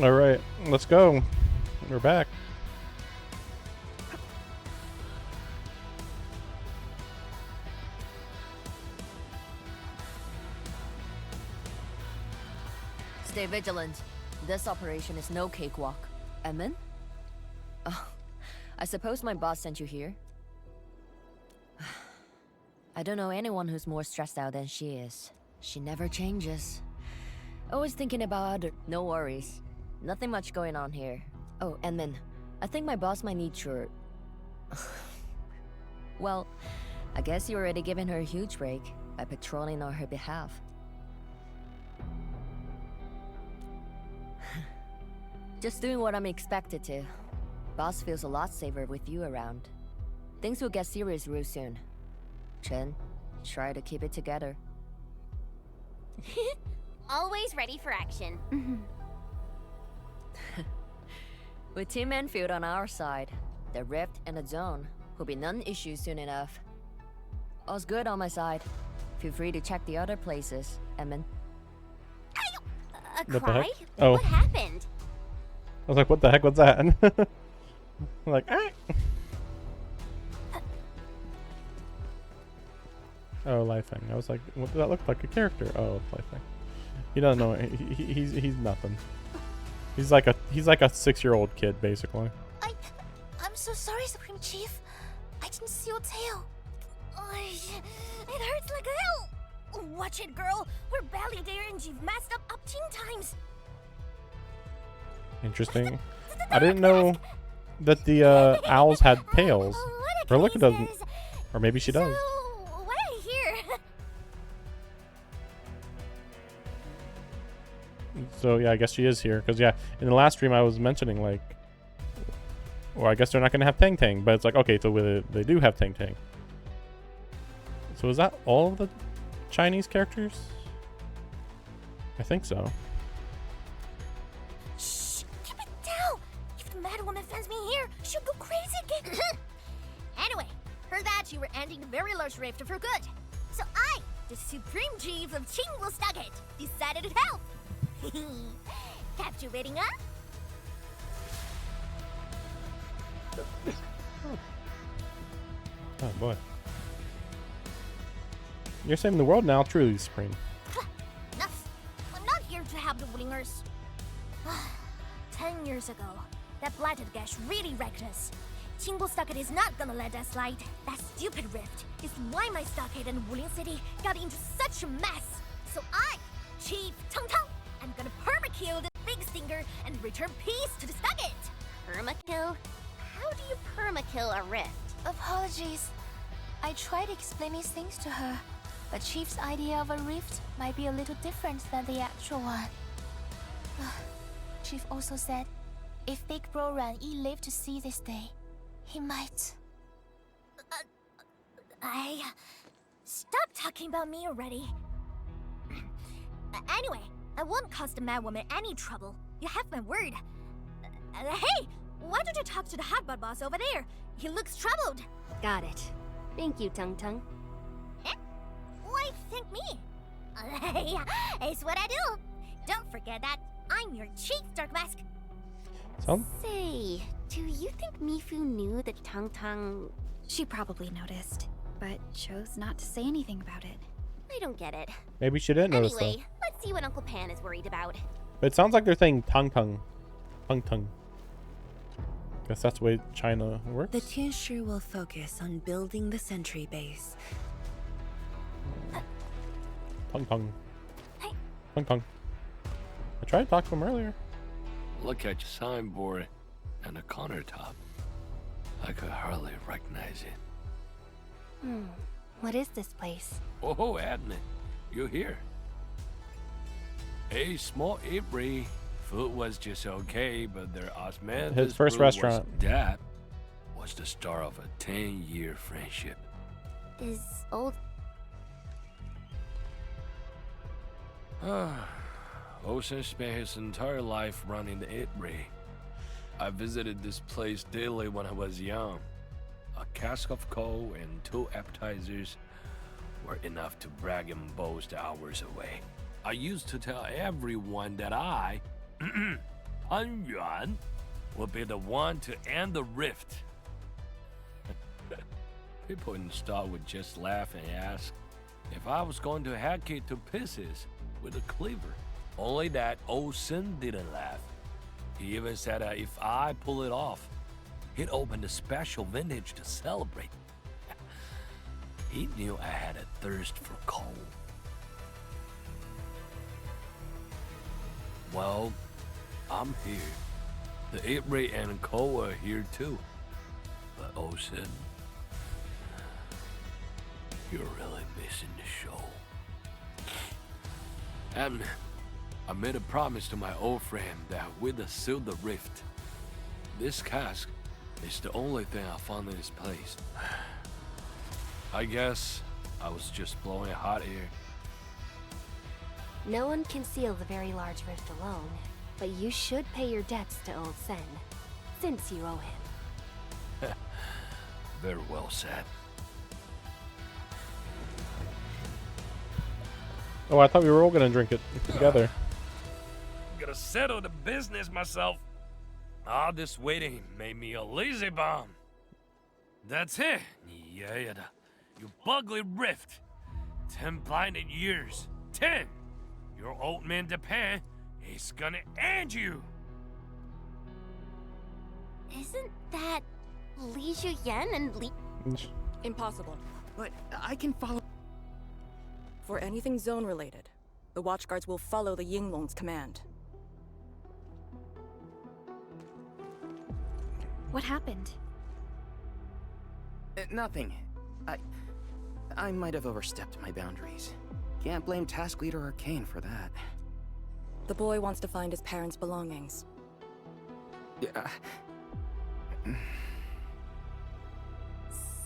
All right, let's go. We're back. Stay vigilant. This operation is no cakewalk. Edmund? Oh, I suppose my boss sent you here? I don't know anyone who's more stressed out than she is. She never changes. Always thinking about other... No worries. Nothing much going on here. Oh, Edmund, I think my boss might need your... Well, I guess you already given her a huge break by patrolling on her behalf. Just doing what I'm expected to. Boss feels a lot safer with you around. Things will get serious real soon. Chen, try to keep it together. Always ready for action. With Team Endfield on our side, the rift and the zone will be non-issue soon enough. All's good on my side. Feel free to check the other places, Edmund. A What the cry? heck? Oh. What happened? I was like, what the heck was that? I'm like, ah. Oh, life thing. I was like, what did that look like? A character? Oh, it's life thing. He doesn't know. He's nothing. He's like a 6-year-old kid, basically. I'm so sorry, Supreme Chief. I didn't see your tail. It hurts like hell. Watch it, girl. We're barely there and you've messed up 10 times. Interesting. I didn't know that the owls had tails. Or look, it doesn't. Or maybe she does. So, what I hear? So yeah, I guess she is here. Because yeah, in the last stream I was mentioning like, or I guess they're not gonna have Tang Tang, but it's like, okay, so they do have Tang Tang. So is that all of the Chinese characters? I think so. Shh, keep it down. If the mad woman finds me here, she'll go crazy again. Anyway, heard that you were ending the very large rift for good. So I, the Supreme Chief of Qingwu, decided to help. Captivating, huh? Oh boy. You're saving the world now, truly, Supreme. Enough. I'm not here to help the Wulingers. 10 years ago, that blighted gash really wrecked us. Qingwu Stockade is not gonna let that slide. That stupid rift is why my stockade and Wuling City got into such a mess. So I, Chief Tang Tang, am gonna permakill the big stinger and return peace to the stockade. Permakill? How do you permakill a rift? Apologies. I tried explaining things to her, but Chief's idea of a rift might be a little different than the actual one. Chief also said, if Big Bro Ran Yi lived to see this day, he might... Stop talking about me already. Anyway, I won't cause the mad woman any trouble. You have my word. Hey, why don't you talk to the hotbot boss over there? He looks troubled. Got it. Thank you, Tung Tung. Eh? Why thank me? It's what I do. Don't forget that I'm your chief, Dark Mask. So? Say, do you think Mifu knew that Tung Tung... She probably noticed, but chose not to say anything about it. I don't get it. Maybe she didn't notice though. Anyway, let's see what Uncle Pan is worried about. But it sounds like they're saying Tang Tang. Tang Tang. Guess that's the way China works. The Tianshu will focus on building the sentry base. Tang Tang. Tang Tang. I tried to talk to him earlier. Look at your signboard and the countertop. I could hardly recognize it. What is this place? Oh, admin, you're here. A small eatery. Food was just okay, but their osmanthus His first brew restaurant. That was the start of a 10-year friendship. Is old... Ocean spent his entire life running the eatery. I visited this place daily when I was young. A cask of coal and 2 appetizers were enough to brag and boast hours away. I used to tell everyone that I Pan Yuan will be the one to end the rift. People in the store would just laugh and ask if I was going to hack it to pieces with a cleaver. Only that old Sin didn't laugh. He even said that if I pull it off, he'd open a special vintage to celebrate. He knew I had a thirst for coal. Well, I'm here. The 8-Ray and Ko are here too. But Ocean, you're really missing the show. And I made a promise to my old friend that we'd seal the rift. This cask is the only thing I found in this place. I guess I was just blowing hot air. No one can seal the very large rift alone, but you should pay your debts to Old Sen, since you owe him. Very well said. Oh, I thought we were all gonna drink it together. Gotta settle the business myself. All this waiting made me a lazy bum. That's it. Yeah, you ugly rift. 10 blinded years. 10. Your old man Japan is gonna end you. Isn't that Li Zhuyan and Li... Impossible. But I can follow... For anything zone-related, the Watchguards will follow the Yinglong's command. What happened? Nothing. I might have overstepped my boundaries. Can't blame Task Leader Arcane for that. The boy wants to find his parents' belongings. Yeah.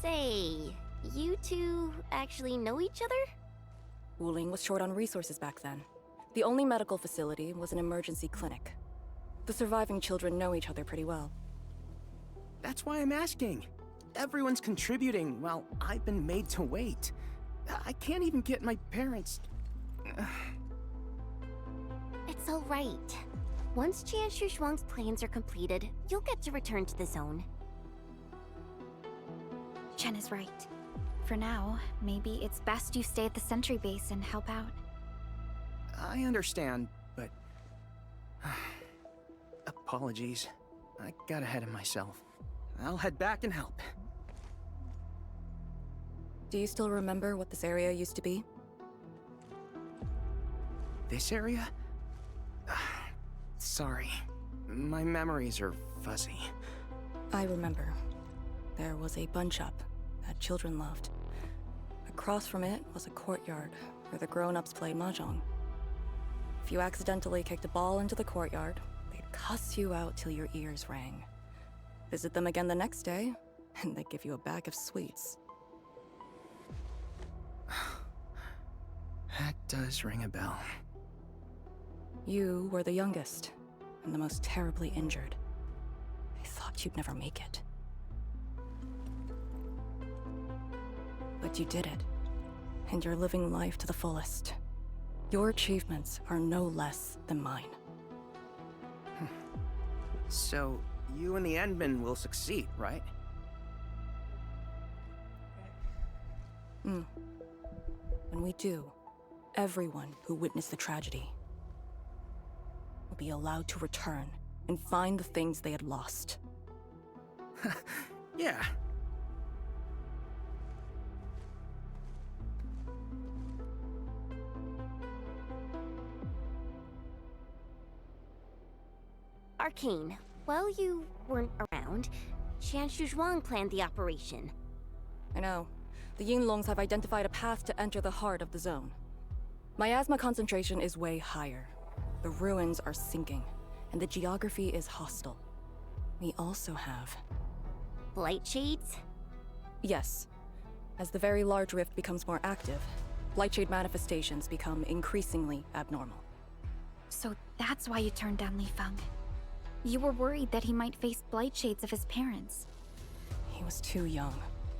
Say, you two actually know each other? WULING was short on resources back then. The only medical facility was an emergency clinic. The surviving children know each other pretty well. That's why I'm asking. Everyone's contributing while I've been made to wait. I can't even get my parents... It's all right. Once Jianshu Zhuang's plans are completed, you'll get to return to the zone. Chen is right. For now, maybe it's best you stay at the sentry base and help out. I understand, but... Apologies. I got ahead of myself. I'll head back and help. Do you still remember what this area used to be? This area? Sorry. My memories are fuzzy. I remember. There was a bun shop that children loved. Across from it was a courtyard where the grown-ups played mahjong. If you accidentally kicked a ball into the courtyard, they'd cuss you out till your ears rang. Visit them again the next day, and they'd give you a bag of sweets. That does ring a bell. You were the youngest, and the most terribly injured. I thought you'd never make it. But you did it, and you're living life to the fullest. Your achievements are no less than mine. So, you and the Endmen will succeed, right? When we do, everyone who witnessed the tragedy will be allowed to return and find the things they had lost. Yeah. Arcane, while you weren't around, Jianshu Zhuang planned the operation. I know. The Yinglongs have identified a path to enter the heart of the zone. Miasma concentration is way higher. The ruins are sinking, and the geography is hostile. We also have... Blight Shades? Yes. As the very large rift becomes more active, Blightshade manifestations become increasingly abnormal. So that's why you turned down Li Feng. You were worried that he might face blight shades of his parents. He was too young.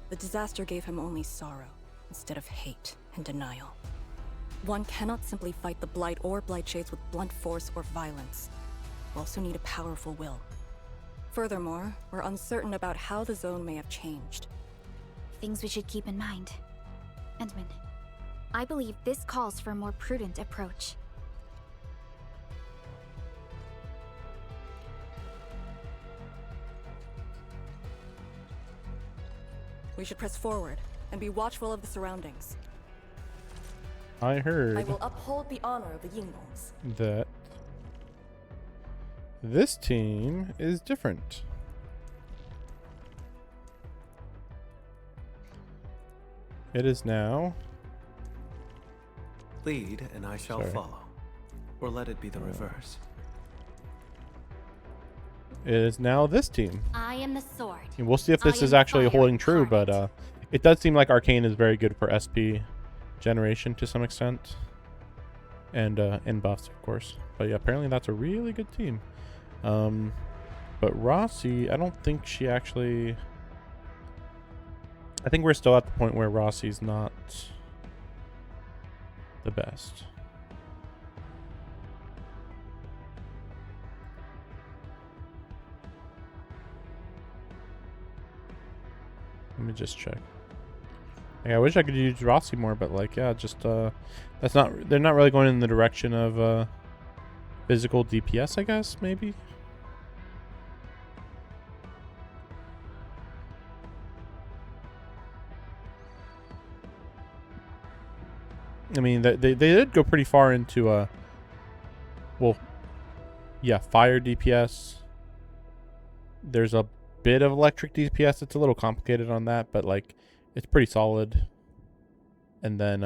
The disaster gave him only sorrow, instead of hate and denial. One cannot simply fight the blight or blight shades with blunt force or violence. you also need a powerful will. Furthermore, we're uncertain about how the zone may have changed. Things we should keep in mind. Endman. I believe this calls for a more prudent approach. We should press forward and be watchful of the surroundings. I heard I will uphold the honor of the Yinglongs. that this team is different. It is now. Lead, and I shall Sorry. follow. Or let it be the reverse. It is now this team. I am the sword. And we'll see if this I is am actually fire holding true, incarnate. but it does seem like Arcane is very good for SP generation to some extent. And buffs, of course. But yeah, apparently that's a really good team. But Rossi, I don't think she actually... I think we're still at the point where Rossi's not the best. Let me just check. Yeah, I wish I could use Rossi more, but like, yeah, just that's not. They're not really going in the direction of physical DPS, I guess, maybe. I mean, they did go pretty far into well, yeah, fire DPS. There's a bit of electric DPS. It's a little complicated on that, but like, it's pretty solid. And then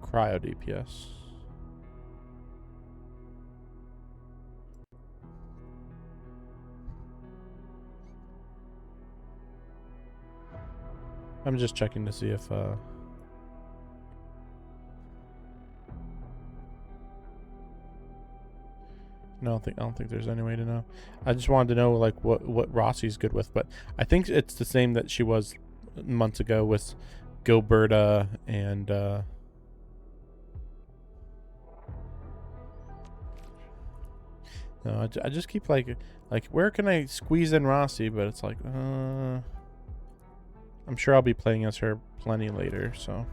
cryo DPS. I'm just checking to see if no, I don't think there's any way to know. I just wanted to know like what Rossi's good with, but I think it's the same that she was months ago with Gilberta and no, I just keep like where can I squeeze in Rossi, but it's like I'm sure I'll be playing as her plenty later, so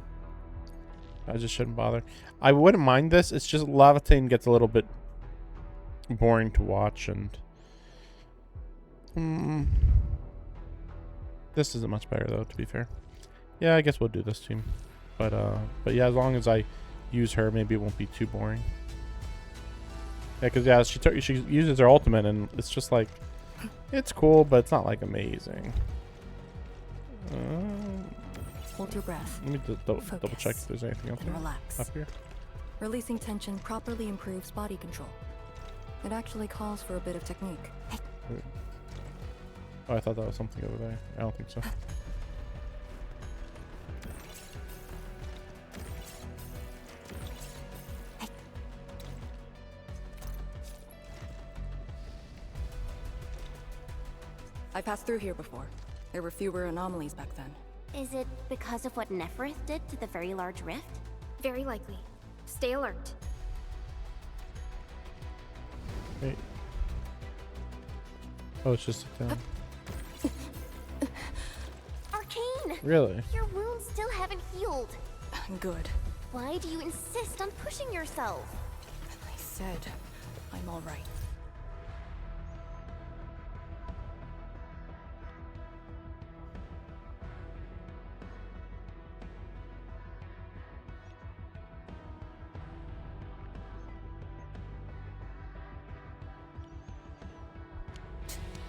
I just shouldn't bother. I wouldn't mind this. It's just Lavatane gets a little bit boring to watch, and this isn't much better though, to be fair. Yeah, I guess we'll do this team, but yeah, as long as I use her, maybe it won't be too boring. Yeah, because yeah, she uses her ultimate, and it's just like, it's cool, but it's not like amazing. Hold your breath. Let me double check if there's anything else and relax. up here. Releasing tension properly improves body control. It actually calls for a bit of technique. Oh, I thought that was something over there. I don't think so. I passed through here before. There were fewer anomalies back then. Is it because of what Neferith did to the very large rift? Very likely. Stay alert. Wait. Oh, it's just a town. Arcane! Really? Your wounds still haven't healed. Good. Why do you insist on pushing yourself? I said I'm all right.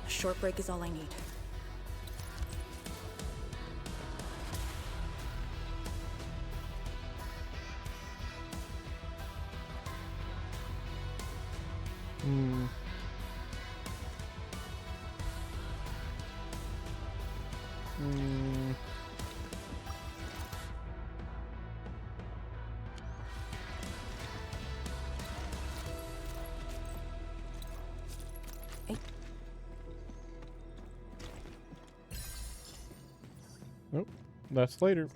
A short break is all I need. Nope. That's later.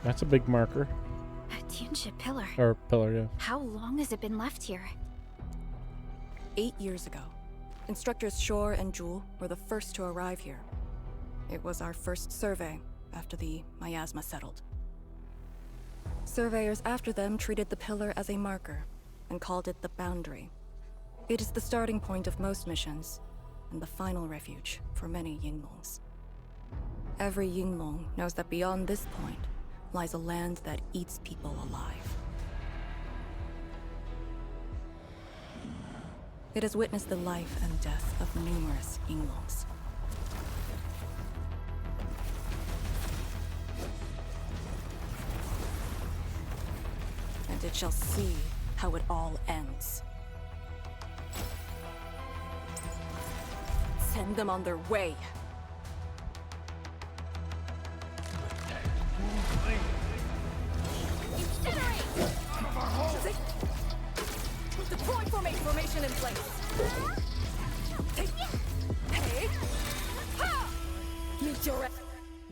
That's a big marker. A Tianxia pillar. Or pillar, yeah. How long has it been left here? 8 years ago, instructors Shore and Jewel were the first to arrive here. It was our first survey after the miasma settled. Surveyors after them treated the pillar as a marker and called it the boundary. It is the starting point of most missions and the final refuge for many Yinglongs. Every Yinglong knows that beyond this point lies a land that eats people alive. It has witnessed the life and death of numerous Yinglongs. And it shall see how it all ends. Send them on their way. Deploy formation in place. Hey. Meet your.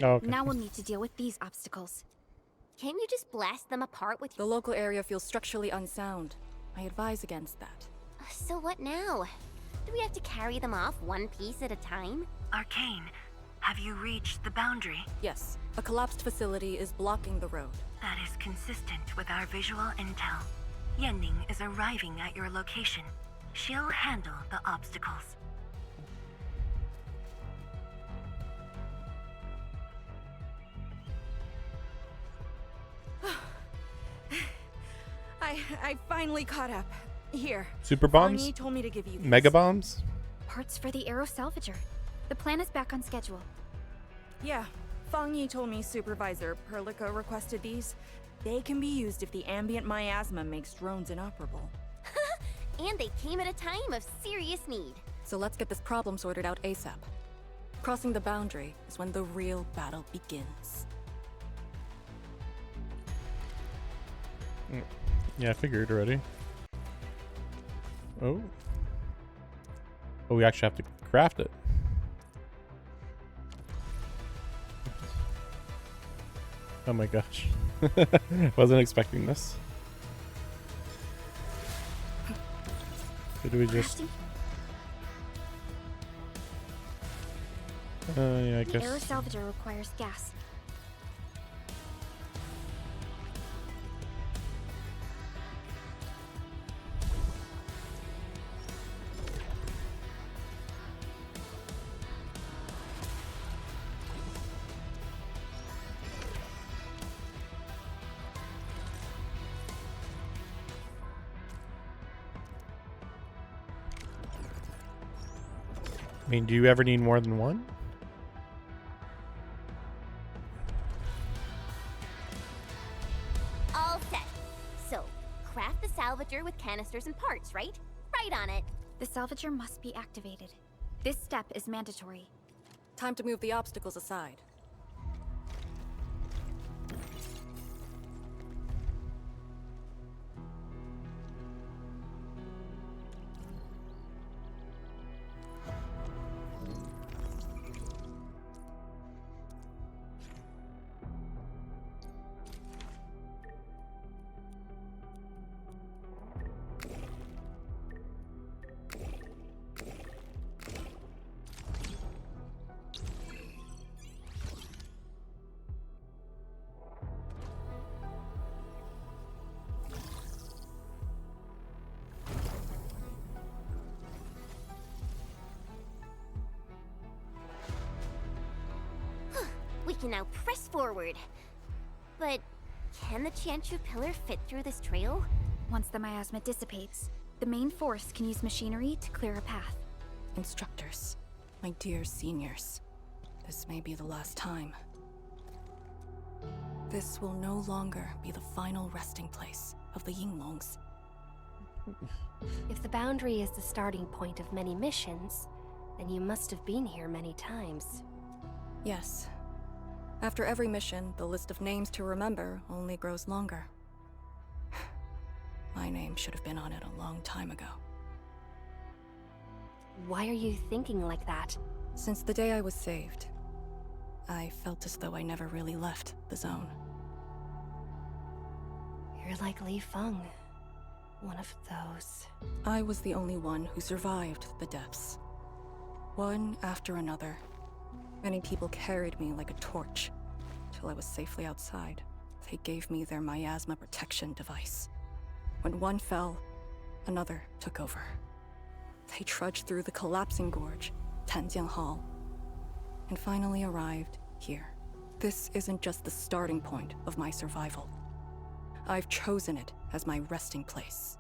Oh, okay. Now we'll need to deal with these obstacles. Can't you just blast them apart with The local area feels structurally unsound. I advise against that. So what now? Do we have to carry them off one piece at a time? Arcane, have you reached the boundary? Yes, a collapsed facility is blocking the road. That is consistent with our visual intel. Yenning is arriving at your location. She'll handle the obstacles. I finally caught up. Here. Super bombs? Fang Yi told me to give you these. Mega bombs? Parts for the aero salvager. The plan is back on schedule. Yeah. Fang Yi told me Supervisor Perlica requested these. They can be used if the ambient miasma makes drones inoperable. And they came at a time of serious need. So let's get this problem sorted out ASAP. Crossing the boundary is when the real battle begins. Yeah, I figured already. Oh. Oh, we actually have to craft it. Oh my gosh. Wasn't expecting this. Could we just... yeah, I The aero guess... salvager requires gas. I mean, do you ever need more than one? All set. So, craft the salvager with canisters and parts, right? Right on it. The salvager must be activated. This step is mandatory. Time to move the obstacles aside. We can now press forward. But can the Tianxia pillar fit through this trail? Once the miasma dissipates, the main force can use machinery to clear a path. Instructors, my dear seniors, this may be the last time. This will no longer be the final resting place of the Yinglongs. If the boundary is the starting point of many missions, then you must have been here many times. Yes. After every mission, the list of names to remember only grows longer. My name should have been on it a long time ago. Why are you thinking like that? Since the day I was saved, I felt as though I never really left the zone. You're like Li Feng. One of those. I was the only one who survived the depths. One after another. Many people carried me like a torch, till I was safely outside. They gave me their miasma protection device. When one fell, another took over. They trudged through the collapsing gorge, Tanjiang Hall, and finally arrived here. This isn't just the starting point of my survival. I've chosen it as my resting place.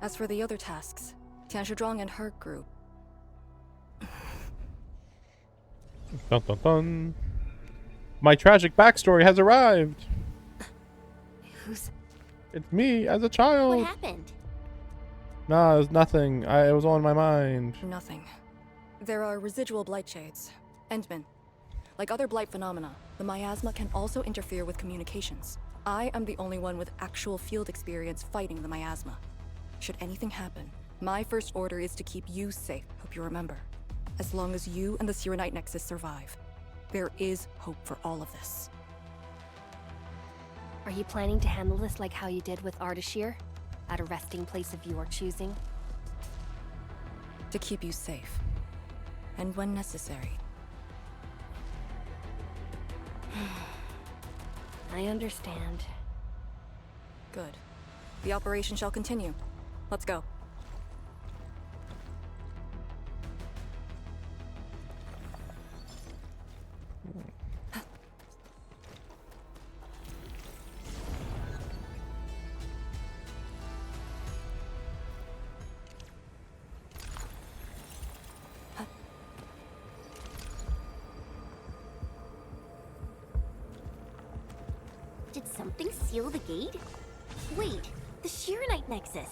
As for the other tasks, Tian Shizhuang and her group. Dun dun dun. My tragic backstory has arrived. Who's... It's me as a child. What happened? Nah, it's nothing. It was on my mind. Nothing. There are residual blight shades. Endman. Like other blight phenomena, the miasma can also interfere with communications. I am the only one with actual field experience fighting the miasma. Should anything happen, my first order is to keep you safe, hope you remember. As long as you and the Sirenite Nexus survive, there is hope for all of this. Are you planning to handle this like how you did with Ardashir? At a resting place of your choosing? To keep you safe. And when necessary. I understand. Good. The operation shall continue. Let's go. Did something seal the gate? Wait, the Shirenite Nexus.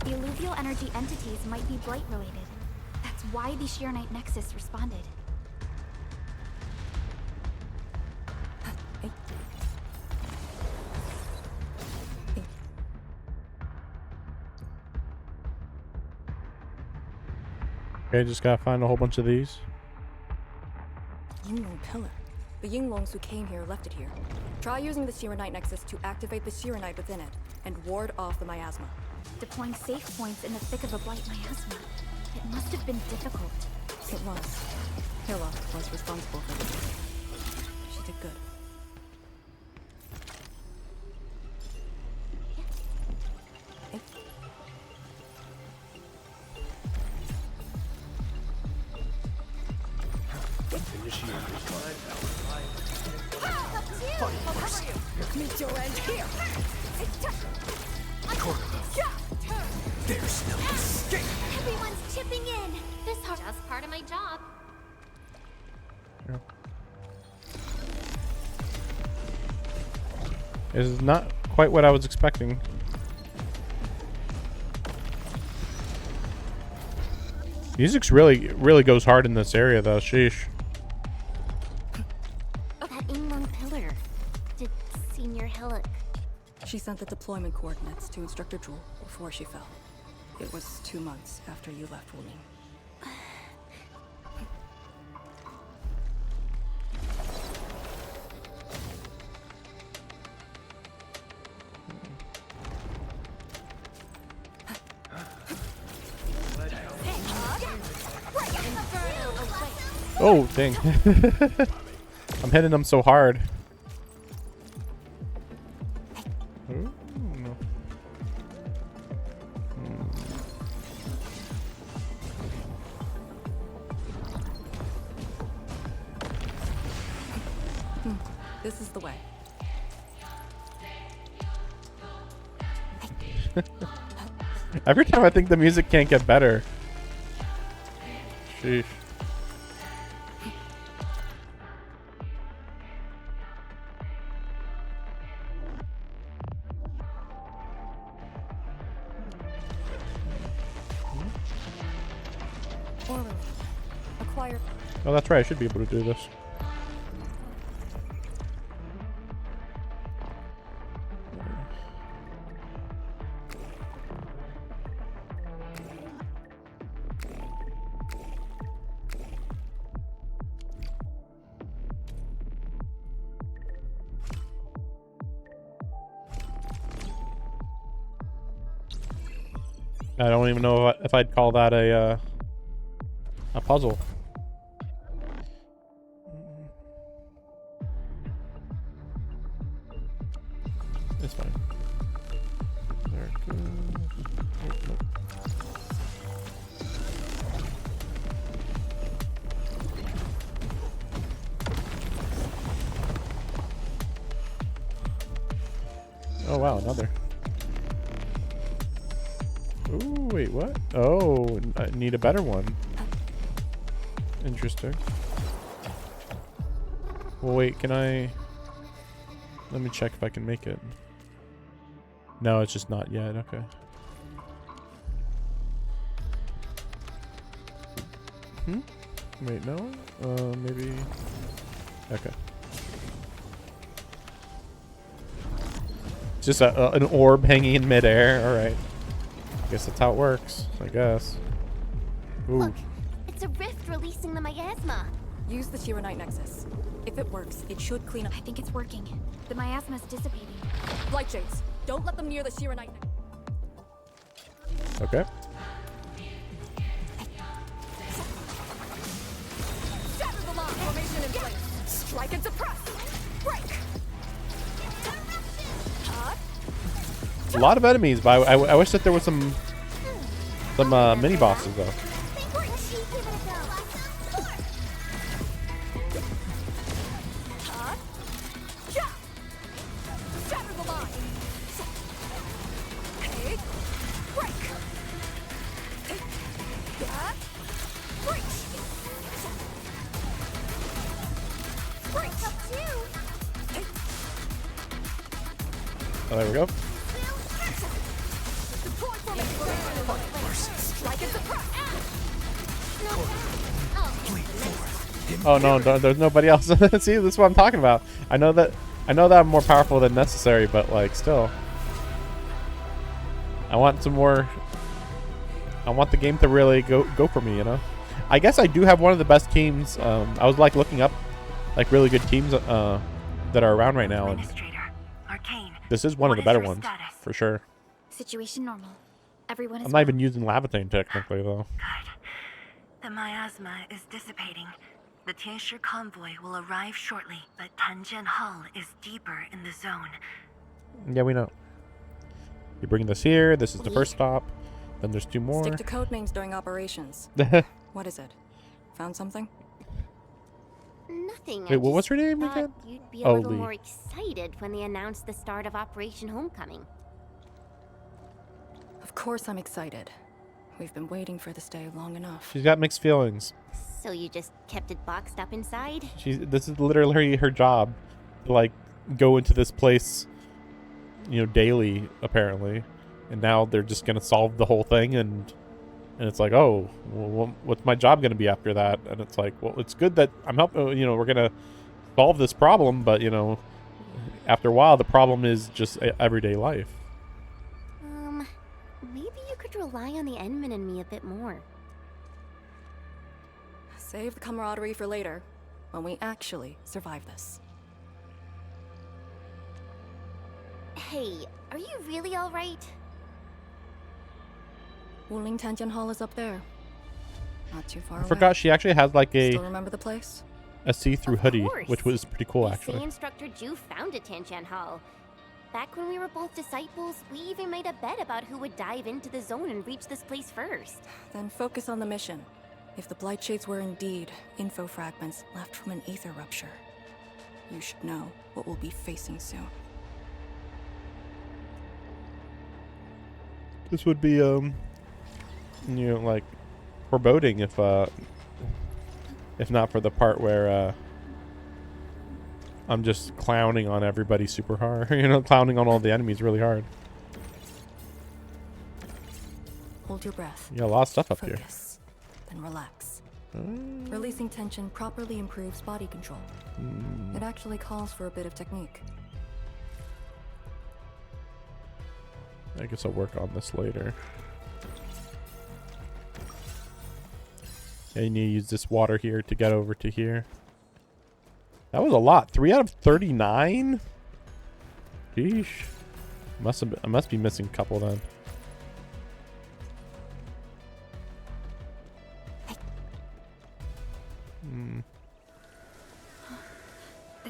The alluvial energy entities might be blight related. That's why the Shirenite Nexus responded. Okay, just gotta find a whole bunch of these. Yinglong Pillar. The Yinglongs who came here left it here. Try using the Sirenite Nexus to activate the Sirenite within it and ward off the miasma. Deploying safe points in the thick of a blight miasma. It must have been difficult. It was. Hilla was responsible for this. She did good. Meet your end here. There's no escape. Everyone's chipping in. This is just part of my job. Yeah. This is not quite what I was expecting. Music's really goes hard in this area though, sheesh. That Yinglong Pillar. Did Senior Hillock... She sent the deployment coordinates to Instructor Jewel before she fell. It was 2 months after you left WULING. Oh, dang. I'm hitting them so hard. Ooh, no. This is the way. Every time I think the music can't get better. Sheesh. Acquire. Oh, that's right. I should be able to do this. I don't even know if I'd call that a puzzle. It's fine. There it goes. Oh, nope. Oh wow, another. Ooh, wait, what? Oh, I need a better one. Interesting. Well, wait, can I... Let me check if I can make it. No, it's just not yet. Okay. Wait, no? Maybe... Okay. It's just an orb hanging in midair. Alright. Guess that's how it works, I guess. Ooh. Look, it's a rift releasing the miasma. Use the Shiranite Nexus. If it works, it should clean up. I think it's working. The miasma's dissipating. Light shades. Don't let them near the Shiranite. Okay. Shatter the lock. Formation in place. Strike and suppress. Break. A lot of enemies, but I wish that there was some mini bosses though. Oh, there we go. Oh no, there's nobody else. See, this is what I'm talking about. I know that I'm more powerful than necessary, but like still. I want some more. I want the game to really go for me, you know? I guess I do have one of the best teams. I was like looking up like really good teams that are around right now, and this is one of the better ones for sure. Situation normal. Everyone is I'm not even using Lavatain technically though. Good. The miasma is dissipating. The Tianshi convoy will arrive shortly, but Tanjian Hall is deeper in the zone. Yeah, we know. You're bringing this here. This is the first stop. Then there's 2 more. Stick to code names during operations. What is it? Found something? Nothing. Wait, what was her name again? You'd be a little Lee. more excited when they announced the start of Operation Homecoming. Of course I'm excited. We've been waiting for this day long enough. She's got mixed feelings. So you just kept it boxed up inside? This is literally her job, to like go into this place, you know, daily apparently, and now they're just gonna solve the whole thing, and it's like, oh, well, what's my job gonna be after that? And it's like, well, it's good that I'm helping. You know, we're gonna solve this problem, but you know, after a while, the problem is just everyday life. Maybe you could rely on the Endman and me a bit more. Save the camaraderie for later, when we actually survive this. Hey, are you really alright? WULING Tanjian Hall is up there. Not too far away. I forgot she actually has like Still remember the place? a see-through hoodie, which was pretty cool actually. The instructor Ju founded Tanjian Hall. Back when we were both disciples, we even made a bet about who would dive into the zone and reach this place first. Then focus on the mission. If the Blight Shades were indeed info fragments left from an ether rupture, you should know what we'll be facing soon. This would be you know, like foreboding if not for the part where I'm just clowning on everybody super hard. You know, clowning on all the enemies really hard. Hold your breath. Yeah, a lot of stuff up Focus. here. Then relax. Releasing tension properly improves body control. It actually calls for a bit of technique. I guess I'll work on this later. Yeah, you need to use this water here to get over to here. That was a lot. 3 out of 39? Sheesh. I must be missing a couple then.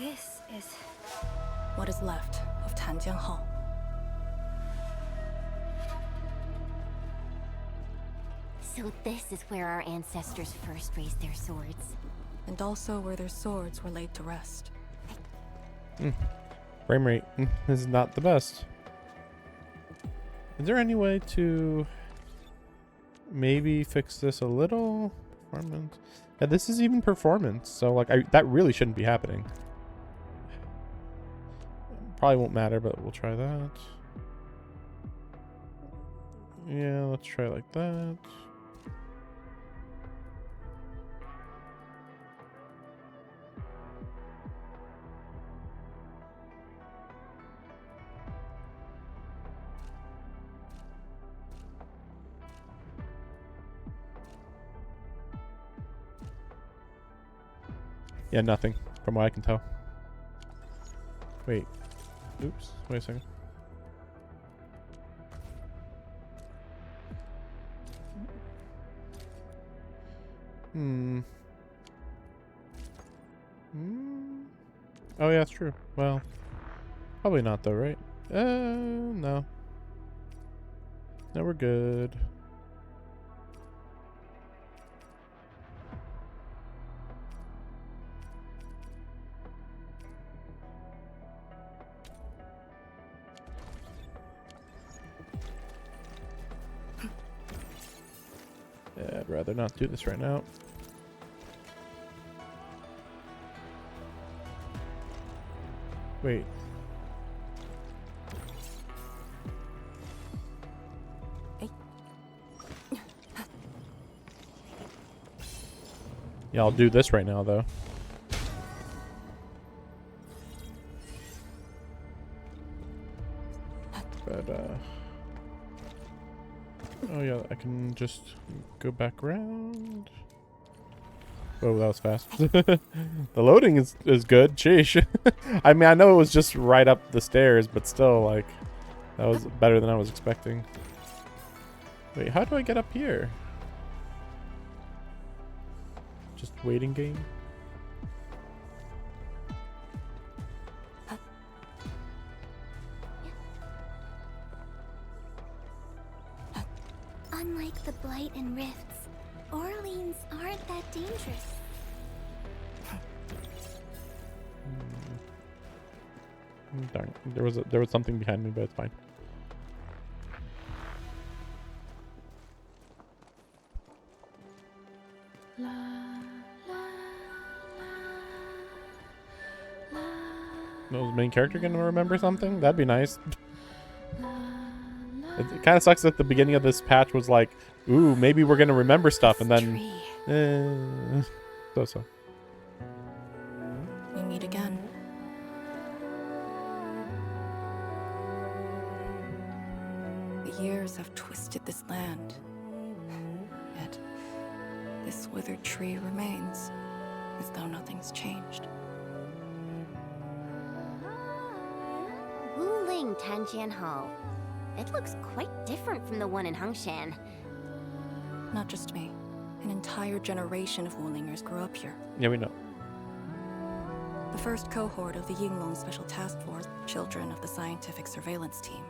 this is... What is left of Tanjian Hall. So this is where our ancestors first raised their swords. And also where their swords were laid to rest. Frame rate is not the best. Is there any way to maybe fix this a little? Performance. Yeah, this is even performance. So like that really shouldn't be happening. Probably won't matter, but we'll try that. Yeah, let's try like that. Yeah, nothing from what I can tell. Wait. Oops. Wait a second. Oh yeah, that's true. Well, probably not though, right? No. No, we're good. Yeah, I'd rather not do this right now. Wait. Yeah, I'll do this right now, though. But, oh yeah, I can just go back around. Oh, that was fast. The loading is good. Sheesh. I mean, I know it was just right up the stairs, but still, like, that was better than I was expecting. Wait, how do I get up here? Just waiting game? Unlike the Blight and Rifts, Orleans aren't that dangerous. Darn, there was something behind me, but it's fine. Was the main character gonna remember something? That'd be nice. It kind of sucks that the beginning of this patch was like, ooh, maybe we're gonna remember stuff, and then so. We meet again. The years have twisted this land. Yet, this withered tree remains, as though nothing's changed. WULING Tanjian Hall. It looks quite different from the one in Hangshan. Not just me. An entire generation of Wulingers grew up here. Yeah, we know. The first cohort of the Yinglong Special Task Force, children of the scientific surveillance team.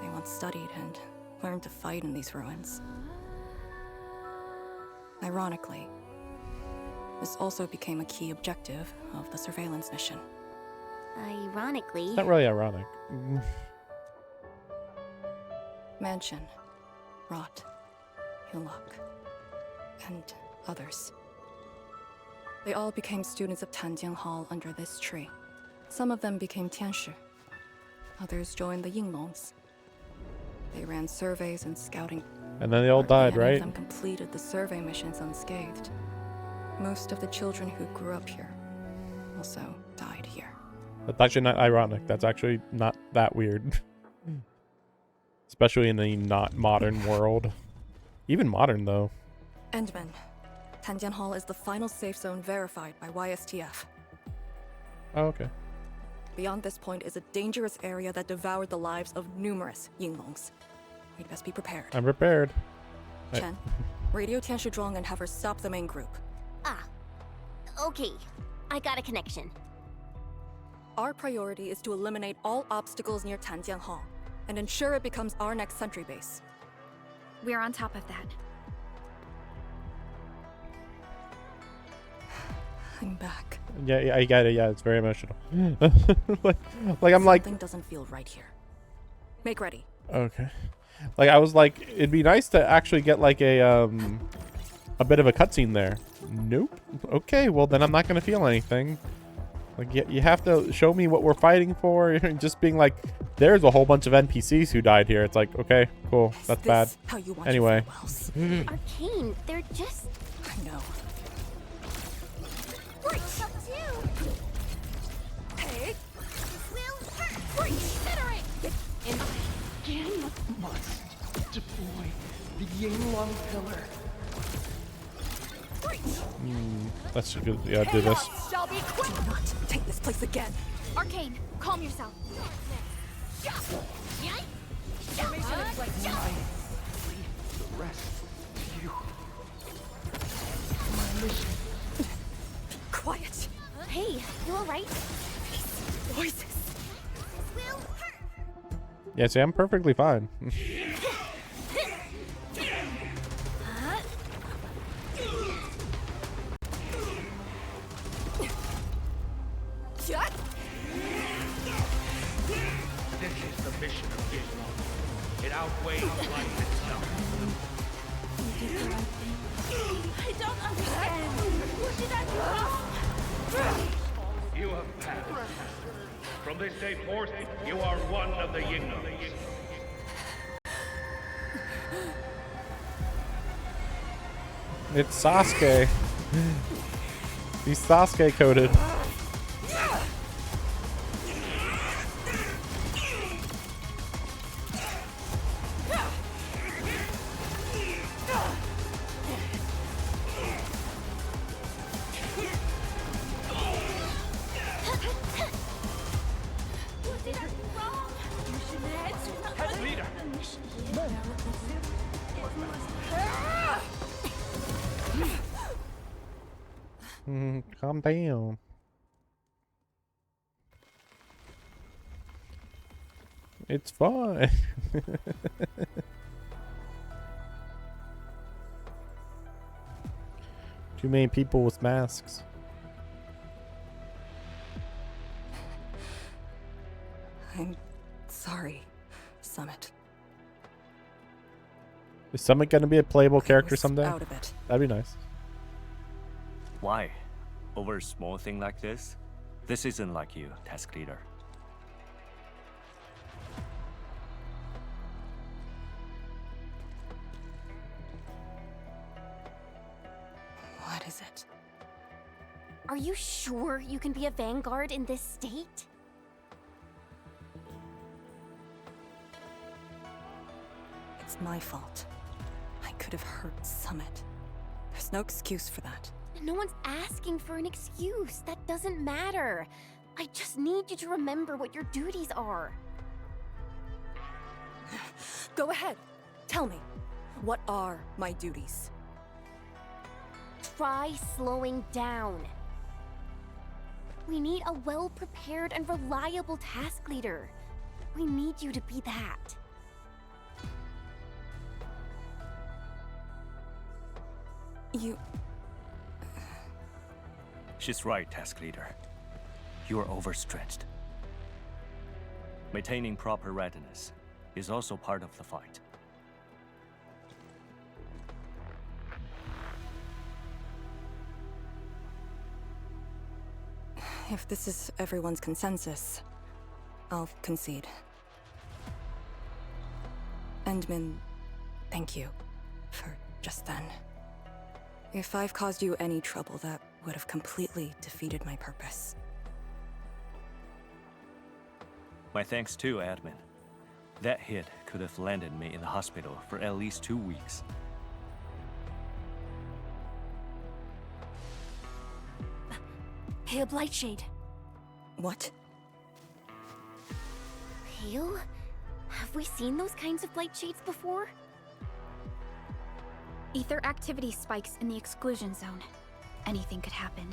They once studied and learned to fight in these ruins. Ironically, this also became a key objective of the surveillance mission. Ironically... It's not really ironic. Mansion, Rot, Hillock, and others. They all became students of Tanjian Hall under this tree. Some of them became Tianshi. Others joined the Yinglongs. They ran surveys and scouting. And then they all died, right? Some completed the survey missions unscathed. Most of the children who grew up here also died here. That's actually not ironic. That's actually not that weird. Especially in the not modern world. Even modern, though. Endman. Tanjian Hall is the final safe zone verified by YSTF. Oh, okay. Beyond this point is a dangerous area that devoured the lives of numerous Yinglongs. We'd best be prepared. I'm prepared. Chen, radio Tianshi Zhuang and have her stop the main group. Ah. Okay. I got a connection. Our priority is to eliminate all obstacles near Tanjian Hall and ensure it becomes our next sentry base. We're on top of that. I'm back. Yeah, I get it. Yeah, it's very emotional. like I'm like, something doesn't feel right here. Make ready. okay. Like I was like, it'd be nice to actually get like a bit of a cutscene there. Nope. Okay, well then I'm not gonna feel anything. Like you have to show me what we're fighting for. Just being like, there's a whole bunch of NPCs who died here. It's like, okay, cool, that's bad. How you want Anyway. Arcane, they're just... I know. Breach! Up too! Hey! Will hurt! Breach! Considering! Again must deploy the Yinglong pillar. Let's good. Yeah, do this. Shall be quick! Do not take this place again. Arcane, calm yourself. The rest of you. My mission. Quiet. Hey, you alright? Voices. Will hurt! Yeah, see, I'm perfectly fine. This is the mission of Yinglong. It outweighs life itself. I don't understand! What did I do? You have passed. From this day forth, you are one of the Yinglongs. It's Sasuke. He's Sasuke coded. Leader! Calm down. It's fine. Too many people with masks. I'm sorry, Summit. Is Summit gonna be a playable character was someday? out of it. That'd be nice. Why? Over a small thing like this? This isn't like you, task leader. What is it? Are you sure you can be a vanguard in this state? It's my fault. I could have hurt Summit. There's no excuse for that. No one's asking for an excuse. That doesn't matter. I just need you to remember what your duties are. Go ahead. Tell me. What are my duties? Try slowing down. We need a well-prepared and reliable task leader. We need you to be that. You... She's right, task leader. You are overstretched. Maintaining proper readiness is also part of the fight. If this is everyone's consensus, I'll concede. Endman, thank you for just then. If I've caused you any trouble, that would have completely defeated my purpose. My thanks too, admin. That hit could have landed me in the hospital for at least 2 weeks. Pale Blightshade. What? Pale? Have we seen those kinds of Blightshades before? Ether activity spikes in the exclusion zone. Anything could happen.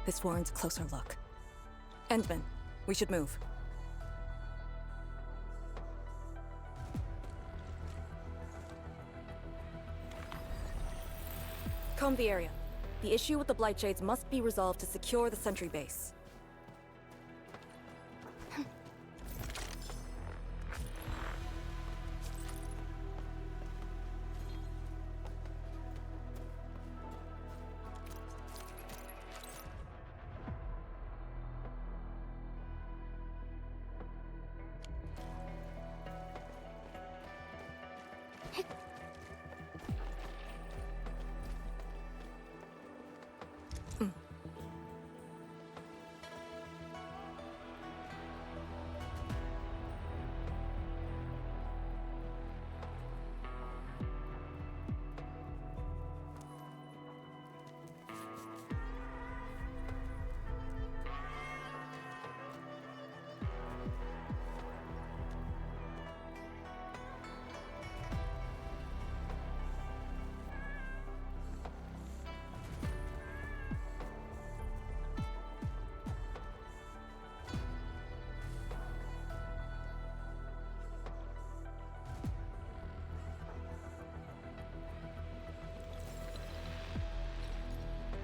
This warrants a closer look. Endman, we should move. Comb the area. The issue with the Blightshades must be resolved to secure the sentry base.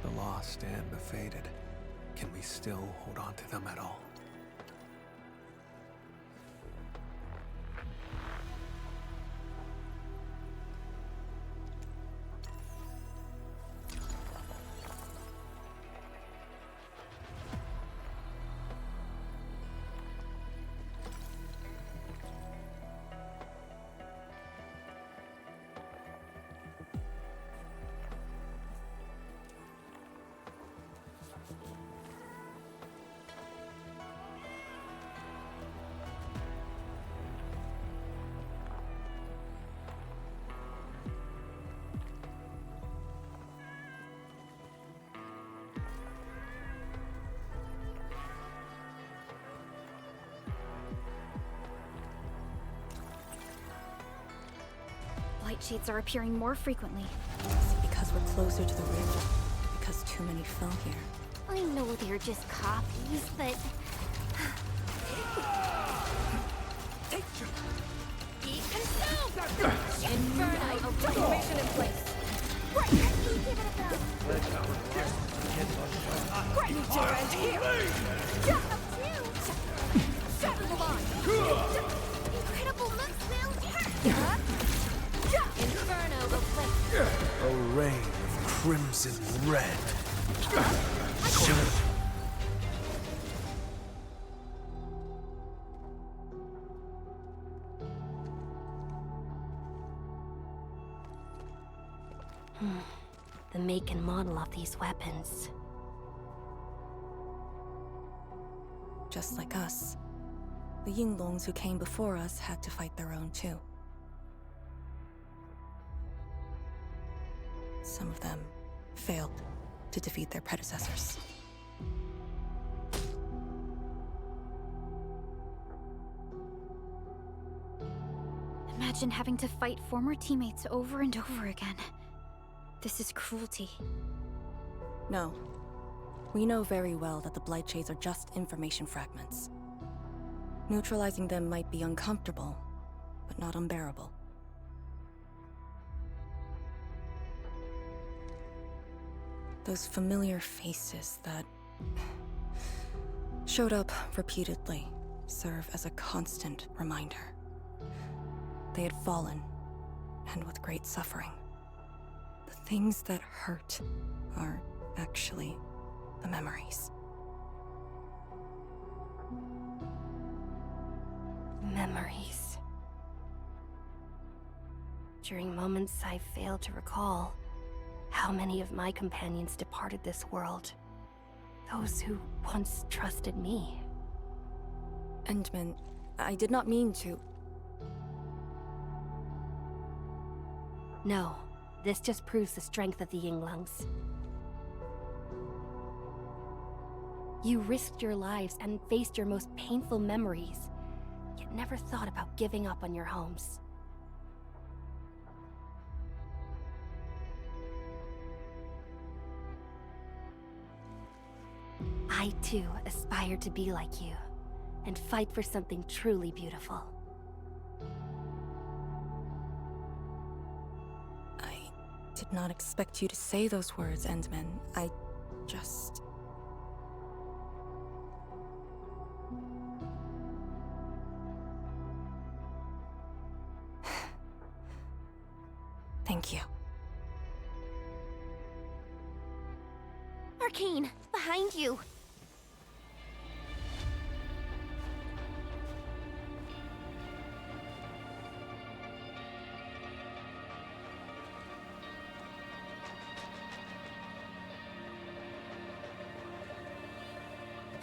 The lost and the fated. Can we still hold on to them at all? Light shades are appearing more frequently. Is it because we're closer to the rift? Because too many fell here? I know they're just copies, but... Be consumed! Inferno! Formation in place. Right, give it a go! Great! Need your end here! Jump up two! Sever the line! Incredible moves, Will! Inferno replace. A rain of crimson red. The make and model of these weapons. Just like us. The Yinglongs who came before us had to fight their own too. Some of them failed to defeat their predecessors. Imagine having to fight former teammates over and over again. This is cruelty. No. We know very well that the Blightshades are just information fragments. Neutralizing them might be uncomfortable, but not unbearable. Those familiar faces that showed up repeatedly serve as a constant reminder. They had fallen, and with great suffering. The things that hurt are actually the memories. Memories. During moments I failed to recall, how many of my companions departed this world? Those who once trusted me. Endman, I did not mean to. No, this just proves the strength of the Yinglongs. You risked your lives and faced your most painful memories, yet never thought about giving up on your homes. I too aspire to be like you, and fight for something truly beautiful. I did not expect you to say those words, Endman. I just... Thank you. Arcane, behind you.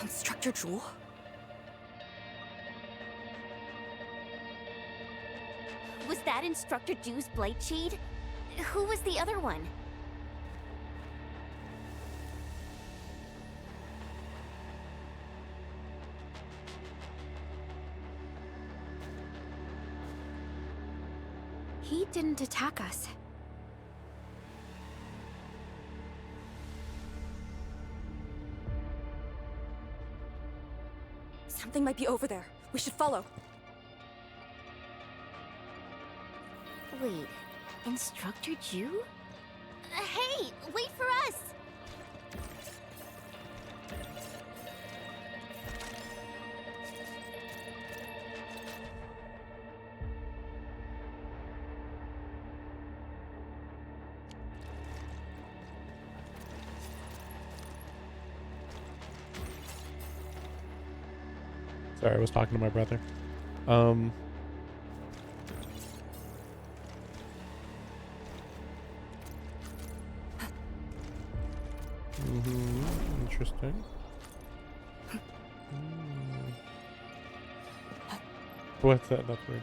Instructor Jewel? Was that Instructor Jew's Blight Shade? Who was the other one? He didn't attack us. Something might be over there. We should follow. Wait, Instructor Jew? Hey, wait for us! Sorry, I was talking to my brother. Interesting. What's that? That's weird.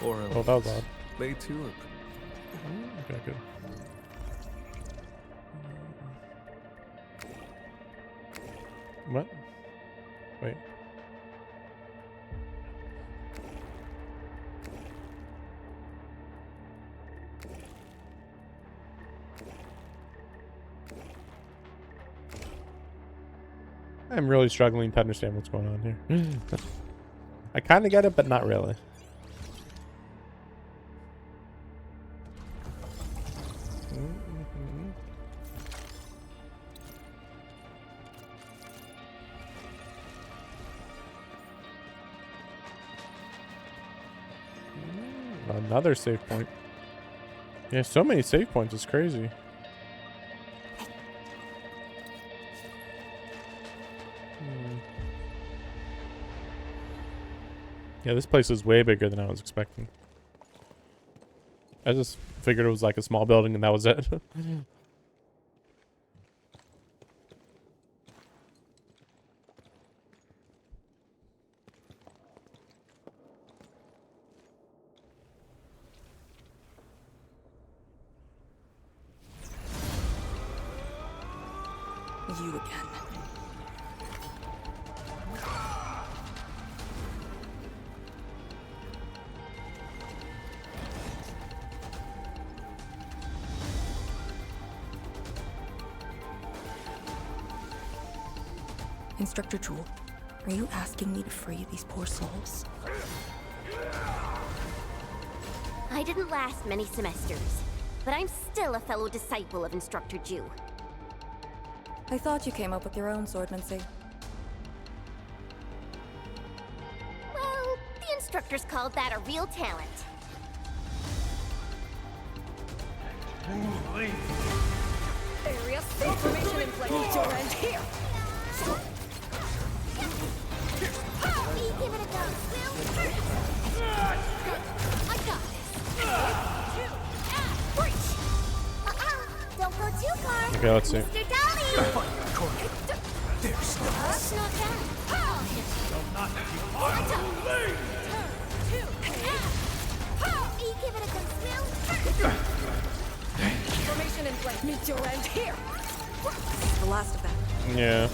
Oh, that was odd. Lay tulip. Okay, good. What? Wait. I'm really struggling to understand what's going on here. I kind of get it, but not really. Another save point. Yeah, so many save points. It's crazy. Yeah, this place is way bigger than I was expecting. I just figured it was like a small building and that was it. You again. Instructor Jewel, are you asking me to free these poor souls? I didn't last many semesters, but I'm still a fellow disciple of Instructor Jew. I thought you came up with your own swordmancy. Well, the instructors called that a real talent. Area information in place. Need your end here. Give it a go, Will. I got this. Don't go too far. Okay, let's see. Mr. Dolly. There's no... That's not give it a go, Will. Information in place. Need your end here. The last of them. Yeah.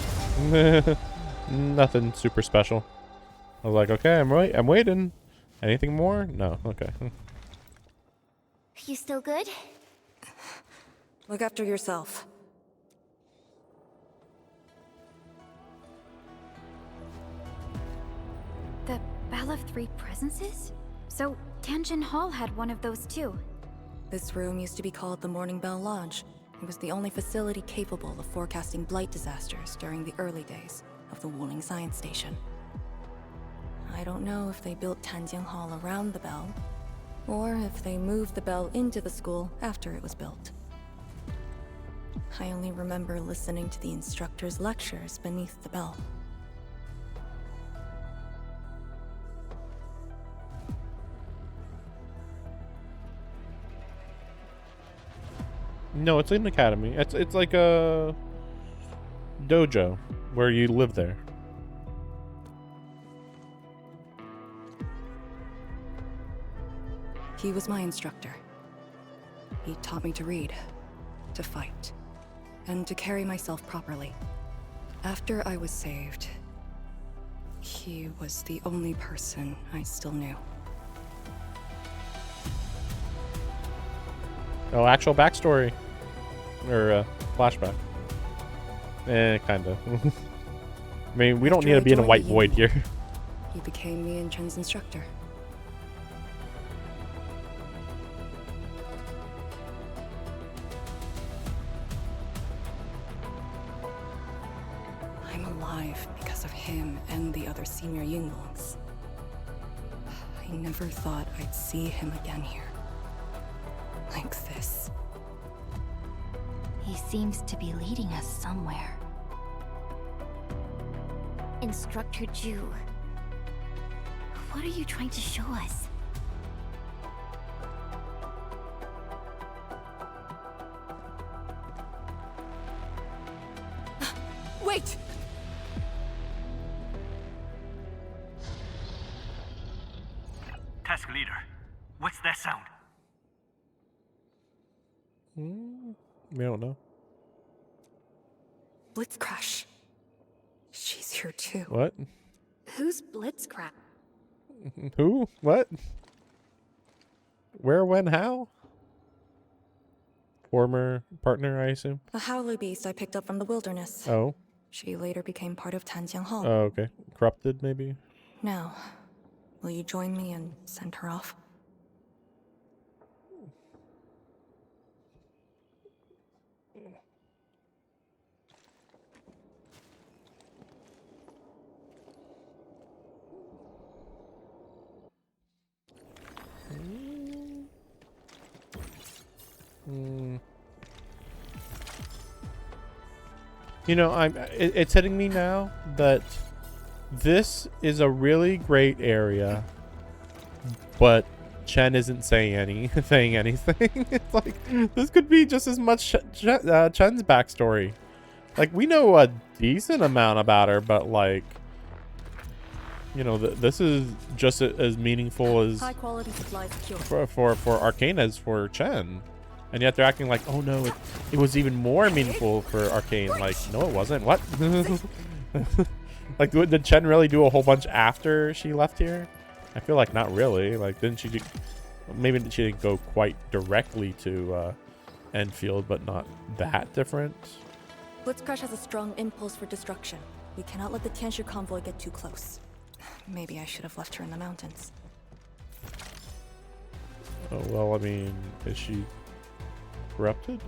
Nothing super special. I was like, okay, I'm waiting. Anything more? No. Okay. You still good? Look after yourself. 3 presences? So Tianjin Hall had one of those too. This room used to be called the Morning Bell Lodge. It was the only facility capable of forecasting blight disasters during the early days of the WULING Science Station. I don't know if they built Tianjin Hall around the bell, or if they moved the bell into the school after it was built. I only remember listening to the instructor's lectures beneath the bell. No, it's an academy. It's like a dojo where you live there. He was my instructor. He taught me to read, to fight, and to carry myself properly. After I was saved, he was the only person I still knew. Oh, actual backstory. Or flashback. Kinda. I mean, we don't need to be in a white void here. He became me and Chen's instructor. I'm alive because of him and the other senior Yinglongs. I never thought I'd see him again here. Like this. He seems to be leading us somewhere. Instructor Ju, what are you trying to show us? Wait! Task leader, what's that sound? We don't know. Blitzcrash. She's here too. What? Who's Blitzcrash? Who? What? Where, when, how? Former partner, I assume? A howler beast I picked up from the wilderness. Oh. She later became part of Tianjin Hall. Oh, okay. Corrupted, maybe? Now, will you join me and send her off? You know, it's hitting me now that this is a really great area, but Chen isn't saying anything. It's like this could be just as much Chen's backstory. Like, we know a decent amount about her, but like, you know, this is just as meaningful as high quality supplies secure. for Arcane as for Chen. And yet they're acting like, oh no, it was even more meaningful for Arcane. Like, no, it wasn't. What? Like, did Chen really do a whole bunch after she left here? I feel like not really. Like, didn't she maybe she didn't go quite directly to Endfield, but not that different. Blitzcrash has a strong impulse for destruction. We cannot let the Tianshi convoy get too close. Maybe I should have left her in the mountains. Oh, well, I mean, is she corrupted?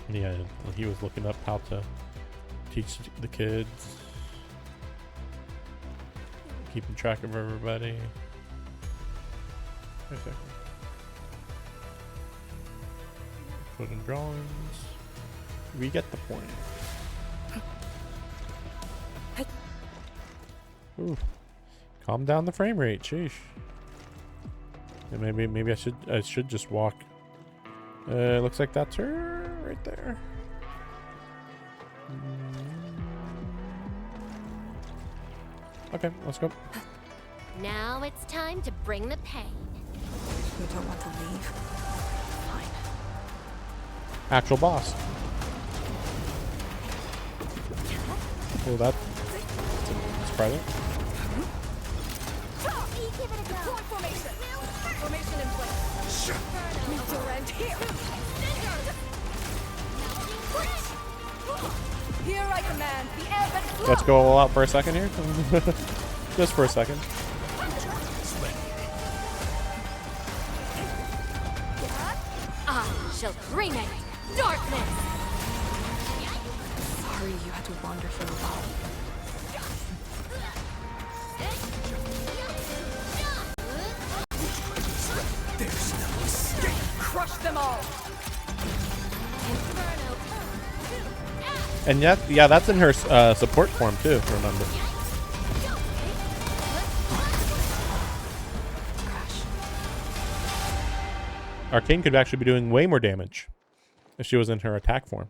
Yeah, he was looking up how to teach the kids, keeping track of everybody. Wait a second. Put in drawings. We get the point. Ooh. Calm down the frame rate, sheesh. And maybe I should just walk. Looks like that's her right there. Okay, let's go. Now it's time to bring the pain. You don't want to leave? Fine. Actual boss. Oh, that's surprising. Give it a go. Formation. Formation in place. Need to end here. Here I command the ebb and flow. Let's go all out for a second here. Just for a second. I shall bring it darkness. Sorry you had to wander so long. There's no escape. Crush them all. And yet, yeah, that's in her support form too, remember. Arcane could actually be doing way more damage if she was in her attack form.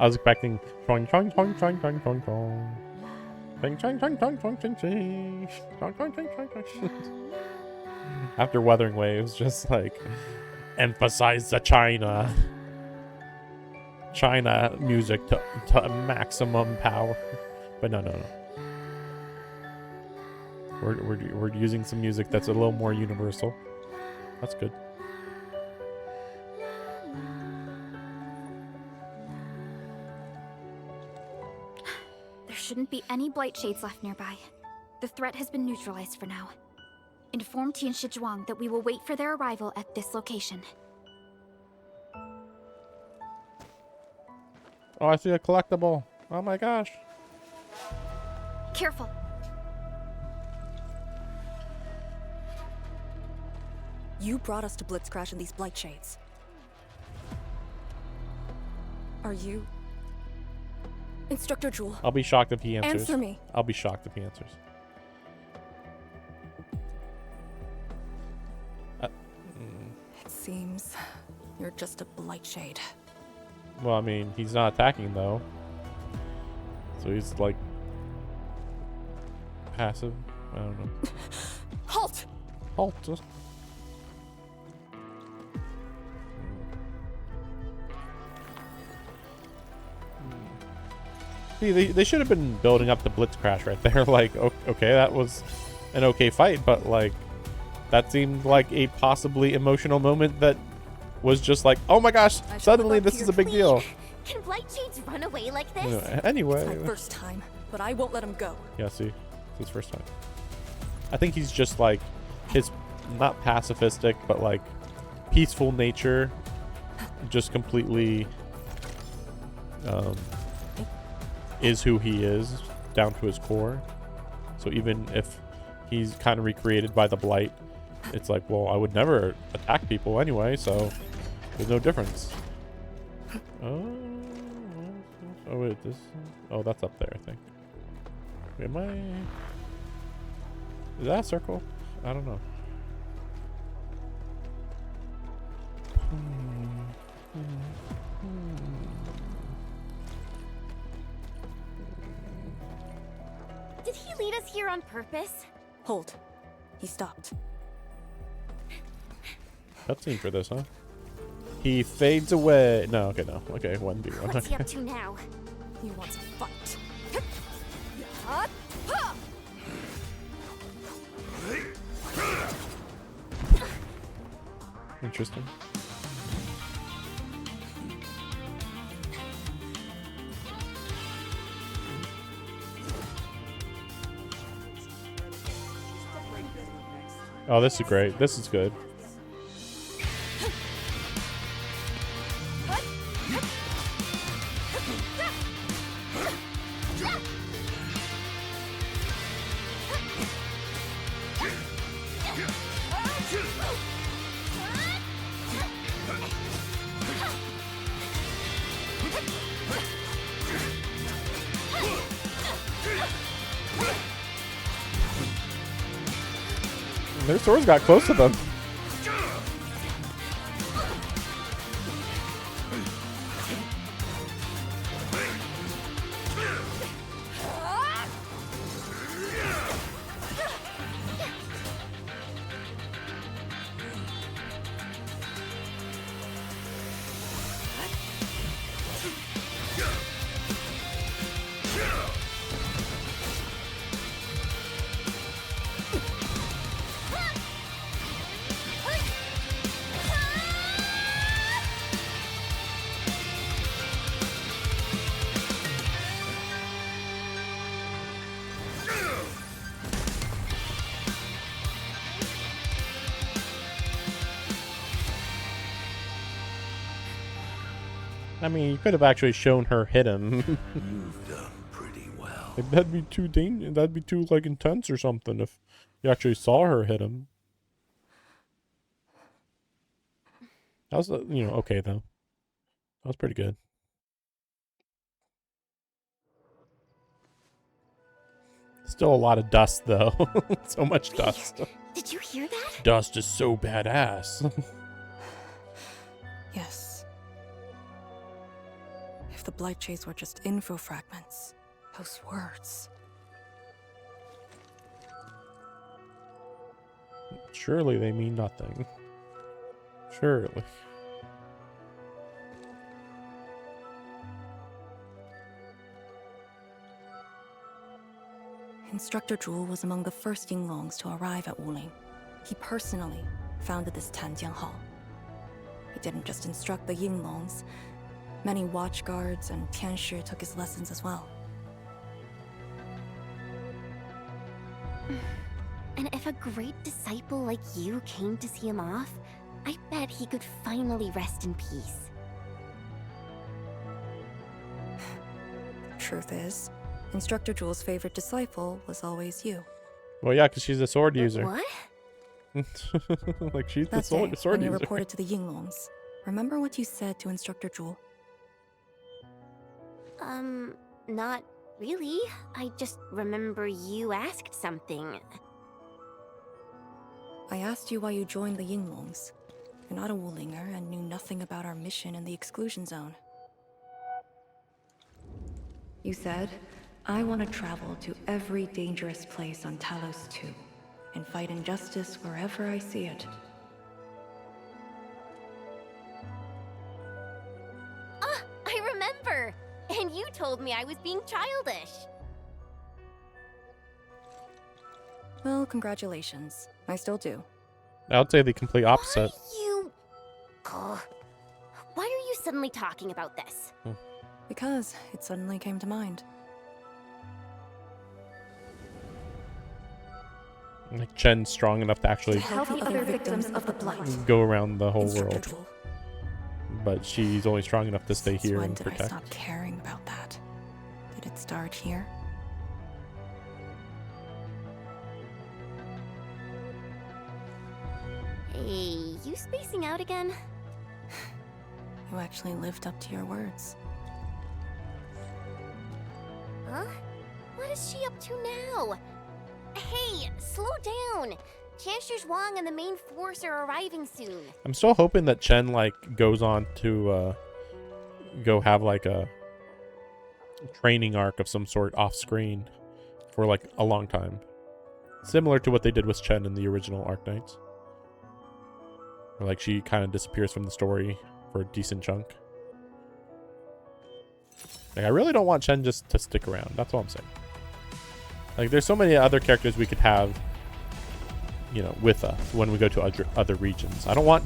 I was expecting choing choing choing choing choing choing choing. After Wuthering Waves, just like emphasize the China music to maximum power. But no. We're using some music that's a little more universal. That's good. Shouldn't be any blight shades left nearby. The threat has been neutralized for now. Inform Tian Shizhuang that we will wait for their arrival at this location. Oh, I see a collectible. Oh my gosh. Careful. You brought us to Blitzcrash in these blight shades. Are you Instructor Jewel? I'll be shocked if he answers. Answer me. I'll be shocked if he answers. It seems you're just a blight shade. Well, I mean, he's not attacking though. So he's like passive. I don't know. Halt! Halt. See, they should have been building up the Blitzcrash right there. Like, okay, that was an okay fight, but like, that seemed like a possibly emotional moment that was just like, oh my gosh, suddenly this is a big deal. Can blight shades run away like this? Anyway. It's my first time, but I won't let him go. Yeah, see, it's his first time. I think he's just like, his, not pacifistic, but like, peaceful nature just completely, is who he is down to his core. So even if he's kind of recreated by the blight, it's like, well, I would never attack people anyway, so there's no difference. Oh wait, this, oh, that's up there, I think. Am I, is that a circle? I don't know. Did he lead us here on purpose? Hold. He stopped. Cutscene for this, huh? He fades away. No, okay, no. Okay, 1v1. What's he up to now? He wants a fight. Interesting. Oh, this is great. This is good. Their swords got close to them. I mean, you could have actually shown her hit him. You've done pretty well. Like, that'd be too that'd be too like intense or something if you actually saw her hit him. That was okay though. That was pretty good. Still a lot of dust though. So much dust. Did you hear that? Dust is so badass. Yes. If the blight shades were just info fragments, those words. Surely they mean nothing. Surely. Instructor Zhu was among the first Yinglongs to arrive at WULING. He personally founded this Tanjian Hall. He didn't just instruct the Yinglongs. Many watchguards and Tianshi took his lessons as well. And if a great disciple like you came to see him off, I bet he could finally rest in peace. Truth is, Instructor Zhu's favorite disciple was always you. Well, yeah, because she's a sword user. What? Like, she's That the sword day, when you user. reported to the Yinglongs, remember what you said to Instructor Zhu? Not really. I just remember you asked something. I asked you why you joined the Yinglongs. You're not a Wulinger and knew nothing about our mission in the Exclusion Zone. You said, I want to travel to every dangerous place on Talos 2 and fight injustice wherever I see it. Ah, I remember! And you told me I was being childish. Well, congratulations. I still do. I would say the complete opposite. Why are you suddenly talking about this? Because it suddenly came to mind. Like, Chen's strong enough to actually Help the other victims of the blight. go around the whole Instructor world. Zhu. But she's only strong enough to stay Since here when and did I protect. stop caring about that? Did it start here? Hey, you spacing out again? You actually lived up to your words. Huh? What is she up to now? Hey, slow down! Chancellor Zhuang and the main force are arriving soon. I'm still hoping that Chen like goes on to go have like a training arc of some sort off screen for like a long time. Similar to what they did with Chen in the original Arknights. Where like she kind of disappears from the story for a decent chunk. Like, I really don't want Chen just to stick around. That's all I'm saying. Like, there's so many other characters we could have, you know, with us when we go to other regions. I don't want...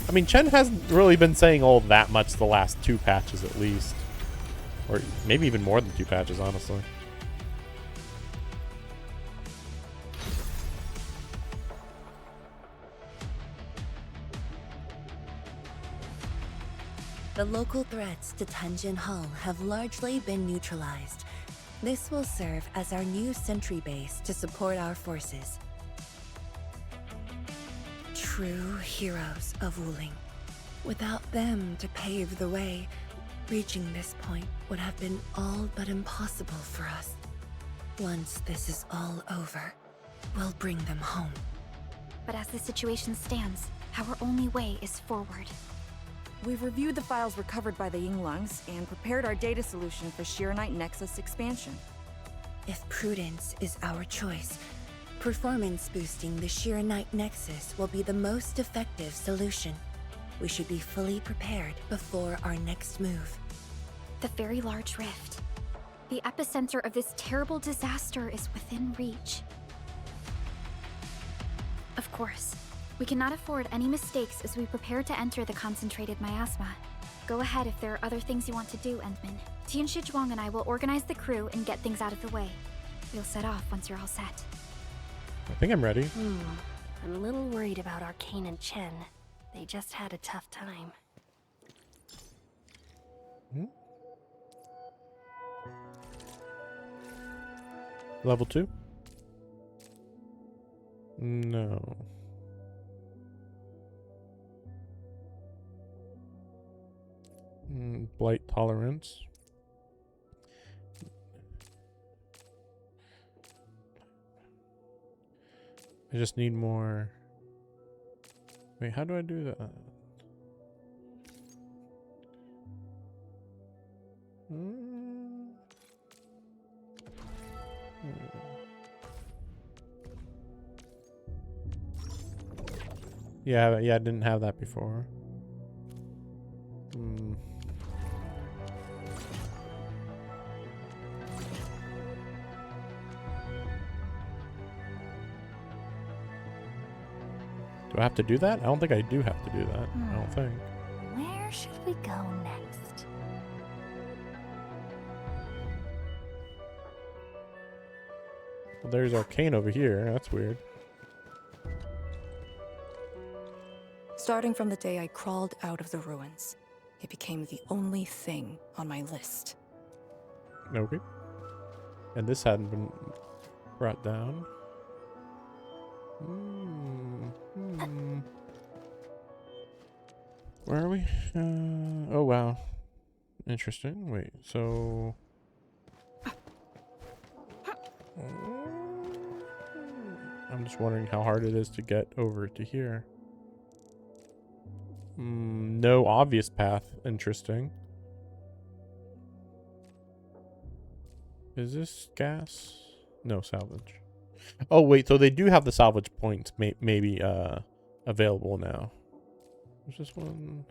I mean, Chen hasn't really been saying all that much the last 2 patches at least. Or maybe even more than 2 patches, honestly. The local threats to Tanjin Hall have largely been neutralized. This will serve as our new sentry base to support our forces. True heroes of WULING. Without them to pave the way, reaching this point would have been all but impossible for us. Once this is all over, we'll bring them home. But as the situation stands, our only way is forward. We've reviewed the files recovered by the Yinglongs and prepared our data solution for Shiranite Nexus expansion. If prudence is our choice, performance boosting the Shiranite Nexus will be the most effective solution. We should be fully prepared before our next move. The very large rift. The epicenter of this terrible disaster is within reach. Of course, we cannot afford any mistakes as we prepare to enter the concentrated miasma. Go ahead if there are other things you want to do, Endman. Tianshi Zhuang and I will organize the crew and get things out of the way. We'll set off once you're all set. I think I'm ready. I'm a little worried about Arcane and Chen. They just had a tough time. Level 2? No. Blight tolerance. I just need more. Wait, how do I do that? Yeah, I didn't have that before. Do I have to do that? I don't think I do have to do that. I don't think. Where should we go next? Well, there's Arcane over here. That's weird. Starting from the day I crawled out of the ruins, it became the only thing on my list. Okay. And this hadn't been brought down. Where are we? Oh, wow. Interesting. Wait, so... I'm just wondering how hard it is to get over to here. No obvious path. Interesting. Is this gas? No, salvage. Oh, wait, so they do have the salvage points maybe available now. There's this one.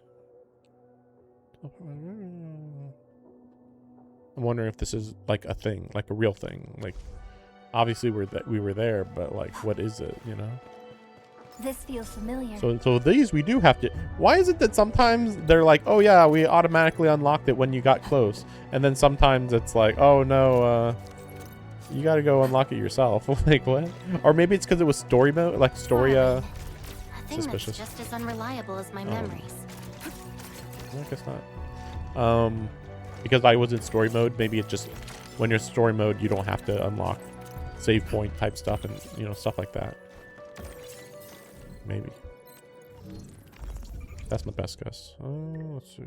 I'm wondering if this is like a thing, like a real thing. Like, obviously we were there, but like, what is it, you know? This feels familiar. So these we do have to. Why is it that sometimes they're like, oh yeah, we automatically unlocked it when you got close, and then sometimes it's like, oh no, you got to go unlock it yourself. Like what? Or maybe it's because it was story mode, like story. A thing Suspicious. that's just as unreliable as my memories. I guess not. Because I was in story mode, maybe it just when you're in story mode, you don't have to unlock save point type stuff and you know stuff like that. Maybe. That's my best guess. Let's see.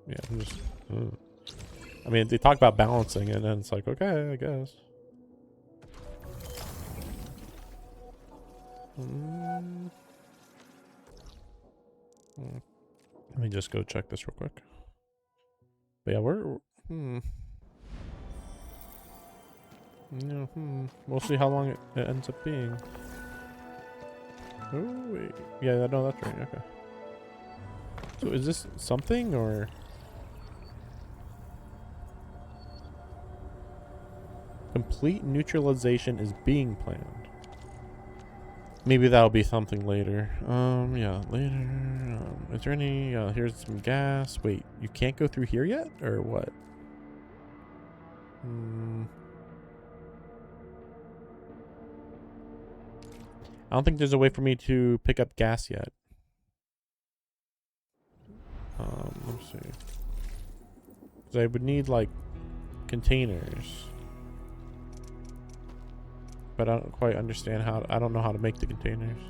Yeah, I'm just. I mean, they talk about balancing, and then it's like, okay, I guess. Let me just go check this real quick. But yeah, we're. Yeah, we'll see how long it ends up being. Oh wait, yeah, no, that's right. Okay. So is this something or? Complete neutralization is being planned. Maybe that'll be something later. Yeah, later. Is there any? Here's some gas. Wait, you can't go through here yet, or what? I don't think there's a way for me to pick up gas yet. Let's see. Because I would need like containers. But I don't quite understand how. I don't know how to make the containers.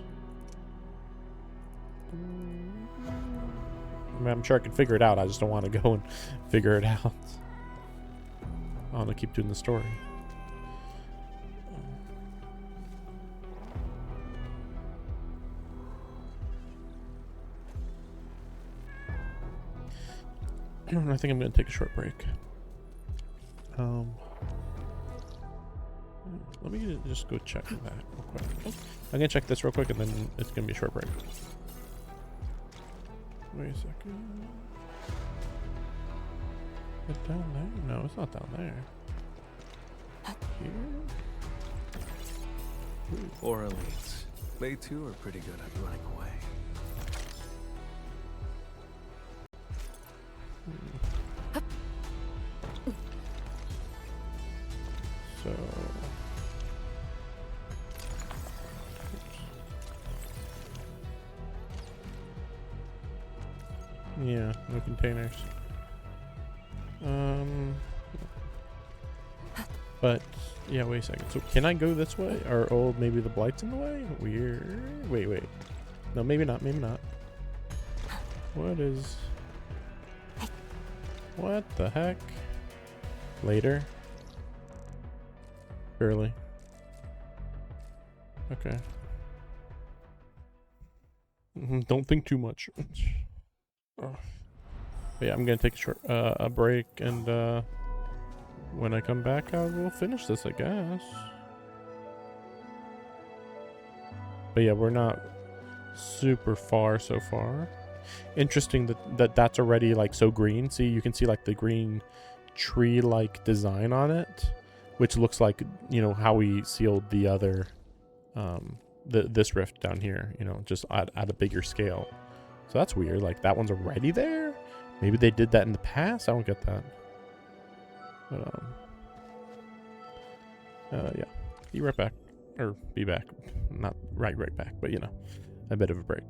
I mean, I'm sure I can figure it out. I just don't want to go and figure it out. I want to keep doing the story. I think I'm going to take a short break. Let me just go check that real quick. I'm gonna check this real quick and then it's gonna be a short break. Wait a second. Is it down there? No, it's not down there. Here? Or elites. They too are pretty good at running away. So Yeah, no containers. But yeah, wait a second. So can I go this way? Or oh, maybe the blight's in the way? Weird. Wait. No, maybe not. Maybe not. What the heck? Later. Barely. Okay. Don't think too much. Oh. But yeah, I'm gonna take a break, and when I come back, I will finish this, I guess. But yeah, we're not super far so far. Interesting that's already like so green. See, you can see like the green tree-like design on it, which looks like, you know, how we sealed the other this rift down here, you know, just at a bigger scale. So that's weird. Like that one's already there. Maybe they did that in the past. I don't get that. But yeah, be right back, or be back. Not right back, but you know, a bit of a break.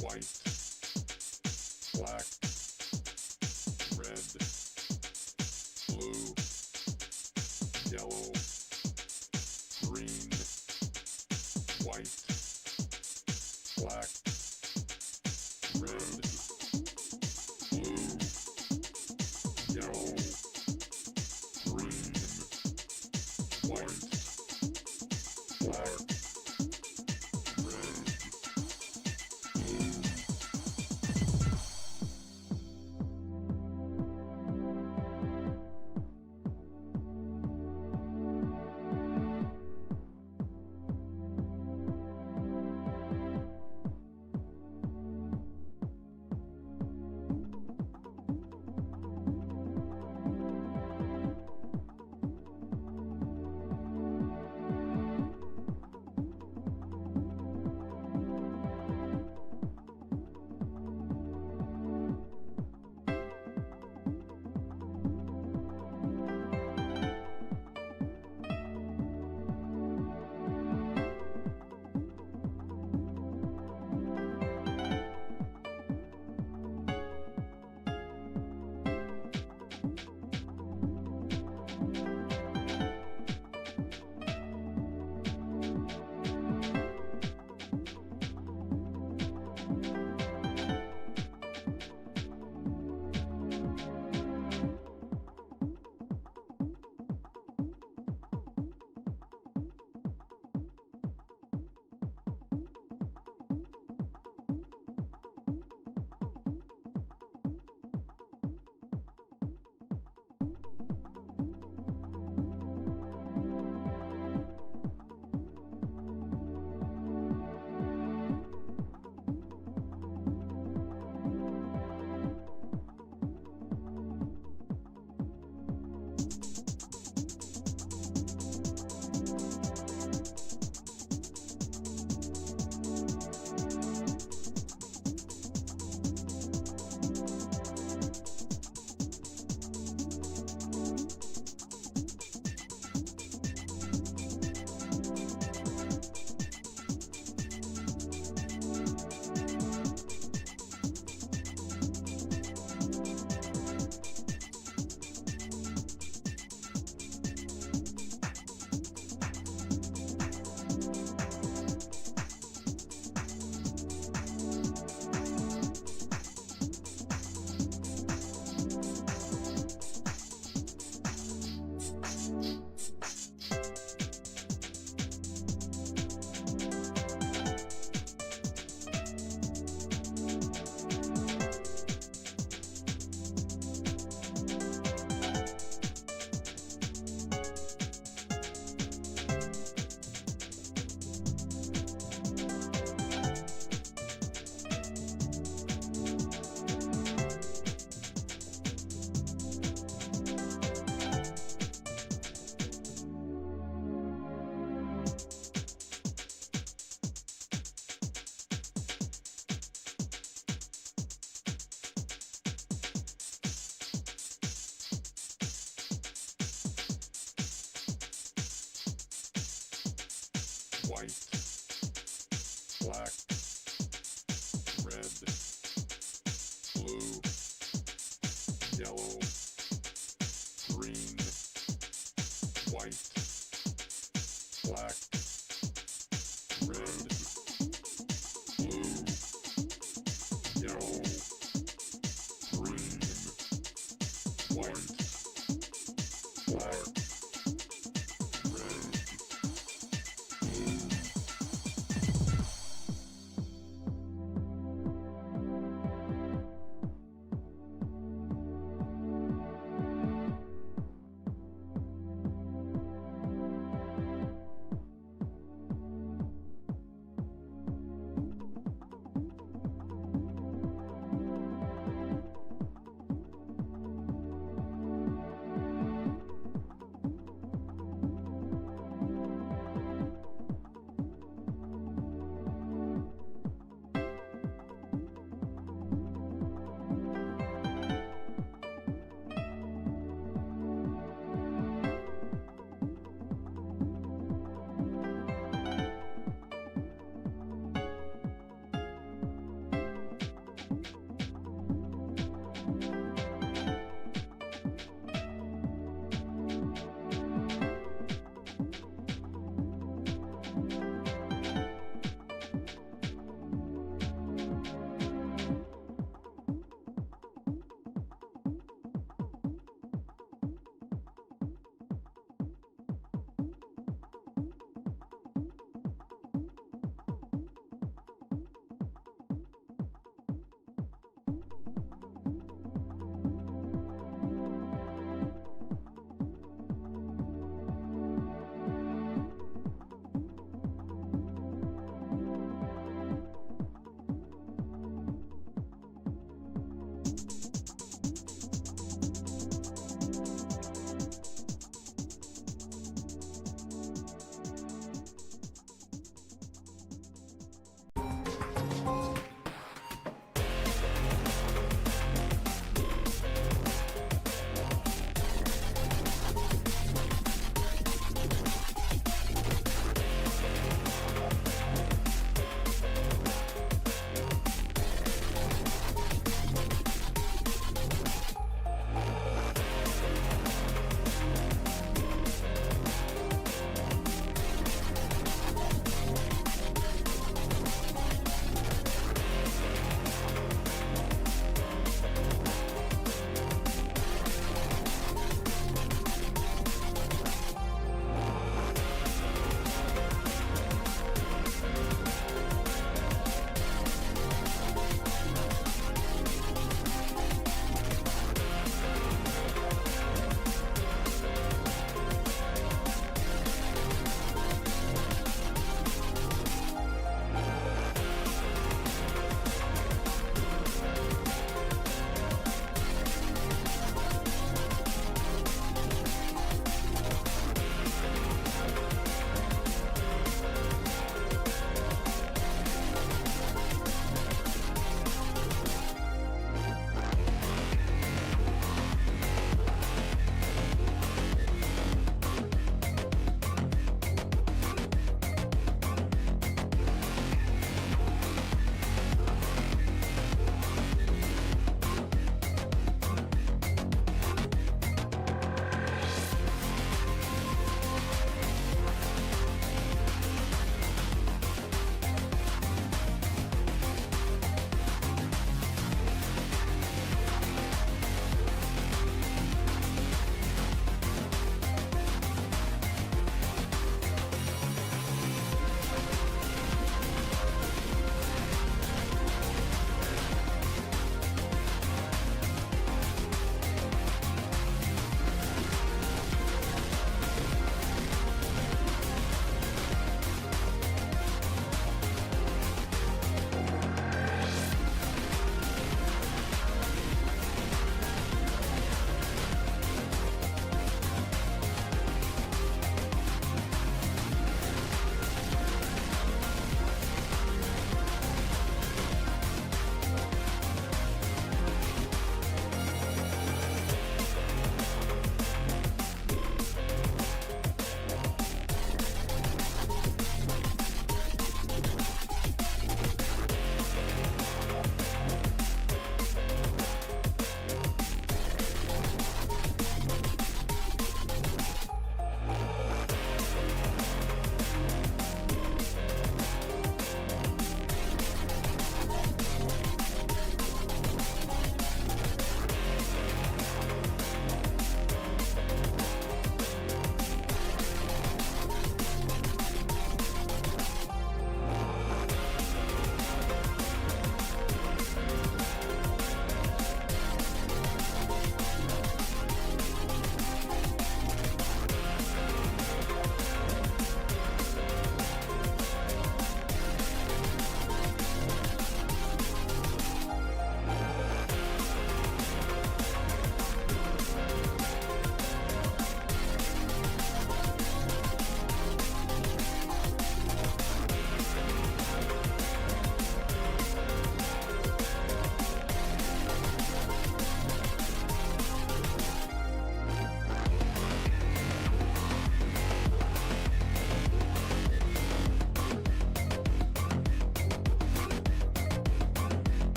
White, black, red, blue, yellow, green, white, black, red, blue, yellow, green, white, black, White, black, red, blue, yellow, green, white, black, red, blue, yellow, green, white, black, red,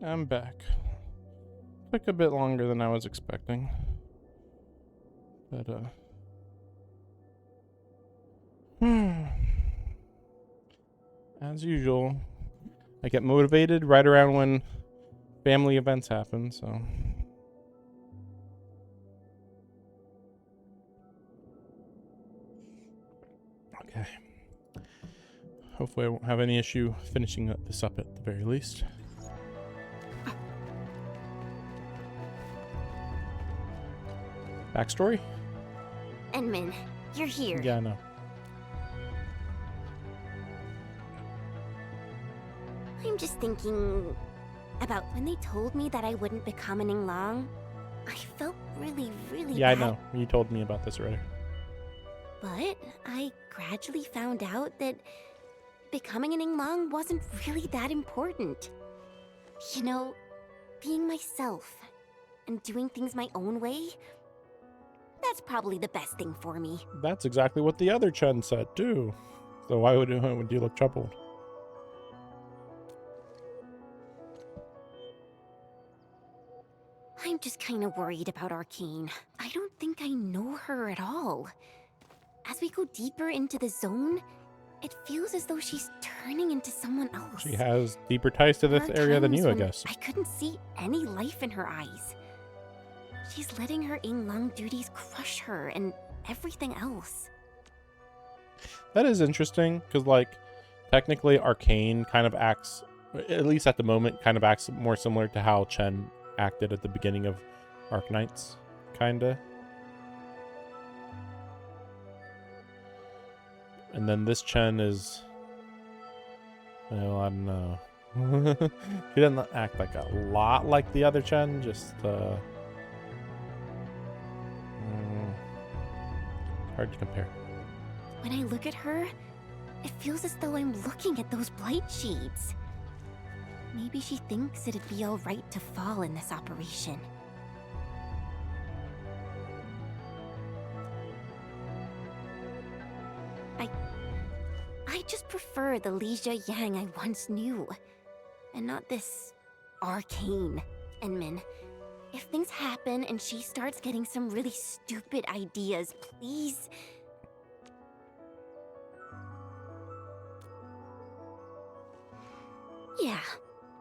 I'm back. Took a bit longer than I was expecting. But, as usual, I get motivated right around when family events happen, so. Okay. Hopefully I won't have any issue finishing this up at the very least. Backstory? Endman, you're here. Yeah, I know. I'm just thinking about when they told me that I wouldn't become an Yinglang. I felt really Yeah, bad. I know. You told me about this already. But I gradually found out that becoming an Yinglang wasn't really that important. You know, being myself and doing things my own way, that's probably the best thing for me. That's exactly what the other Chen said, too. So why would you look troubled? I'm just kind of worried about Arcane. I don't think I know her at all. As we go deeper into the zone, it feels as though she's turning into someone else. She has deeper ties to this There are area than times you, I when guess. I couldn't see any life in her eyes. She's letting her Yinglang duties crush her and everything else. That is interesting, because, like, technically Arcane kind of acts, at least at the moment, kind of acts more similar to how Chen acted at the beginning of Arknights, kinda. And then this Chen is, well, I don't know. He doesn't act like a lot like the other Chen, just, hard to compare. When I look at her, it feels as though I'm looking at those blight shades. Maybe she thinks it'd be alright to fall in this operation. I just prefer the Lizha Yang I once knew, and not this Arcane Endman. If things happen and she starts getting some really stupid ideas, please. Yeah.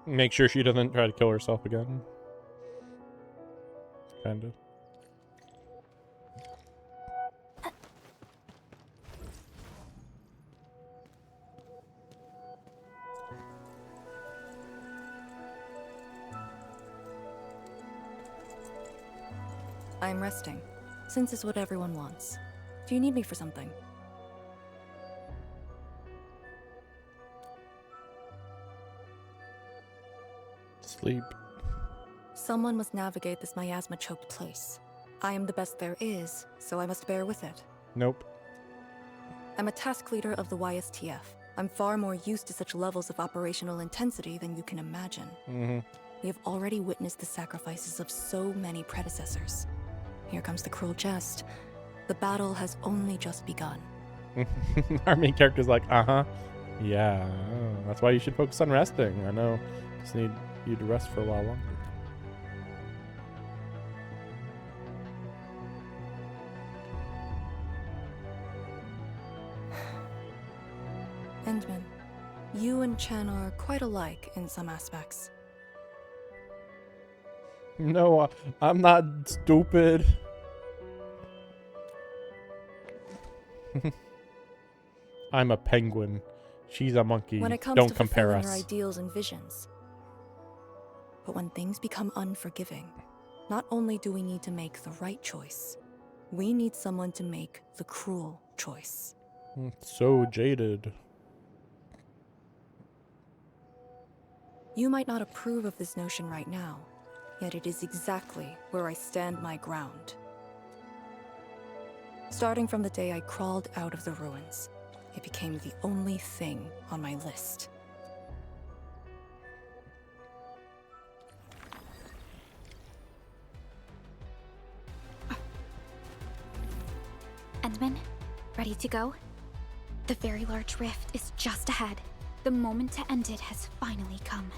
Make sure she doesn't try to kill herself again. Kinda. I'm resting, since it's what everyone wants. Do you need me for something? Sleep. Someone must navigate this miasma-choked place. I am the best there is, so I must bear with it. Nope. I'm a task leader of the YSTF. I'm far more used to such levels of operational intensity than you can imagine. We have already witnessed the sacrifices of so many predecessors. Here comes the cruel jest. The battle has only just begun. Our main character's like, yeah, that's why you should focus on resting. I know, just need you to rest for a while longer. Endman, you and Chen are quite alike in some aspects. No, I'm not stupid. I'm a penguin. She's a monkey. When it comes Don't to compare fulfilling us. her ideals and visions. But when things become unforgiving, not only do we need to make the right choice, we need someone to make the cruel choice. So jaded. You might not approve of this notion right now, yet it is exactly where I stand my ground. Starting from the day I crawled out of the ruins, it became the only thing on my list. Endman, ready to go? The very large rift is just ahead. The moment to end it has finally come.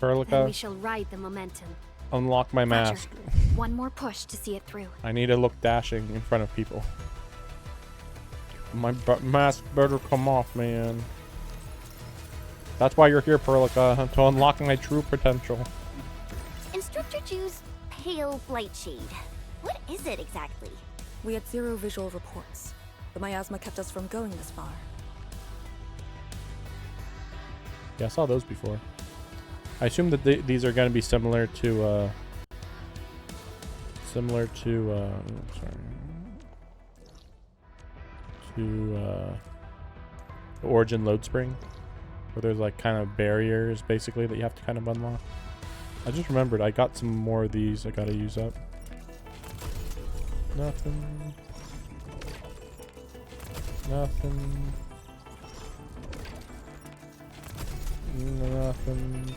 Then Perlica. we shall ride the momentum. Unlock my mask. One more push to see it through. I need to look dashing in front of people. My mask better come off, man. That's why you're here, Perlica, to unlock my true potential. Instructor Ju's pale blight shade. What is it exactly? We had 0 visual reports. The miasma kept us from going this far. Yeah, I saw those before. I assume that these are going to be similar to sorry, to the Origin load spring, where there's like kind of barriers basically that you have to kind of unlock. I just remembered I got some more of these I gotta use up. Nothing. Nothing. Nothing.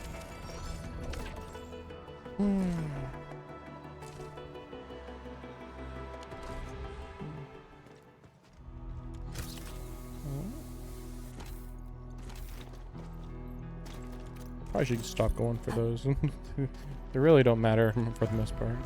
Probably should stop going for those. They really don't matter for the most part.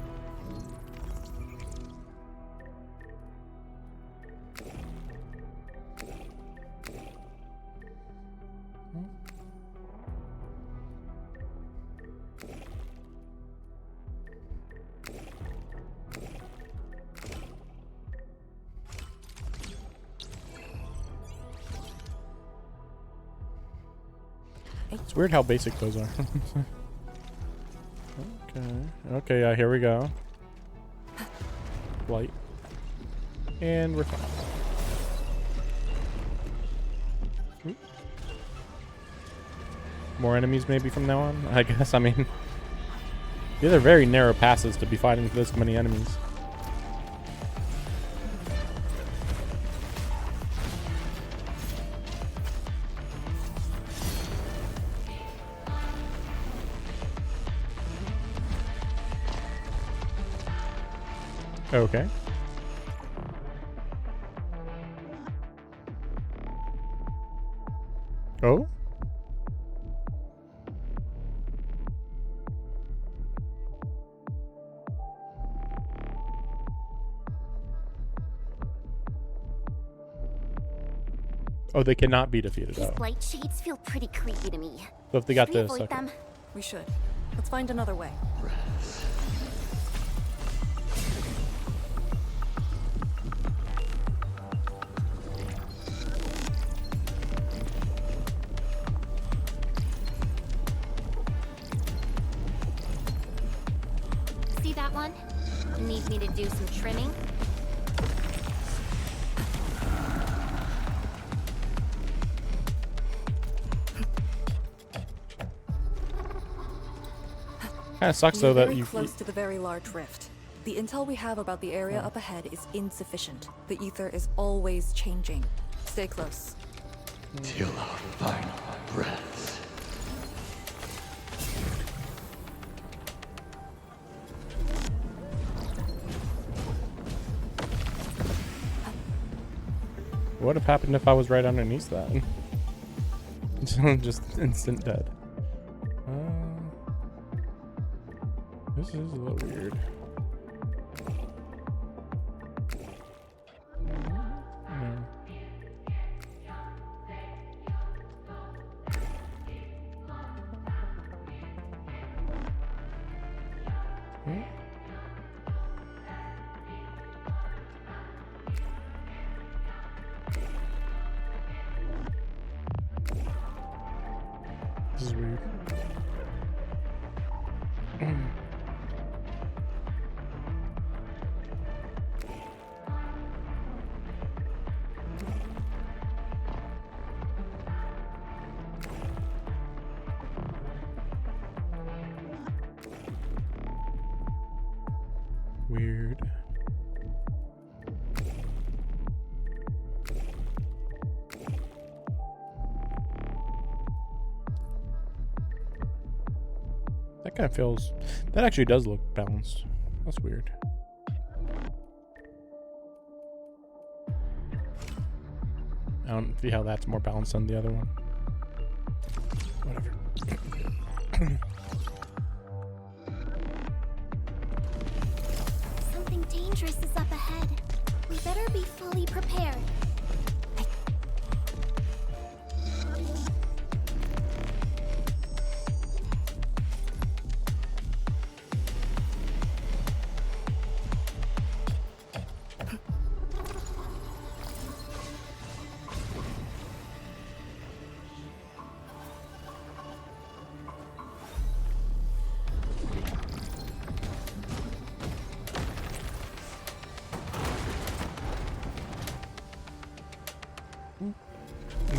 It's weird how basic those are. Okay, yeah, here we go. Light. And we're fine. Oop. More enemies maybe from now on, I guess. I mean, these are very narrow passes to be fighting this many enemies. Okay. Oh? Oh, they cannot be defeated. These Oh. blight shades feel pretty creepy to me. So if they got Should we this, avoid okay. them? We should. Let's find another way. See that one? Need me to do some trimming? Kind of sucks though We're that very you. close to the very large rift. The intel we have about the area up ahead is insufficient. The ether is always changing. Stay close. Till our final breath. What would have happened if I was right underneath that? Just instant dead. This is a little weird. This is weird. Weird. That kind of feels... That actually does look balanced. That's weird. I don't see how that's more balanced than the other one. Whatever. Something dangerous is up ahead. We better be fully prepared.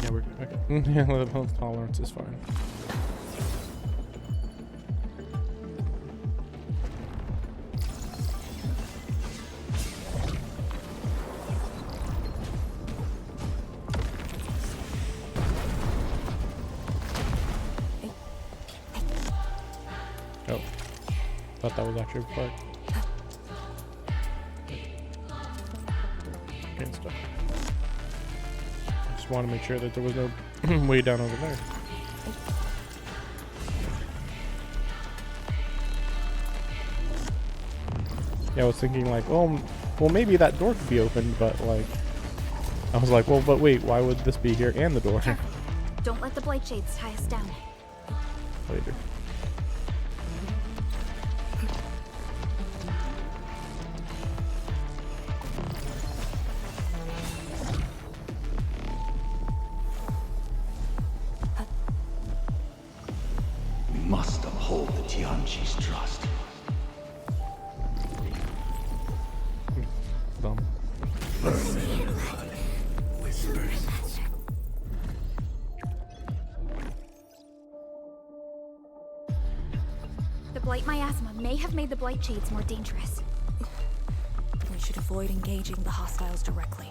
Yeah, we're okay. Yeah, the health tolerance is fine. Oh, thought that was actually a part. Okay, stuff. Just want to make sure that there was no way down over there. Yeah, I was thinking like, well, maybe that door could be opened, but like, I was like, well, but wait, why would this be here and the door? Don't let the blight shades tie us down. Later. We must uphold the Tianqi's trust. Dumb. Whispers. The blight miasma may have made the blight shades more dangerous. We should avoid engaging the hostiles directly.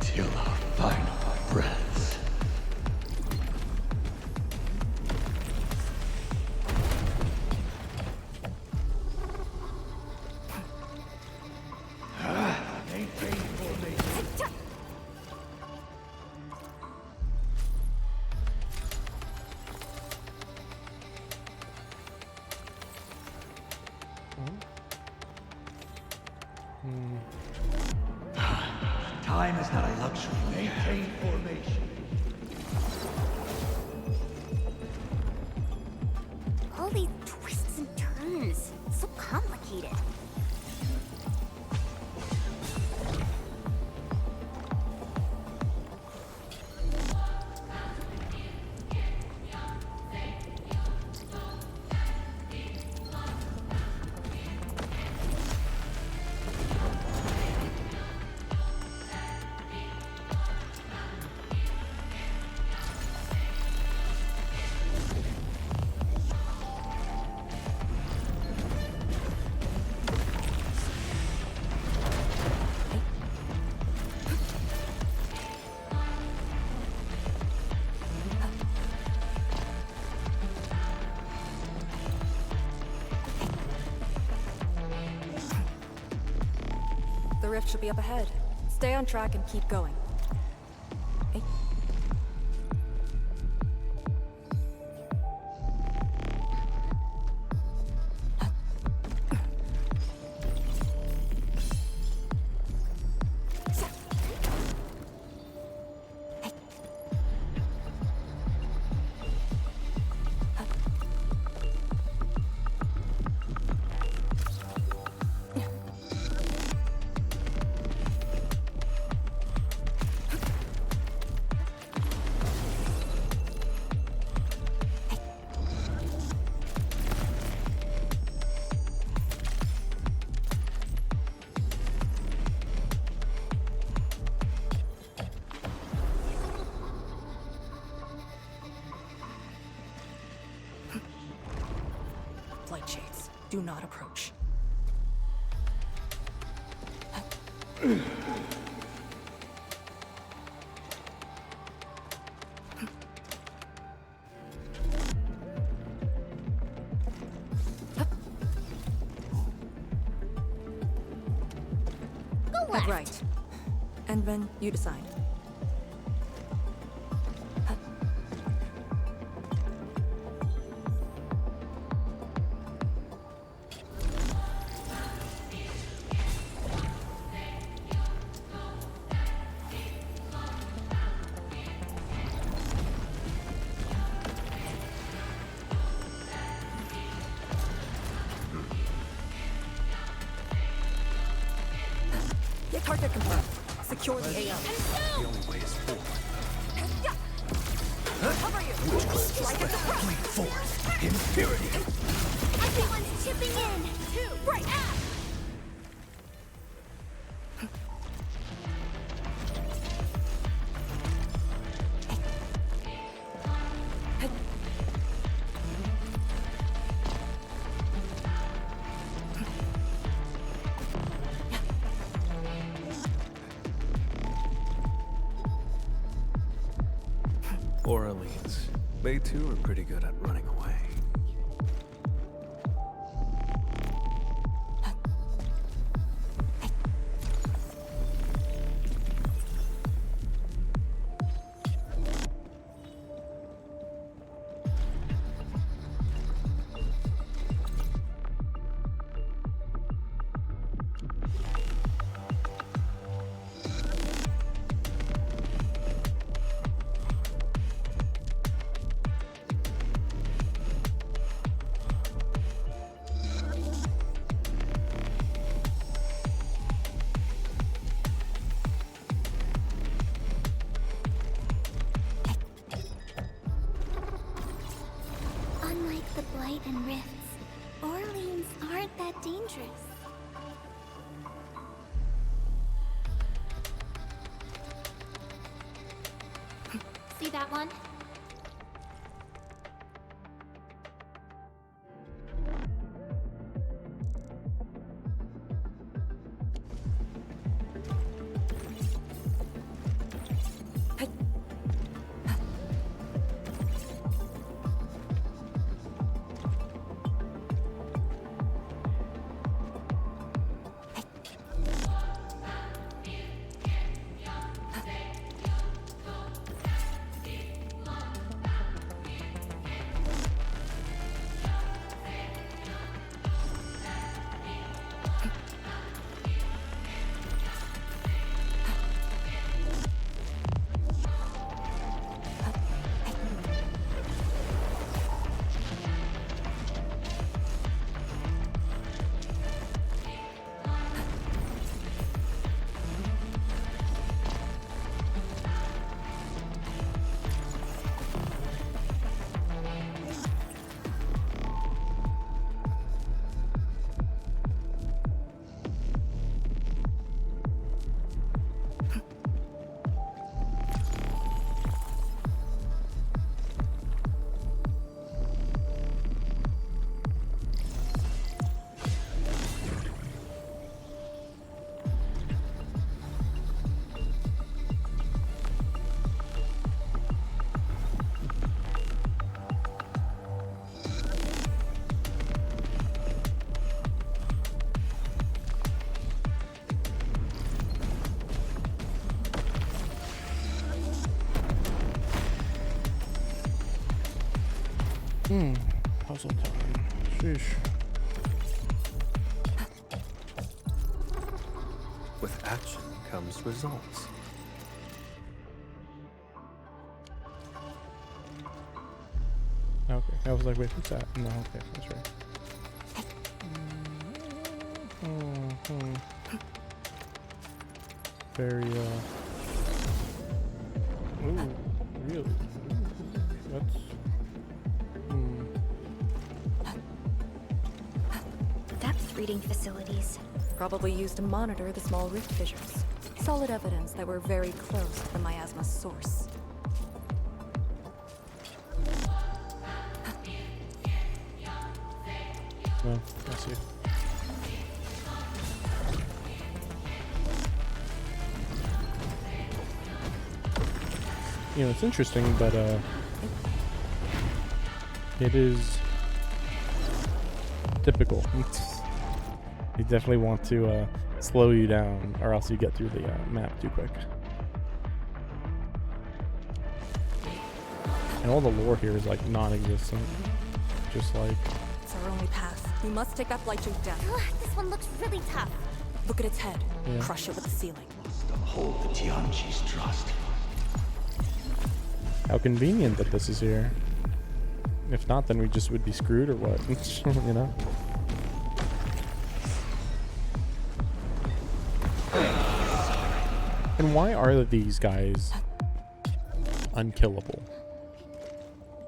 Till our final breaths. Maintain formation. Time is not a luxury. Maintain formation. All these twists and turns. So complicated. The rift should be up ahead. Stay on track and keep going. Light shades, do not approach. left. Right. Endman, you decide. Target confirmed. Secure the AO. The only way is forward. Cover you. Witchcraft is left. Bleed forth. Impurity. Everyone's chipping in. 2, right. Orleans. They too are pretty good at running away. Unlike the Blight and Rifts, Orleans aren't that dangerous. See that one? Puzzle time. Sheesh. With action comes results. Okay, I was like, wait, who's that? No, okay, that's right. Very, ooh, really? That's, Depth reading facilities. Probably used to monitor the small rift fissures. Solid evidence that we're very close to the miasma's source. well, I see. You know, it's interesting, but it is typical. You definitely want to slow you down, or else you get through the map too quick. And all the lore here is like non-existent. Just like... It's our only path. We must take that blight to death. This one looks really tough. Look at its head. Yeah. Crush it with the ceiling. Hold the Tianqi's trust. How convenient that this is here. If not, then we just would be screwed or what? You know? And why are these guys unkillable?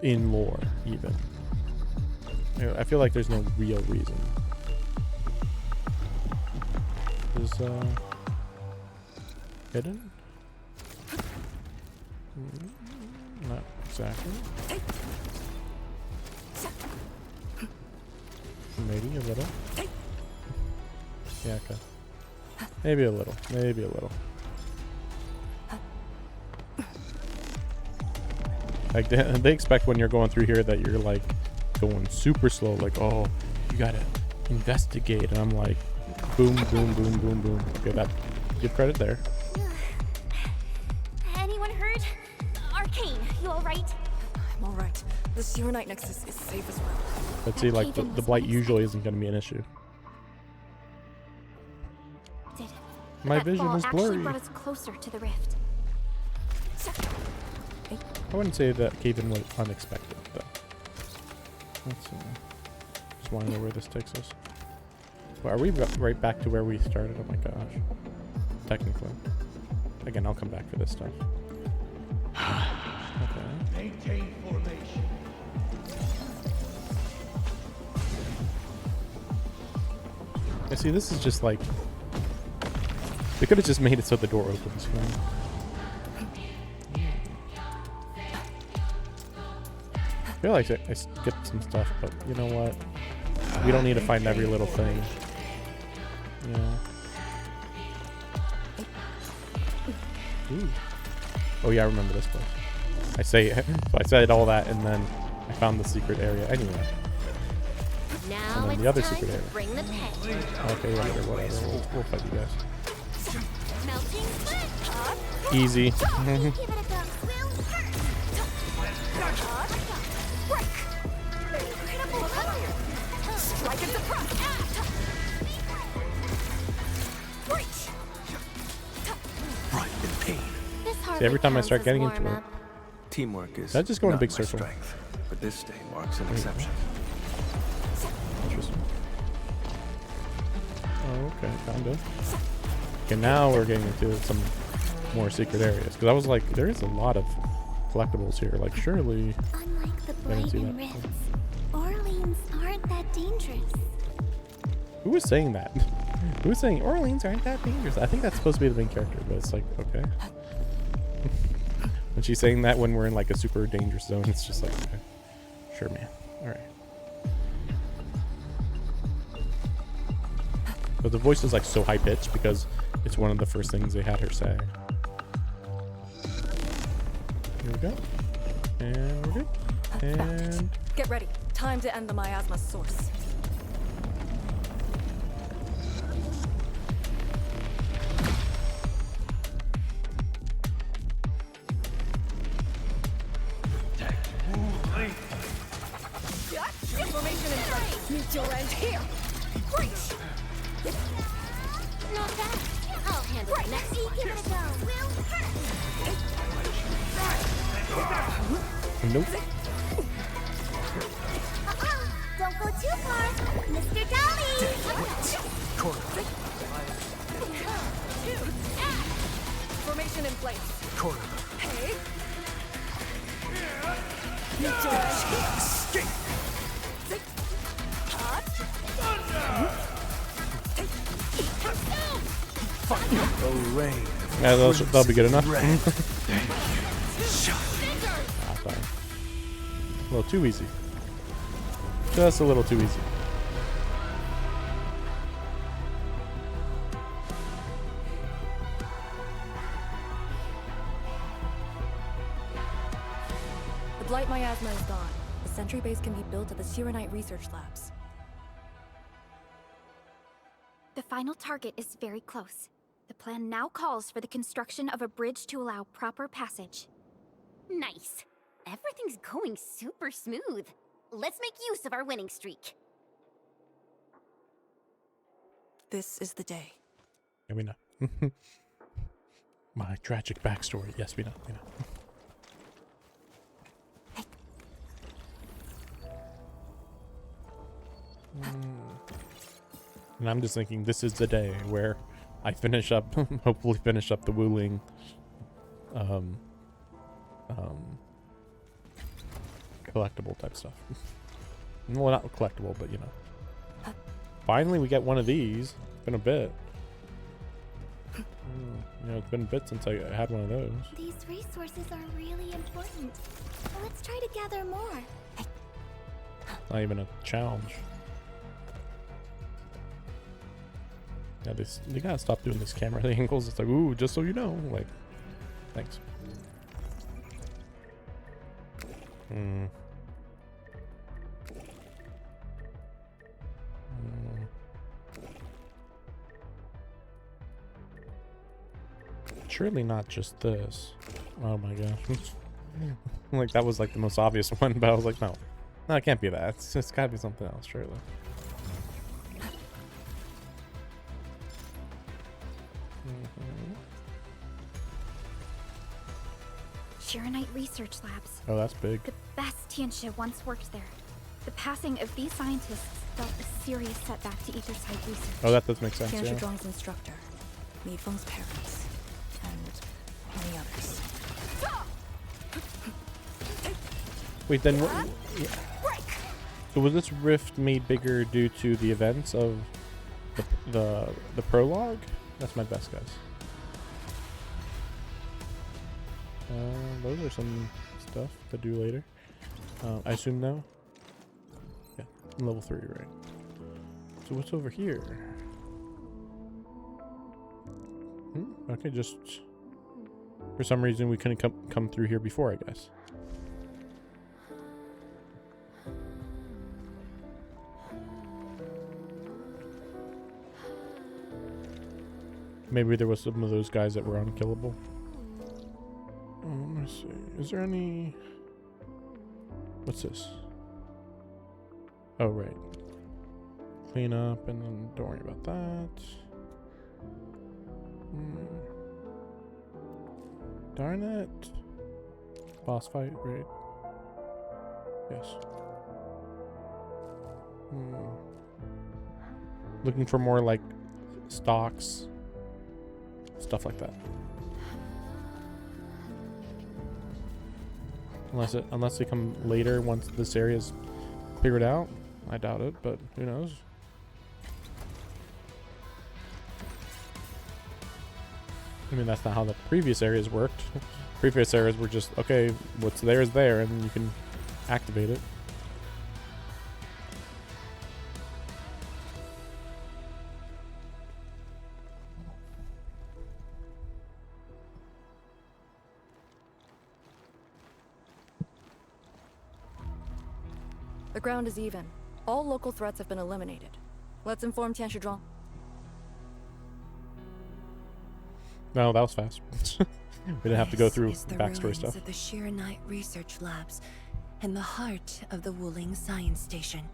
In lore, even. I feel like there's no real reason. Is hidden? Not exactly. Maybe a little. Yeah, okay. Maybe a little. Maybe a little. Like they expect when you're going through here that you're like going super slow, like, oh, you gotta investigate, and I'm like, boom, boom, boom, boom, boom. Okay, that give credit there. Anyone hurt? Arcane, you alright? I'm alright. The Serenite Nexus is safe as well. But see, like the blight usually isn't gonna be an issue. My vision is actually blurry. brought us closer to the rift. I wouldn't say that cave-in was unexpected, though. Let's just want to know where this takes us. Well, are we right back to where we started? Oh my gosh. Technically. Again, I'll come back for this stuff. Okay. Maintain formation. Yeah, see, this is just like... They could have just made it so the door opens, you know? I feel like I skipped some stuff, but you know what? We don't need to find every little thing. Yeah. Ooh. Oh yeah, I remember this place. I said all that, and then I found the secret area anyway. Now And then the other secret area. bring the pet. Okay, yeah, sure, whatever. We'll fight you guys. Melting split. Easy. Give it a go. Strike and surprise. Right in pain. See, every time I start getting into it, Teamwork is that just go in a not big my circle. strength, but this day marks an exception. Interesting. Oh, okay, kind of. Okay, now we're getting into some more secret areas. Because I was like, there is a lot of collectibles here. Like, surely... Unlike the I didn't Blight see and that. Rifts, Orleans aren't that dangerous. Who was saying that? Who was saying Orleans aren't that dangerous? I think that's supposed to be the main character, but it's like, okay. When she's saying that when we're in like a super dangerous zone, it's just like, okay. Sure, man. Alright. But the voice is like so high pitched because it's one of the first things they had her say. Here we go. And we're good. And Get ready. Time to end the miasma source. Information in place. Meet your end here. Breach. Not bad. I'll handle it next. Give it a go. nope. Don't go too far, Mr. Dolly. Formation in place. Corner. Hey. Meet your end here. Escape. The rain. Yeah, that'll be good enough. Sorry. A little too easy. Just a little too easy. The Blight miasma is gone. The sentry base can be built at the Serenite research labs. The final target is very close. The plan now calls for the construction of a bridge to allow proper passage. Nice. Everything's going super smooth. Let's make use of our winning streak. This is the day. Yeah, we know. My tragic backstory. Yes, we know. We know. And I'm just thinking, this is the day where I finish up, hopefully finish up the WULING, collectible type stuff. Well, not collectible, but you know. Finally, we get one of these. It's been a bit. You know, it's been a bit since I had one of those. These resources are really important. Let's try to gather more. Not even a challenge. Yeah, they gotta stop doing these camera angles. It's like, ooh, just so you know. Like, thanks. Surely not just this. Oh my gosh. Like, that was like the most obvious one, but I was like, no, it can't be that. It's gotta be something else, surely. Shiranite Research Labs. Oh, that's big. The best Tianxia once worked there. The passing of these scientists dealt a serious setback to ether side research. Oh, that does make sense, Tianxia yeah. Zhuang's instructor, Mi Feng's parents, and many others. Wait, then what? Yeah. So was this rift made bigger due to the events of the prologue? That's my best guess. Those are some stuff to do later. I assume now. Yeah, level 3, right? So what's over here? Okay, just for some reason we couldn't come through here before, I guess. Maybe there was some of those guys that were unkillable. Let me see. Is there any... What's this? Oh, right. Clean up and then don't worry about that. Darn it. Boss fight, right? Yes. Looking for more like stocks. Stuff like that. Unless they come later once this area's figured out. I doubt it, but who knows? I mean, that's not how the previous areas worked. Previous areas were just, okay, what's there is there, and you can activate it. The ground is even. All local threats have been eliminated. Let's inform Tianxia Zhuang. No, that was fast. We didn't have to go through the backstory ruins stuff. Of the Shiranite Research Labs and the heart of the WULING Science Station.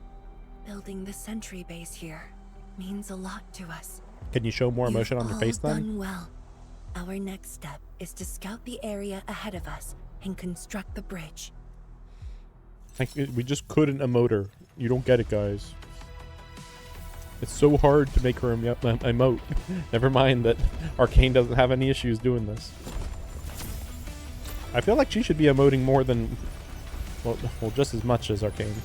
Building the sentry base here means a lot to us. Can you show more emotion on your face then? Done well. Our next step is to scout the area ahead of us and construct the bridge. We just couldn't emote her. You don't get it, guys. It's so hard to make her emote. Never mind that Arcane doesn't have any issues doing this. I feel like she should be emoting more than... Well, just as much as Arcane.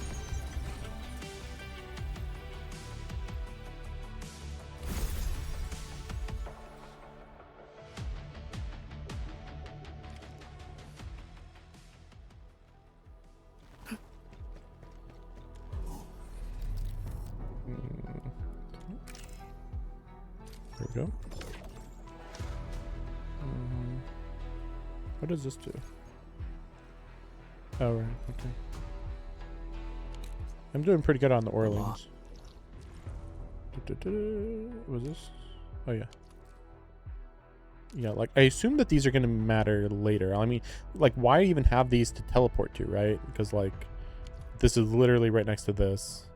There we go. What does this do? Oh, right. Okay. I'm doing pretty good on the Orleans. Was this? Oh yeah. Yeah, like I assume that these are gonna matter later. I mean, like, why even have these to teleport to, right? Because like, this is literally right next to this.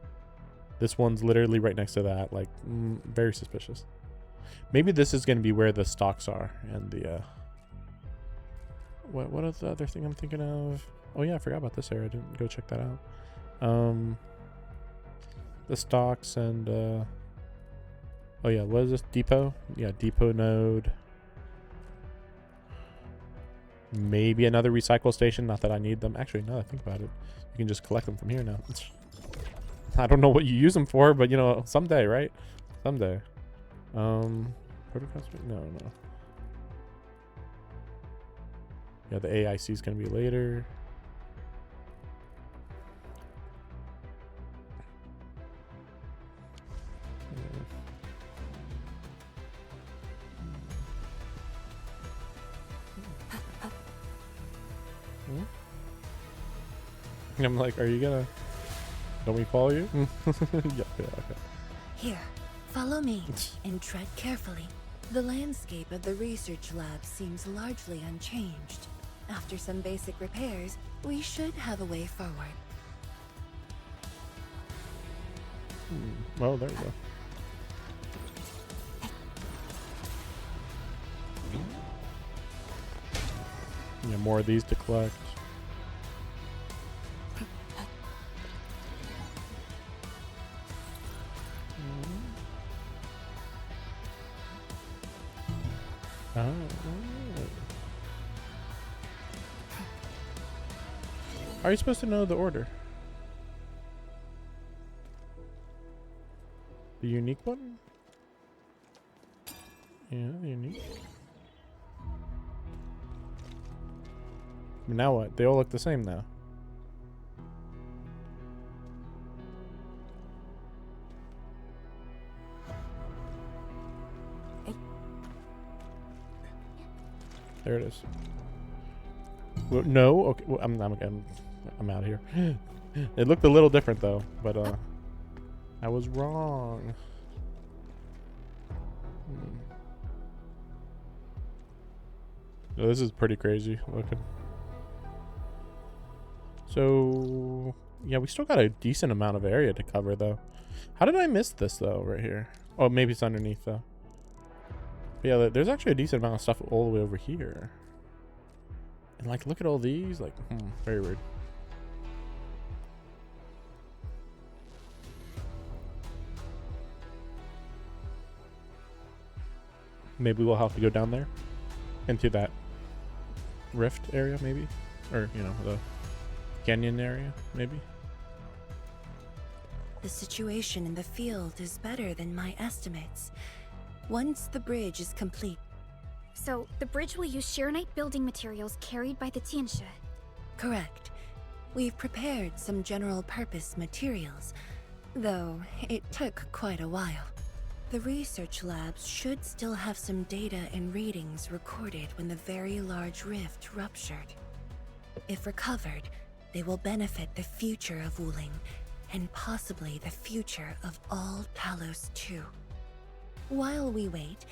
This one's literally right next to that. Like, very suspicious. Maybe this is gonna be where the stocks are and the. What is the other thing I'm thinking of? Oh yeah, I forgot about this area. I didn't go check that out. The stocks and oh yeah, what is this? Depot? Yeah, depot node. Maybe another recycle station. Not that I need them. Actually, now that I think about it, you can just collect them from here now. I don't know what you use them for, but you know, someday, right? Someday. Protocols? No. Yeah, the AIC is gonna be later. I'm like, are you gonna? Don't we follow you? Yeah, okay. Here, follow me and tread carefully. The landscape of the research lab seems largely unchanged. After some basic repairs, we should have a way forward. Well, there we go. Yeah, more of these to collect. How are you supposed to know the order? The unique one? Yeah, the unique. Now what? They all look the same now. There it is. Well, no, okay. Well, I'm out of here. It looked a little different though, but I was wrong. No, this is pretty crazy looking. So yeah, we still got a decent amount of area to cover though. How did I miss this though right here? Oh, maybe it's underneath though. But yeah, there's actually a decent amount of stuff all the way over here. And like, look at all these. Like, very weird. Maybe we'll have to go down there into that rift area, maybe, or you know, the canyon area, maybe. The situation in the field is better than my estimates. Once the bridge is complete. So, the bridge will use Shirenite building materials carried by the Tianshi. Correct. We've prepared some general-purpose materials, though it took quite a while. The research labs should still have some data and readings recorded when the very large rift ruptured. If recovered, they will benefit the future of WULING, and possibly the future of all Talos too. While we wait,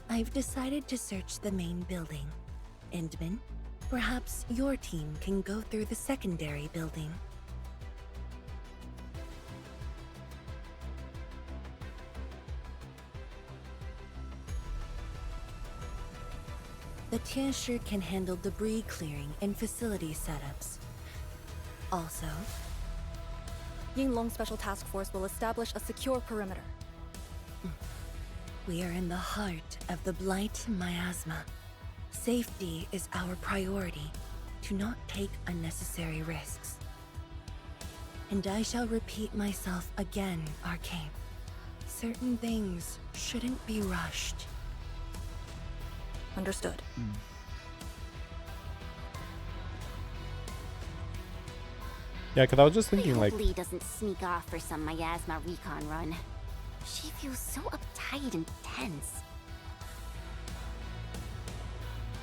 I've decided to search the main building. Endman, perhaps your team can go through the secondary building. The Tianshi can handle debris clearing and facility setups. Also, Yinglong Special Task Force will establish a secure perimeter. We are in the heart of the Blight miasma. Safety is our priority. Do not take unnecessary risks. And I shall repeat myself again, Arcane. Certain things shouldn't be rushed. Understood. Yeah, because I was just thinking, I hope like, Lee doesn't sneak off for some miasma recon run. She feels so uptight and tense.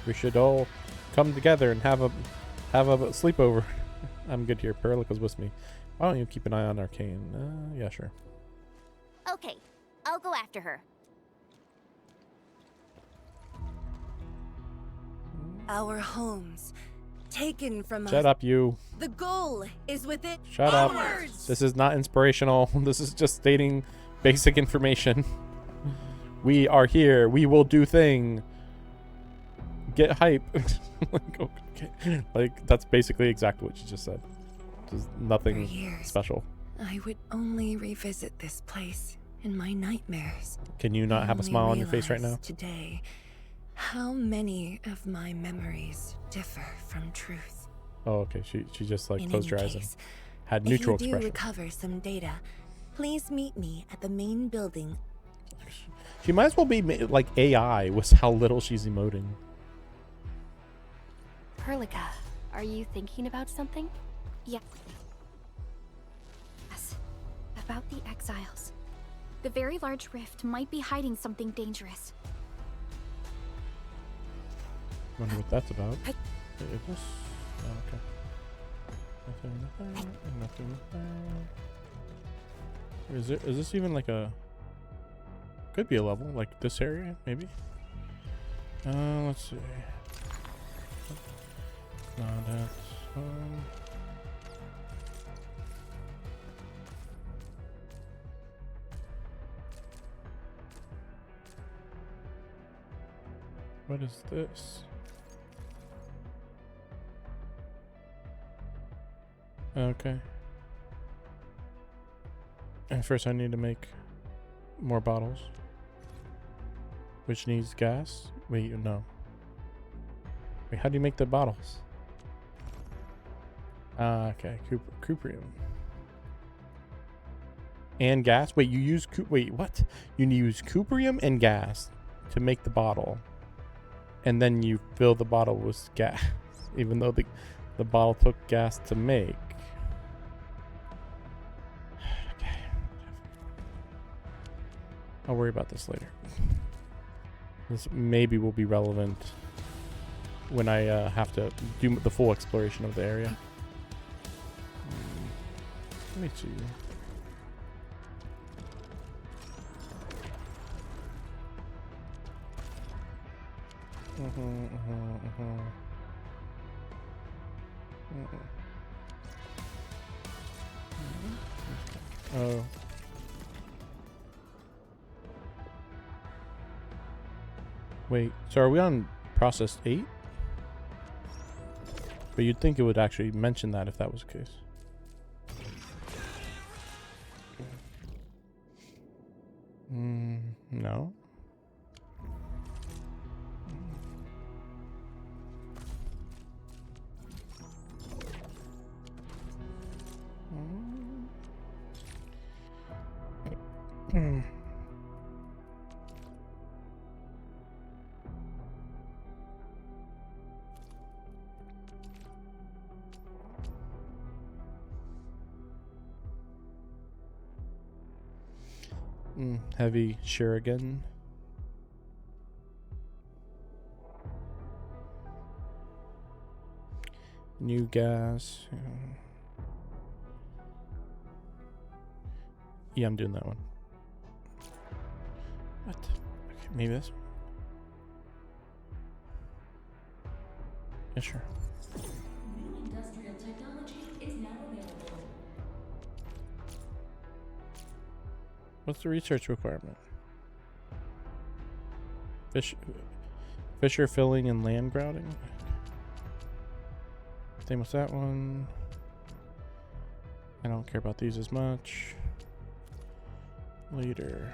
we should all come together and have a sleepover. I'm good here. Perlica's with me. Why don't you keep an eye on Arcane? Yeah, sure. Okay, I'll go after her. Our homes taken from us. Shut up, you. The goal is within. Shut up. This is not inspirational. This is just stating basic information. We are here. We will do thing. Get hype. Like, okay. Like, that's basically exactly what you just said. Just nothing special. I would only revisit this place in my nightmares. Can you not have a smile on your face right now? Today, how many of my memories differ from truth? Oh, okay. She just like In closed her any eyes and case, had neutral if you do expression. recover some data, please meet me at the main building. She might as well be like AI with how little she's emoting. Perlica, are you thinking about something? Yes. About the exiles. The very large rift might be hiding something dangerous. Wonder what that's about. Is this? Oh, okay. Nothing there. Is this even like a? Could be a level like this area, maybe. Let's see. No, that's. What is this? Okay. And first I need to make more bottles. Which needs gas? Wait, no. Wait, how do you make the bottles? Okay. Cuprium. And gas? Wait, you use wait, what? You use cuprium and gas to make the bottle. And then you fill the bottle with gas, even though the bottle took gas to make. Okay. I'll worry about this later. This maybe will be relevant when I have to do the full exploration of the area. Let me see. Oh. Wait, so are we on process 8? But you'd think it would actually mention that if that was the case. No. Heavy shuriken. New gas. Yeah, I'm doing that one. What? Okay, maybe this one. Yeah, sure. New industrial technology is now available. What's the research requirement? Fissure filling and land grouting. Same with that one. I don't care about these as much. Later.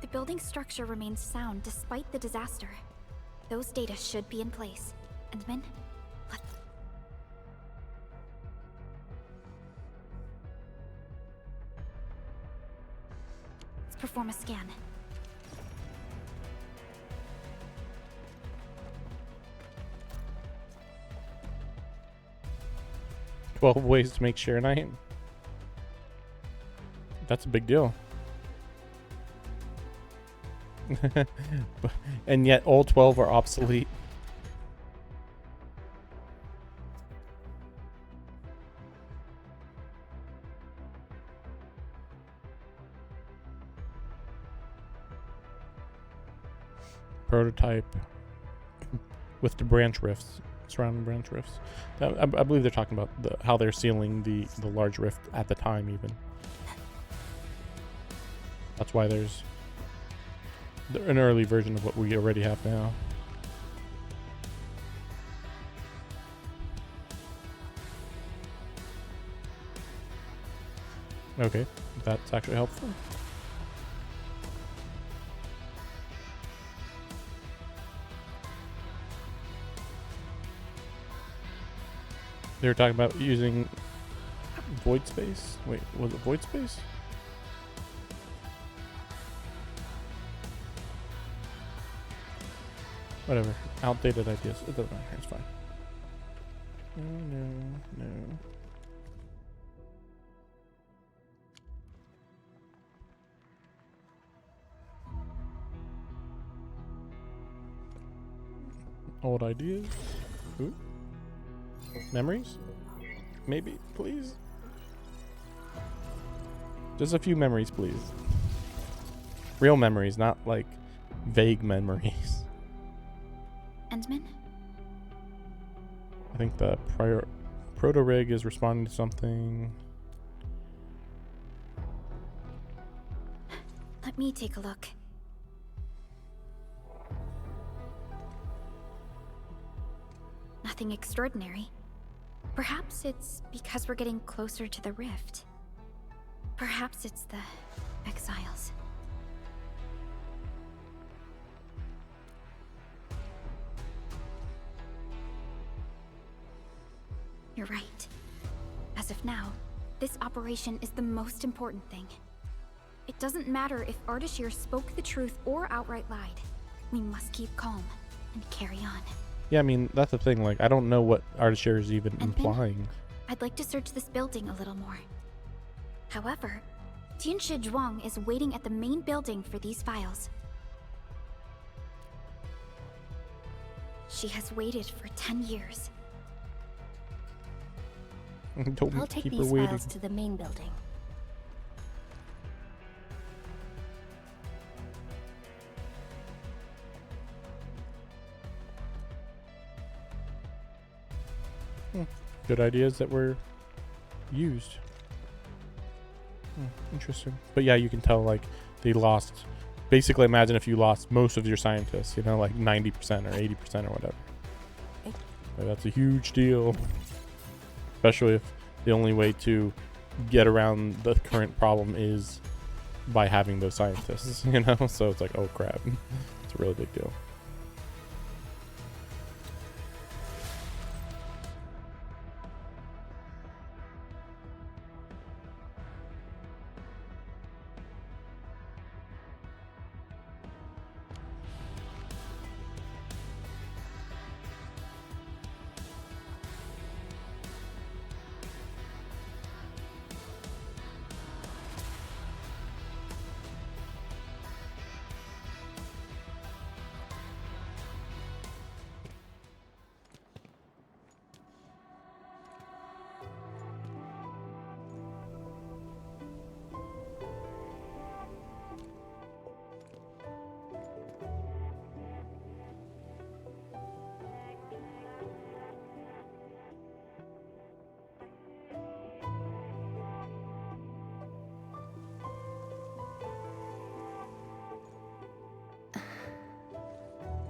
The building structure remains sound despite the disaster. Those data should be in place. Endman, let's perform a scan. 12 ways to make Sharonite. That's a big deal. And yet all 12 are obsolete. prototype with the branch rifts, surrounding branch rifts. I believe they're talking about how they're sealing the large rift at the time even. That's why there's an early version of what we already have now. Okay, that's actually helpful. They were talking about using void space. Wait, was it void space? Whatever. Outdated ideas. It doesn't matter. It's fine. No. Old ideas. Ooh. Memories? Maybe, please. Just a few memories, please. Real memories, not like vague memories. Endman? I think the proto-rig is responding to something. Let me take a look. Nothing extraordinary. Perhaps it's because we're getting closer to the rift. Perhaps it's the exiles. You're right. As of now, this operation is the most important thing. It doesn't matter if Ardashir spoke the truth or outright lied. We must keep calm and carry on. Yeah, I mean, that's the thing. Like, I don't know what Ardashir is even implying. I'd like to search this building a little more. However, Tianshi Zhuang is waiting at the main building for these files. She has waited for 10 years. I'll take these files to the main building. Good ideas that were used. Interesting. But yeah, you can tell like they lost. Basically, imagine if you lost most of your scientists, you know, like 90% or 80% or whatever. Like, that's a huge deal. Especially if the only way to get around the current problem is by having those scientists, you know? So it's like, oh crap. It's a really big deal.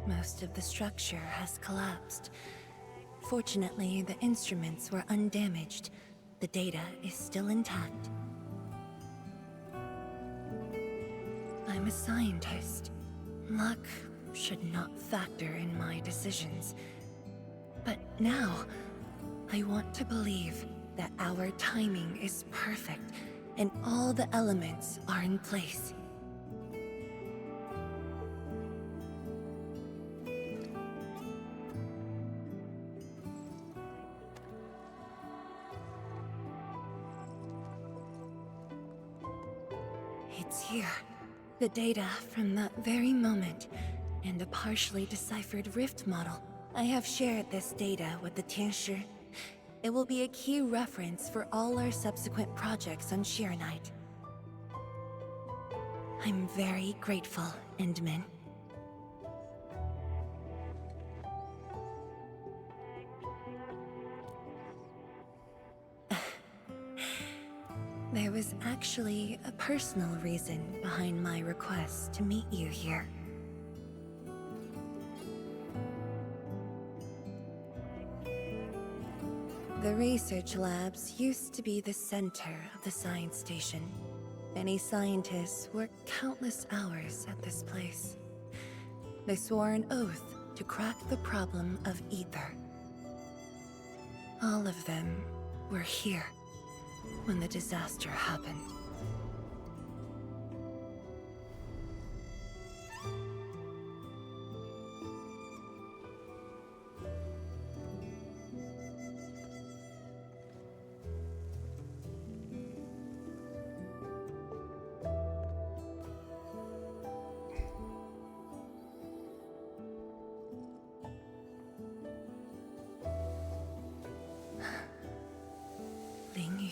Most of the structure has collapsed. Fortunately, the instruments were undamaged. The data is still intact. I'm a scientist. Luck should not factor in my decisions. But now, I want to believe that our timing is perfect and all the elements are in place. It's here. The data from that very moment, and a partially deciphered rift model. I have shared this data with the Tianshi. It will be a key reference for all our subsequent projects on Shiranite. I'm very grateful, Endman. There was actually a personal reason behind my request to meet you here. The research labs used to be the center of the science station. Many scientists worked countless hours at this place. They swore an oath to crack the problem of ether. All of them were here when the disaster happened. Ling Yu,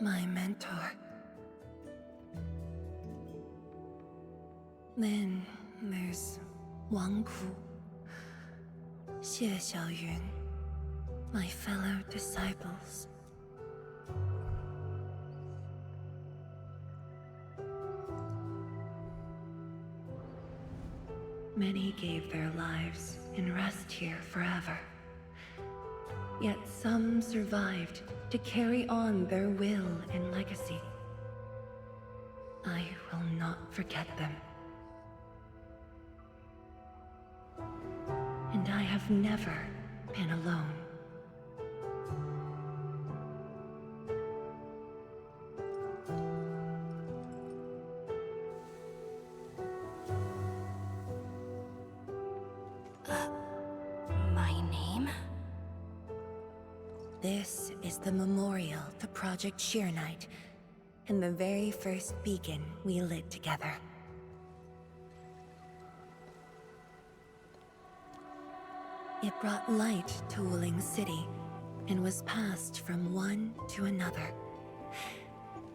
my mentor. Then there's Wang Ku, Xie Xiaoyun, my fellow disciples. Many gave their lives and rest here forever. Yet some survived to carry on their will and legacy. I will not forget them. And I have never been alone. My name? This is the memorial to Project Sheer Night, and the very first beacon we lit together. It brought light to Wuling City, and was passed from one to another.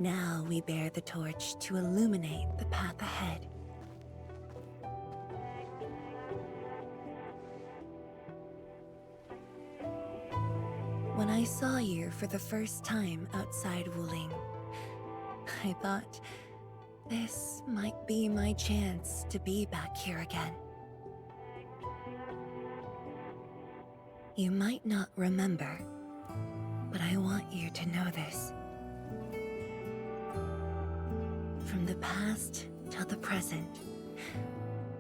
Now we bear the torch to illuminate the path ahead. When I saw you for the first time outside Wuling, I thought this might be my chance to be back here again. You might not remember, but I want you to know this. From the past till the present,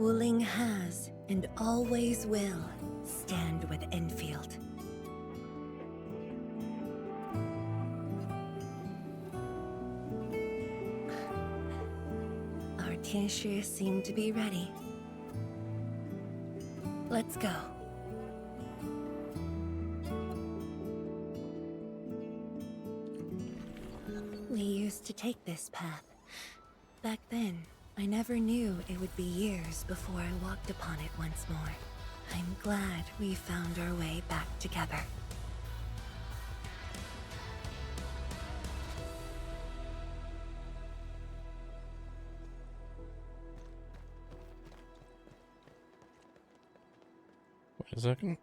Wuling has and always will stand with Endfield. Our Tianshi seem to be ready. Let's go. We used to take this path. Back then, I never knew it would be years before I walked upon it once more. I'm glad we found our way back together. Wait a second.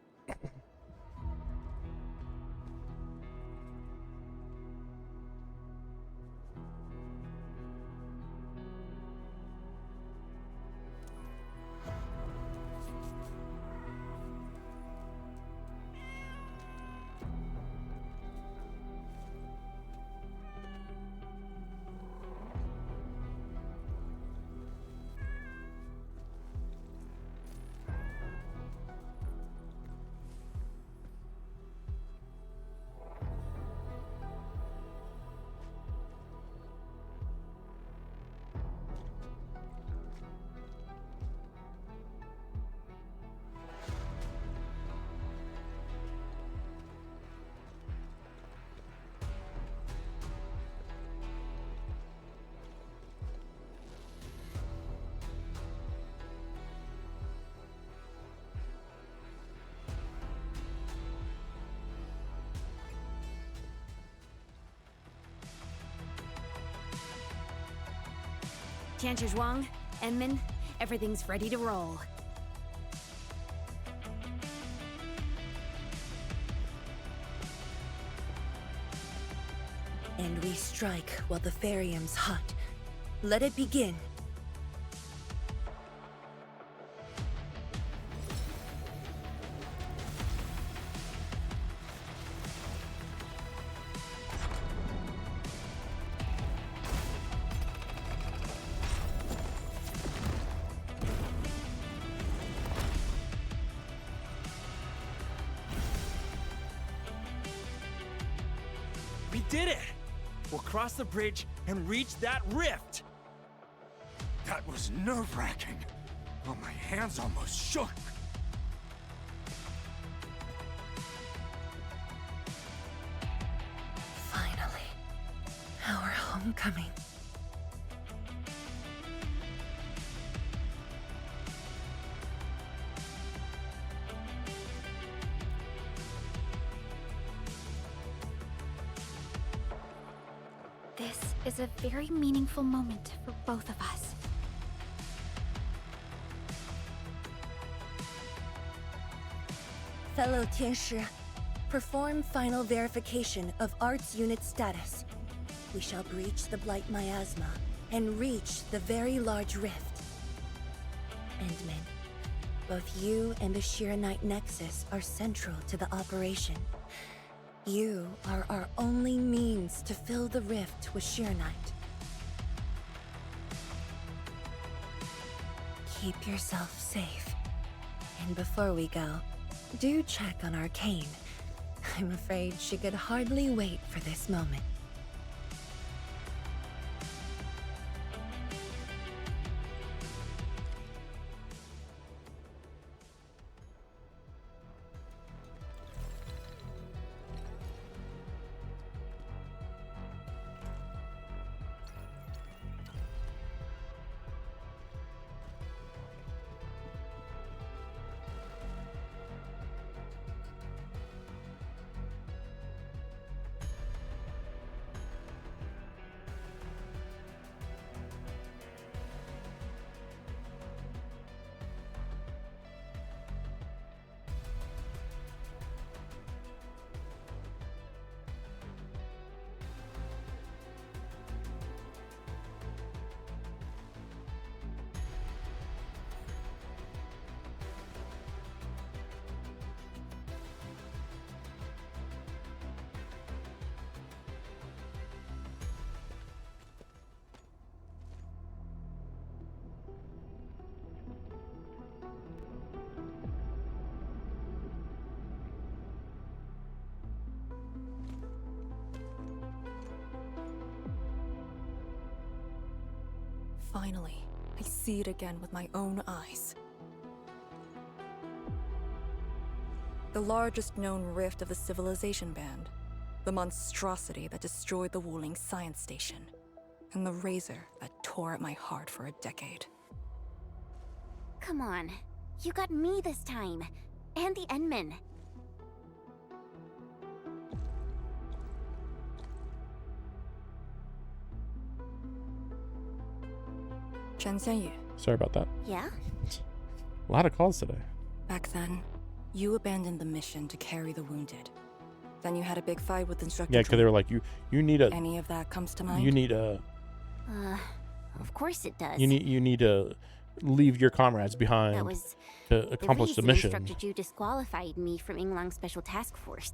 Zhuang, Enman, everything's ready to roll. And we strike while the Therium's hot. Let it begin. We did it! We'll cross the bridge and reach that rift! That was nerve-wracking. Oh, my hands almost shook. Finally, our homecoming. This is a very meaningful moment for both of us. Fellow Tianshi, perform final verification of Arts Unit status. We shall breach the Blight Miasma and reach the very large rift. Endman, both you and the Shiranite Nexus are central to the operation. You are our only means to fill the rift with Shiranite. Keep yourself safe. And before we go, do check on Arcane. I'm afraid she could hardly wait for this moment. Finally, I see it again with my own eyes. The largest known rift of the Civilization Band. The monstrosity that destroyed the WULING science station. And the razor that tore at my heart for a decade. Come on. You got me this time. And the Endman. Chen Xianyu. Sorry about that. Yeah? A lot of calls today. Back then, you abandoned the mission to carry the wounded. Then you had a big fight with Instructor. Yeah, because they were like, you need a. Any of that comes to mind? You need a. Of course it does. You need to leave your comrades behind That was to accomplish the mission. Instructor Ju disqualified me from Yinglang's Special Task Force.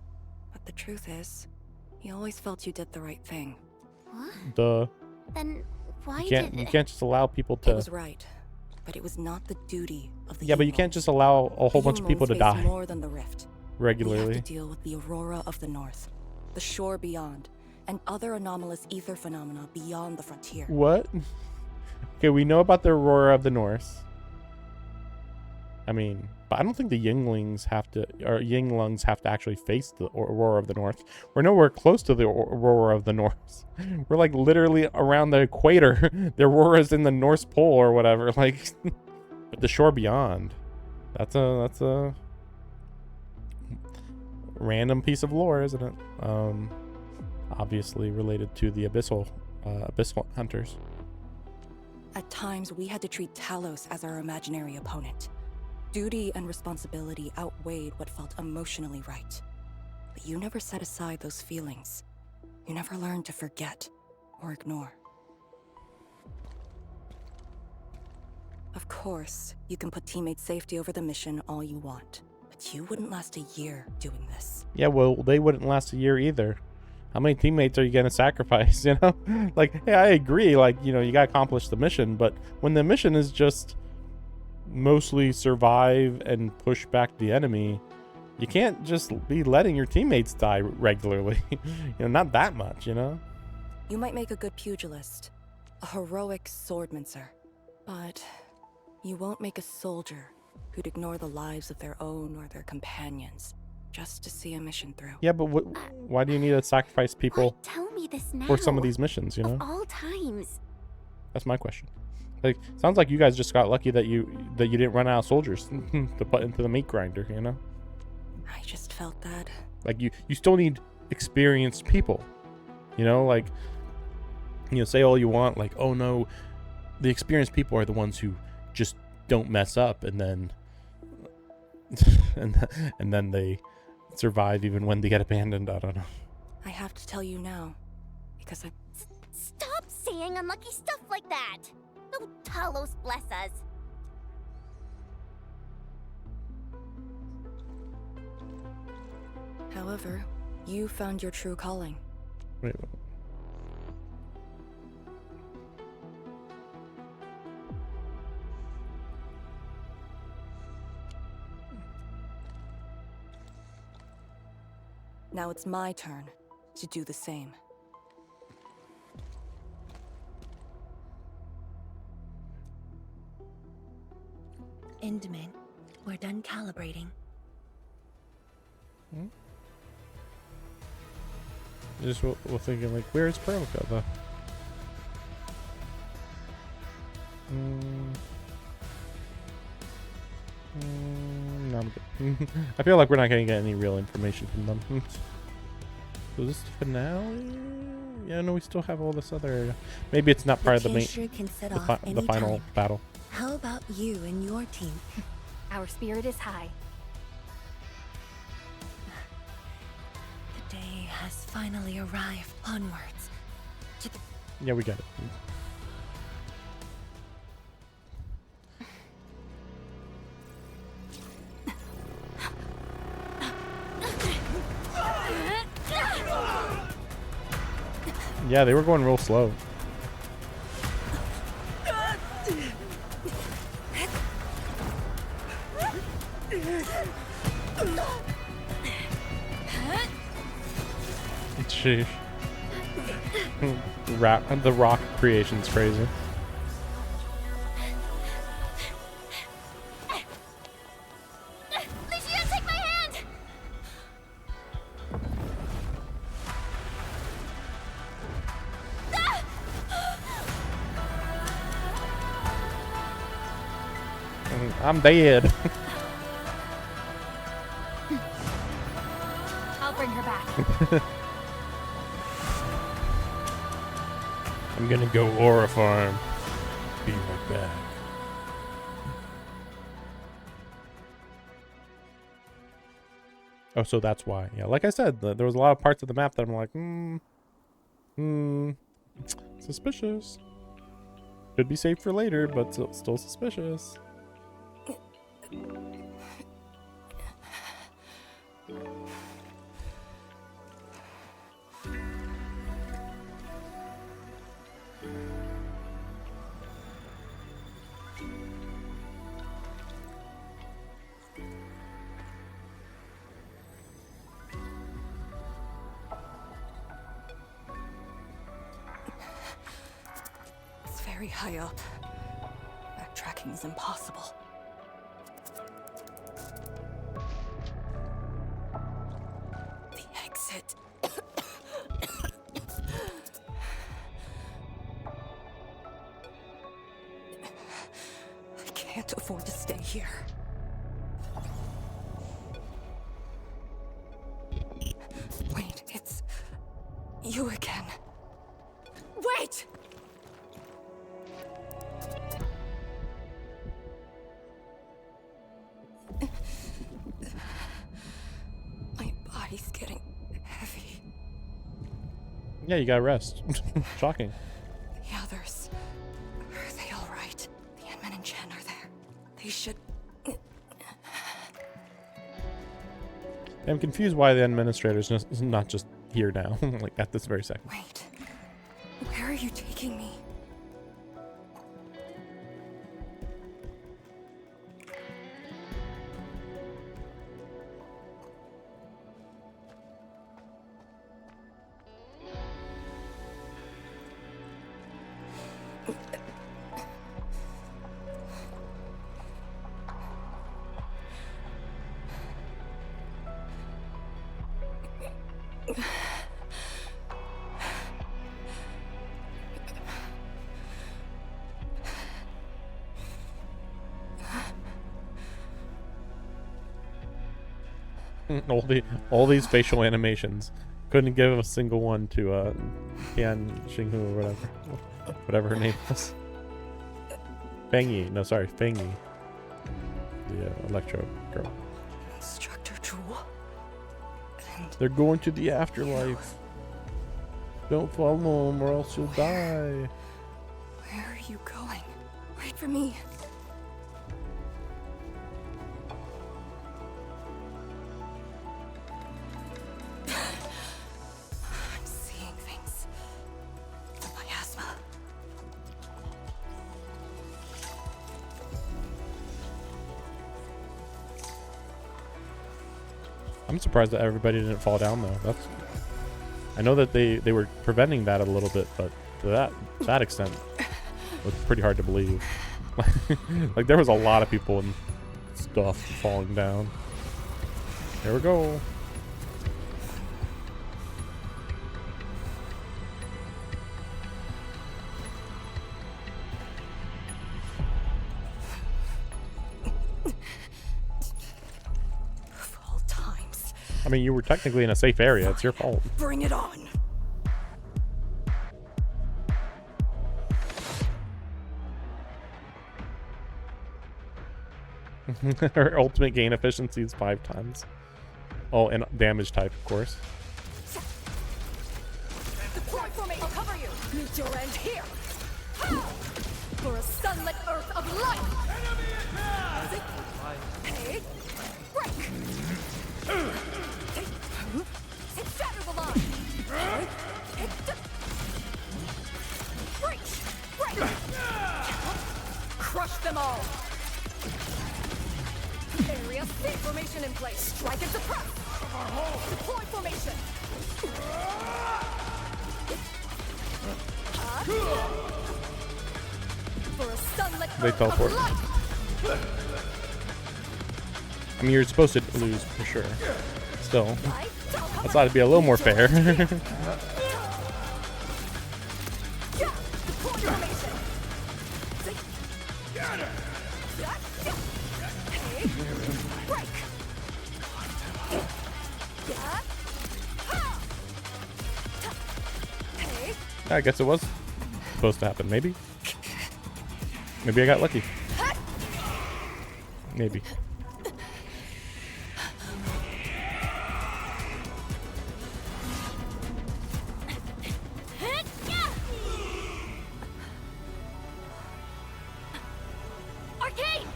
But the truth is, he always felt you did the right thing. What? Duh. Then why You can't just allow people to. It was right, but it was not the duty of the. Yeah, but you can't just allow a whole bunch of people to die more than the rift. regularly. We have to deal with the aurora of the north, the shore beyond, and other anomalous ether phenomena beyond the frontier. What? Okay, we know about the aurora of the north. I mean, but I don't think the Yinglings have to, or Yinglungs have to actually face the aurora of the north. We're nowhere close to the aurora of the north. We're like literally around the equator. The aurora's in the North Pole or whatever. Like, but the shore beyond. That's a random piece of lore, isn't it? Obviously related to the abyssal hunters. At times, we had to treat Talos as our imaginary opponent. Duty and responsibility outweighed what felt emotionally right. But you never set aside those feelings. You never learn to forget or ignore. Of course, you can put teammates' safety over the mission all you want, but you wouldn't last a year doing this. Yeah, well, they wouldn't last a year either. How many teammates are you gonna sacrifice, you know? Like, hey, I agree, like, you know, you gotta accomplish the mission, but when the mission is just mostly survive and push back the enemy, you can't just be letting your teammates die regularly. You know, not that much, you know? You might make a good pugilist, a heroic swordmancer, but you won't make a soldier who'd ignore the lives of their own or their companions just to see a mission through. Yeah, but why do you need to sacrifice people Tell me this now. for some of these missions, you know? Of all times. That's my question. Like, sounds like you guys just got lucky that you didn't run out of soldiers to put into the meat grinder, you know? I just felt that. Like, you still need experienced people, you know? Like, you know, say all you want, like, oh no, the experienced people are the ones who just don't mess up, and then and then they survive even when they get abandoned. I don't know. I have to tell you now, because I... Stop saying unlucky stuff like that! No Talos bless us. However, you found your true calling. Wait. Now it's my turn to do the same. Endman, we're done calibrating. Just we're thinking, like, where's Perlica, though? No, I'm good. I feel like we're not going to get any real information from them. So is this the finale? Yeah, no, we still have all this other area. Maybe it's not part of the main, the final battle. How about you and your team? Our spirit is high. The day has finally arrived. Onwards to the... Yeah, we get it. Yeah, they were going real slow. Sheesh. The rock creation's crazy. Lucia, take my hand! I'm dead. I'll bring her back. I'm gonna go Aura Farm. Be right back. Oh, so that's why. Yeah, like I said, there was a lot of parts of the map that I'm like, suspicious. Could be saved for later, but still suspicious. It's very high up. Backtracking is impossible. The exit. I can't afford to stay here. Wait, it's you again. Wait! My body's getting heavy. Yeah, you gotta rest. Shocking. The others. Are they alright? The Enman and Chen are there. They should. I'm confused why the administrator's not just here now, like at this very second. Wait. Where are you taking me? all these facial animations. Couldn't give a single one to Tian Xinghu or whatever her name was. Feng Yi. No, sorry, Feng Yi. The Electro girl. Instructor Jewel. And they're going to the afterlife. Don't follow them or else you'll die. Where are you going? Wait for me. I'm seeing things. The miasma. I'm surprised that everybody didn't fall down though. That's. I know that they were preventing that a little bit, but to that extent, was pretty hard to believe. Like there was a lot of people and stuff falling down. There we go. Of all times. I mean, you were technically in a safe area. It's your fault. Bring it on. Her ultimate gain efficiency is 5 times. Oh, and damage type, of course. Deploy formation. I'll cover you. Meet your end here. Ha! For a sunlit earth of light. Enemy attack! Hey, break. Shatter the line. Breach. Break. Crush them all. Area C formation in place. Strike and suppress. Deploy formation. For a sunlit They teleport. I mean, you're supposed to lose for sure. Still, I thought it'd be a little more fair. I guess it was supposed to happen. Maybe. Maybe I got lucky. Maybe. Arcane!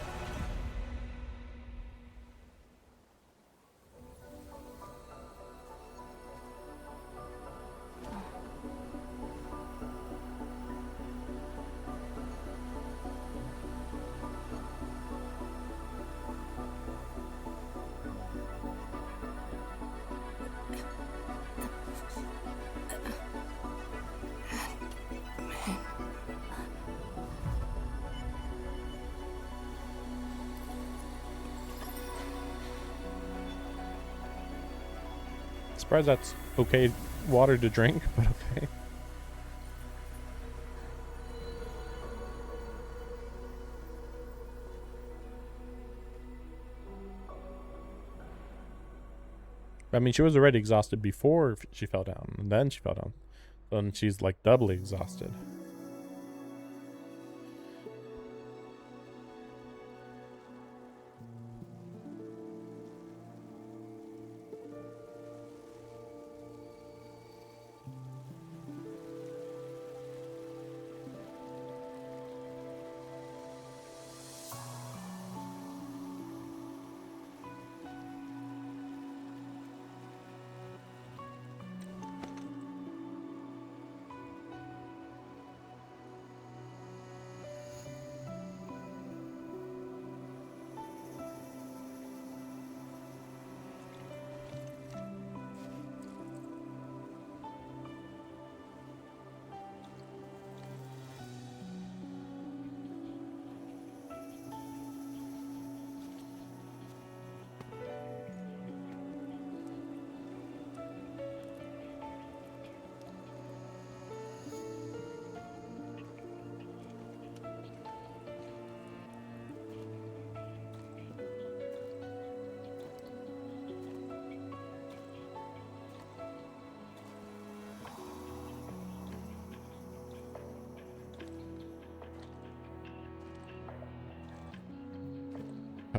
Surprised that's okay water to drink, but okay. I mean, she was already exhausted before she fell down, and then she fell down. Then she's like doubly exhausted.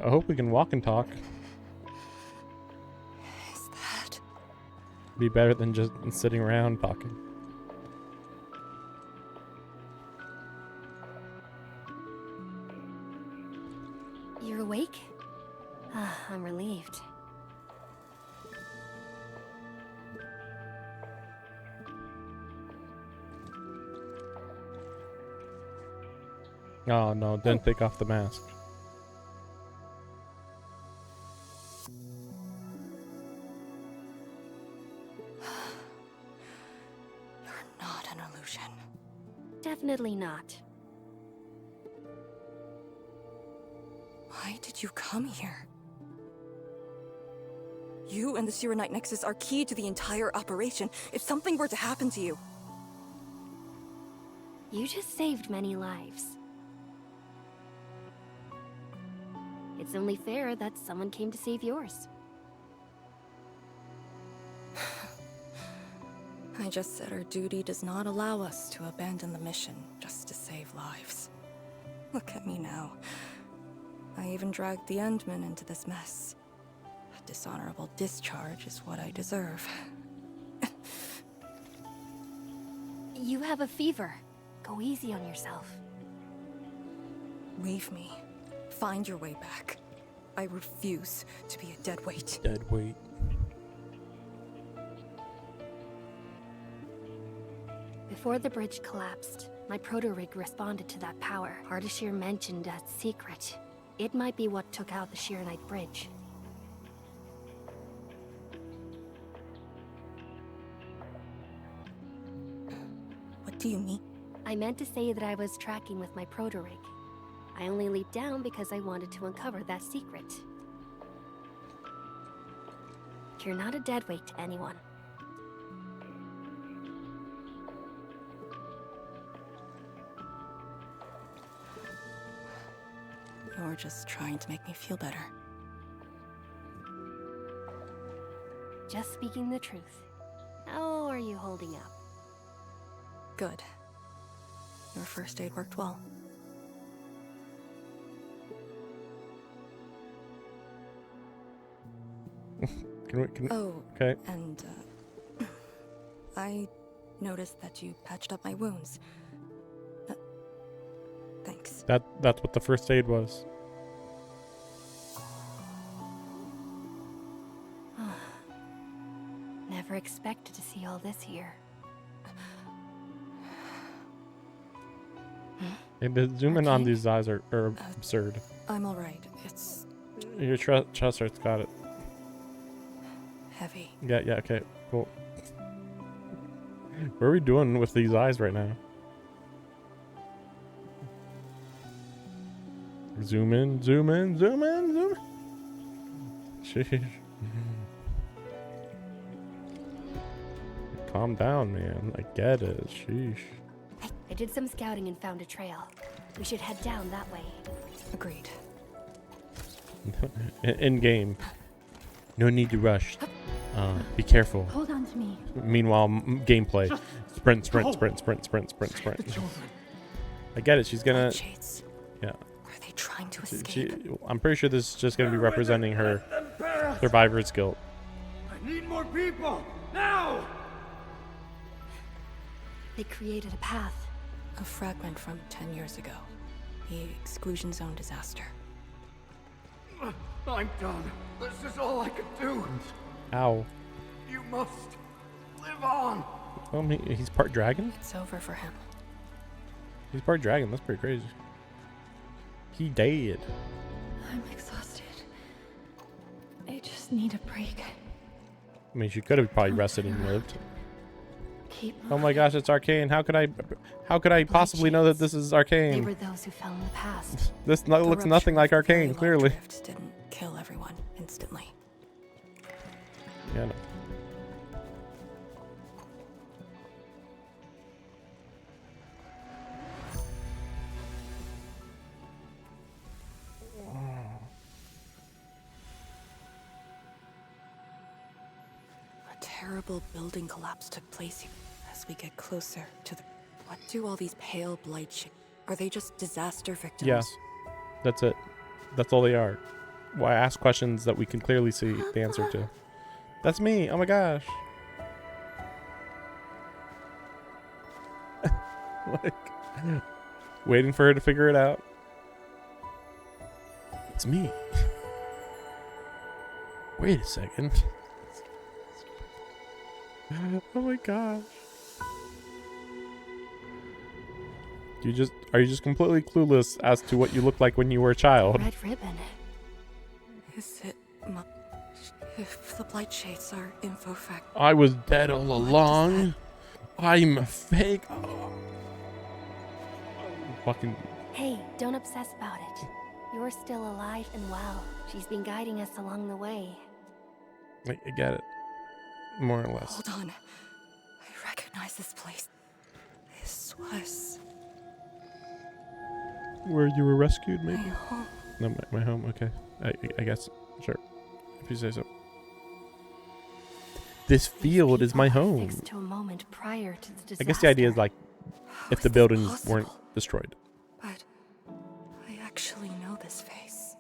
I hope we can walk and talk. Is that... Be better than just sitting around talking. You're awake? I'm relieved. Oh no, don't take off the mask. You're not an illusion. Definitely not. Why did you come here? You and the Sirenite Nexus are key to the entire operation. If something were to happen to you... You just saved many lives. It's only fair that someone came to save yours. I just said our duty does not allow us to abandon the mission just to save lives. Look at me now. I even dragged the Endmen into this mess. A dishonorable discharge is what I deserve. You have a fever. Go easy on yourself. Leave me. Find your way back. I refuse to be a dead weight. Dead weight. Before the bridge collapsed, my proto-rig responded to that power. Ardashir mentioned that secret. It might be what took out the Shirenite bridge. What do you mean? I meant to say that I was tracking with my proto-rig. I only leaped down because I wanted to uncover that secret. You're not a deadweight to anyone. You're just trying to make me feel better. Just speaking the truth. How are you holding up? Good. Your first aid worked well. Okay. And, I noticed that you patched up my wounds. Thanks. That's what the first aid was. Never expected to see all this here. And the zoom in on these eyes are absurd. I'm alright. It's... Your chest hurt's got it. heavy. Yeah, okay, cool. What are we doing with these eyes right now? Zoom in, zoom in, zoom in, zoom in. Sheesh. Calm down, man. I get it. Sheesh. I did some scouting and found a trail. We should head down that way. Agreed. In game. No need to rush. Be careful. Hold on to me. Meanwhile, gameplay. Sprint. I get it. She's gonna. Yeah. Are they trying to escape? I'm pretty sure this is just gonna be representing her survivor's guilt. I need more people now. They created a path. A fragment from 10 years ago. The Exclusion Zone disaster. I'm done. This is all I could do. Ow. You must live on. Well, he's part dragon? It's over for him. He's part dragon. That's pretty crazy. He dead. I'm exhausted. I just need a break. I mean, she could have probably rested and lived. Keep Oh my gosh, it's arcane. How could I possibly know that this is They arcane? were those who fell in the past. This looks nothing like arcane, clearly. Didn't kill everyone instantly. Yeah, no. A terrible building collapse took place here. As we get closer to the... What do all these pale blight shapes? Are they just disaster victims? Yeah. That's it. That's all they are. why I ask questions that we can clearly see the answer to. That's me. Oh my gosh. Like, waiting for her to figure it out. It's me. Wait a second. Oh my gosh. Are you just completely clueless as to what you looked like when you were a child? Red ribbon. Is it if the blight shades are info fact? I was dead all along. I'm a fake. Oh. Fucking. Hey, don't obsess about it. You're still alive and well. She's been guiding us along the way. I get it. More or less. Hold on. I recognize this place. This was... Where you were rescued, maybe? My home. No, my home. Okay. I guess. Sure. If you say so. This field is my home. Fixed to a moment prior to the disaster. I guess the idea is like, if the buildings weren't destroyed. But I actually know this face.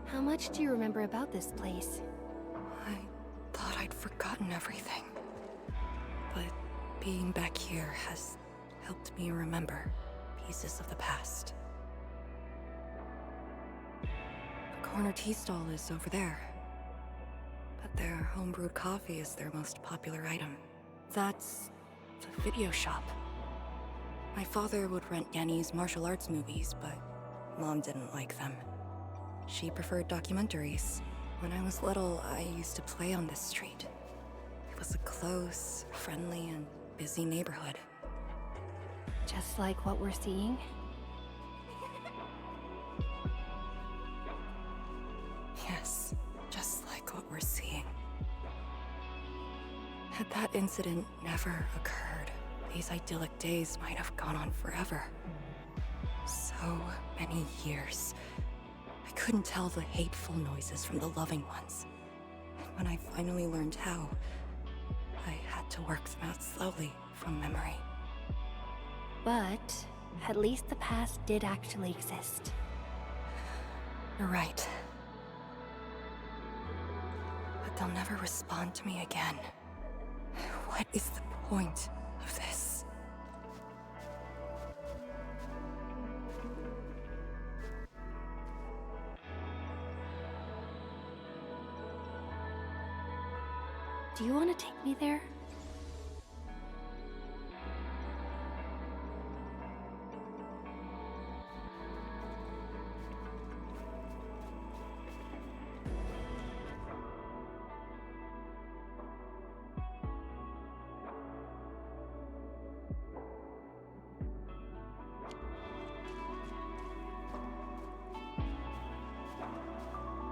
How much do you remember about this place? I thought I'd forgotten everything. But being back here has helped me remember pieces of the past. The corner tea stall is over there. But their homebrewed coffee is their most popular item. That's the video shop. My father would rent Yanni's martial arts movies, but Mom didn't like them. She preferred documentaries. When I was little, I used to play on this street. It was a close, friendly, and busy neighborhood. Just like what we're seeing? Yes, just like what we're seeing. Had that incident never occurred, these idyllic days might have gone on forever. So many years. I couldn't tell the hateful noises from the loving ones. And when I finally learned how, I had to work them out slowly from memory. But at least the past did actually exist. You're right. But they'll never respond to me again. What is the point of this? Do you want to take me there?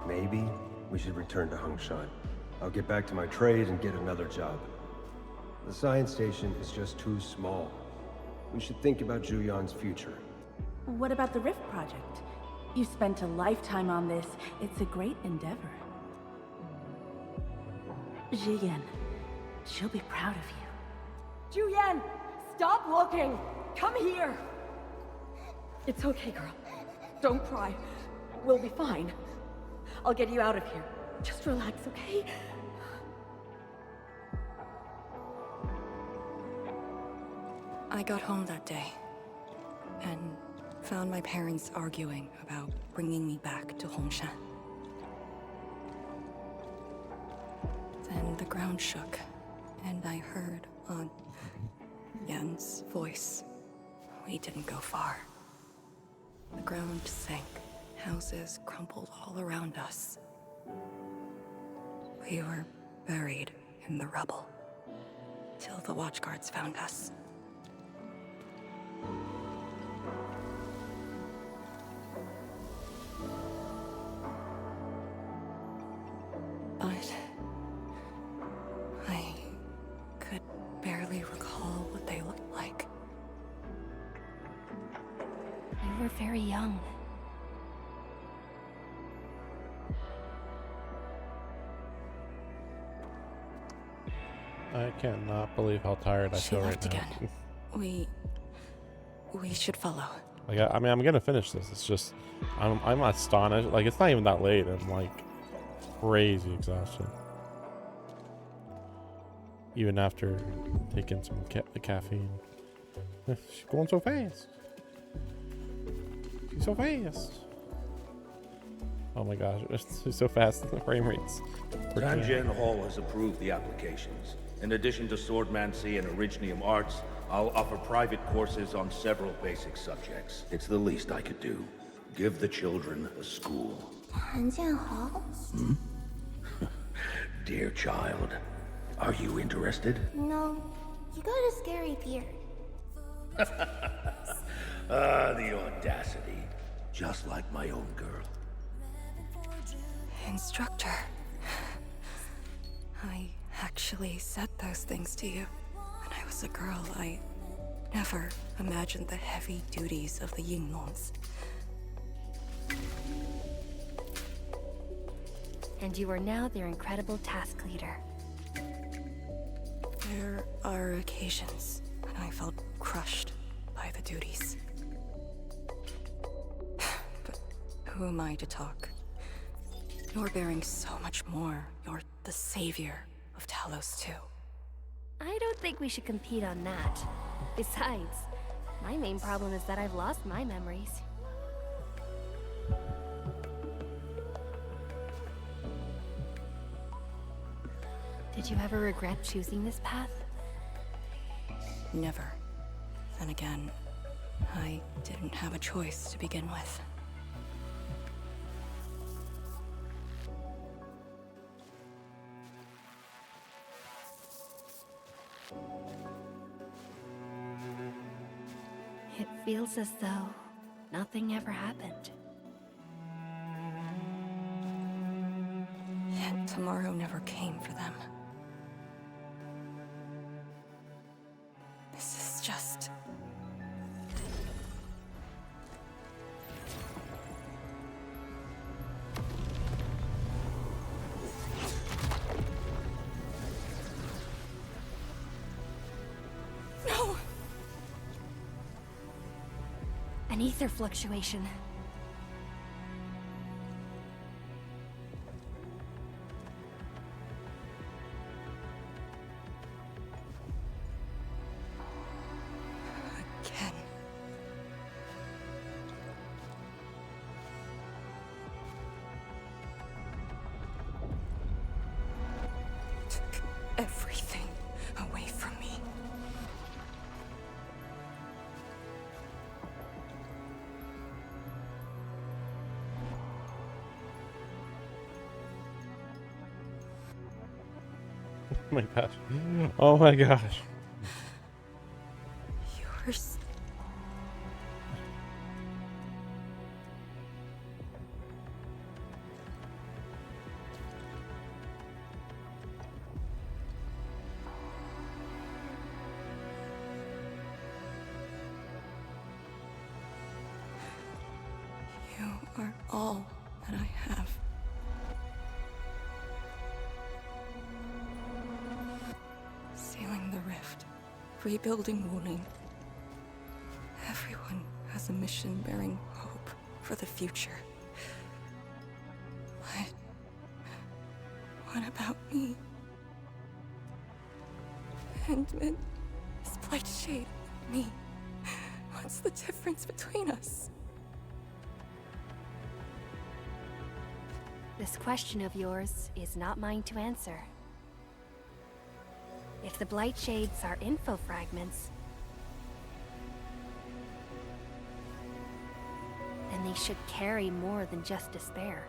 Maybe we should return to Hongshan. I'll get back to my trade and get another job. The science station is just too small. We should think about Julian's future. What about the Rift Project? You spent a lifetime on this. It's a great endeavor. Jiyan, she'll be proud of you. Julian, stop looking! Come here! It's okay, girl. Don't cry. We'll be fine. I'll get you out of here. Just relax, okay? I got home that day and found my parents arguing about bringing me back to Hongshan. Then the ground shook, and I heard Aunt Yan's voice. We didn't go far. The ground sank. Houses crumpled all around us. We were buried in the rubble till the watchguards found us. But I could barely recall what they looked like. very young. I cannot believe how tired I She feel right left now. again. We should follow. Like, I mean, I'm gonna finish this. It's just, I'm astonished. Like, it's not even that late. I'm like crazy exhausted. Even after taking some caffeine. She's going so fast. She's so fast. Oh my gosh, she's so fast. The frame rates. Tangen Hall has approved the applications. In addition to swordmancy and originium arts, I'll offer private courses on several basic subjects. It's the least I could do. Give the children a school. Hmm? Dear child, are you interested? No, you got a scary beard. The audacity. Just like my own girl. Instructor. I actually said those things to you. When I was a girl, I never imagined the heavy duties of the Yinglongs. And you are now their incredible task leader. There are occasions when I felt crushed by the duties. But who am I to talk? You're bearing so much more. You're the savior of Talos too. I don't think we should compete on that. Besides, my main problem is that I've lost my memories. Did you ever regret choosing this path? Never. Then again, I didn't have a choice to begin with. It feels as though nothing ever happened. Yet tomorrow never came for them. This is just... No! An ether fluctuation. Again. Took everything away from me. Oh my gosh. Oh my gosh. Yours. You are all that I have. Sealing the rift, rebuilding WULING. Everyone has a mission bearing hope for the future. What about me? Endman, this blight shade, me. What's the difference between us? This question of yours is not mine to answer. If the Blight Shades are info fragments, then they should carry more than just despair.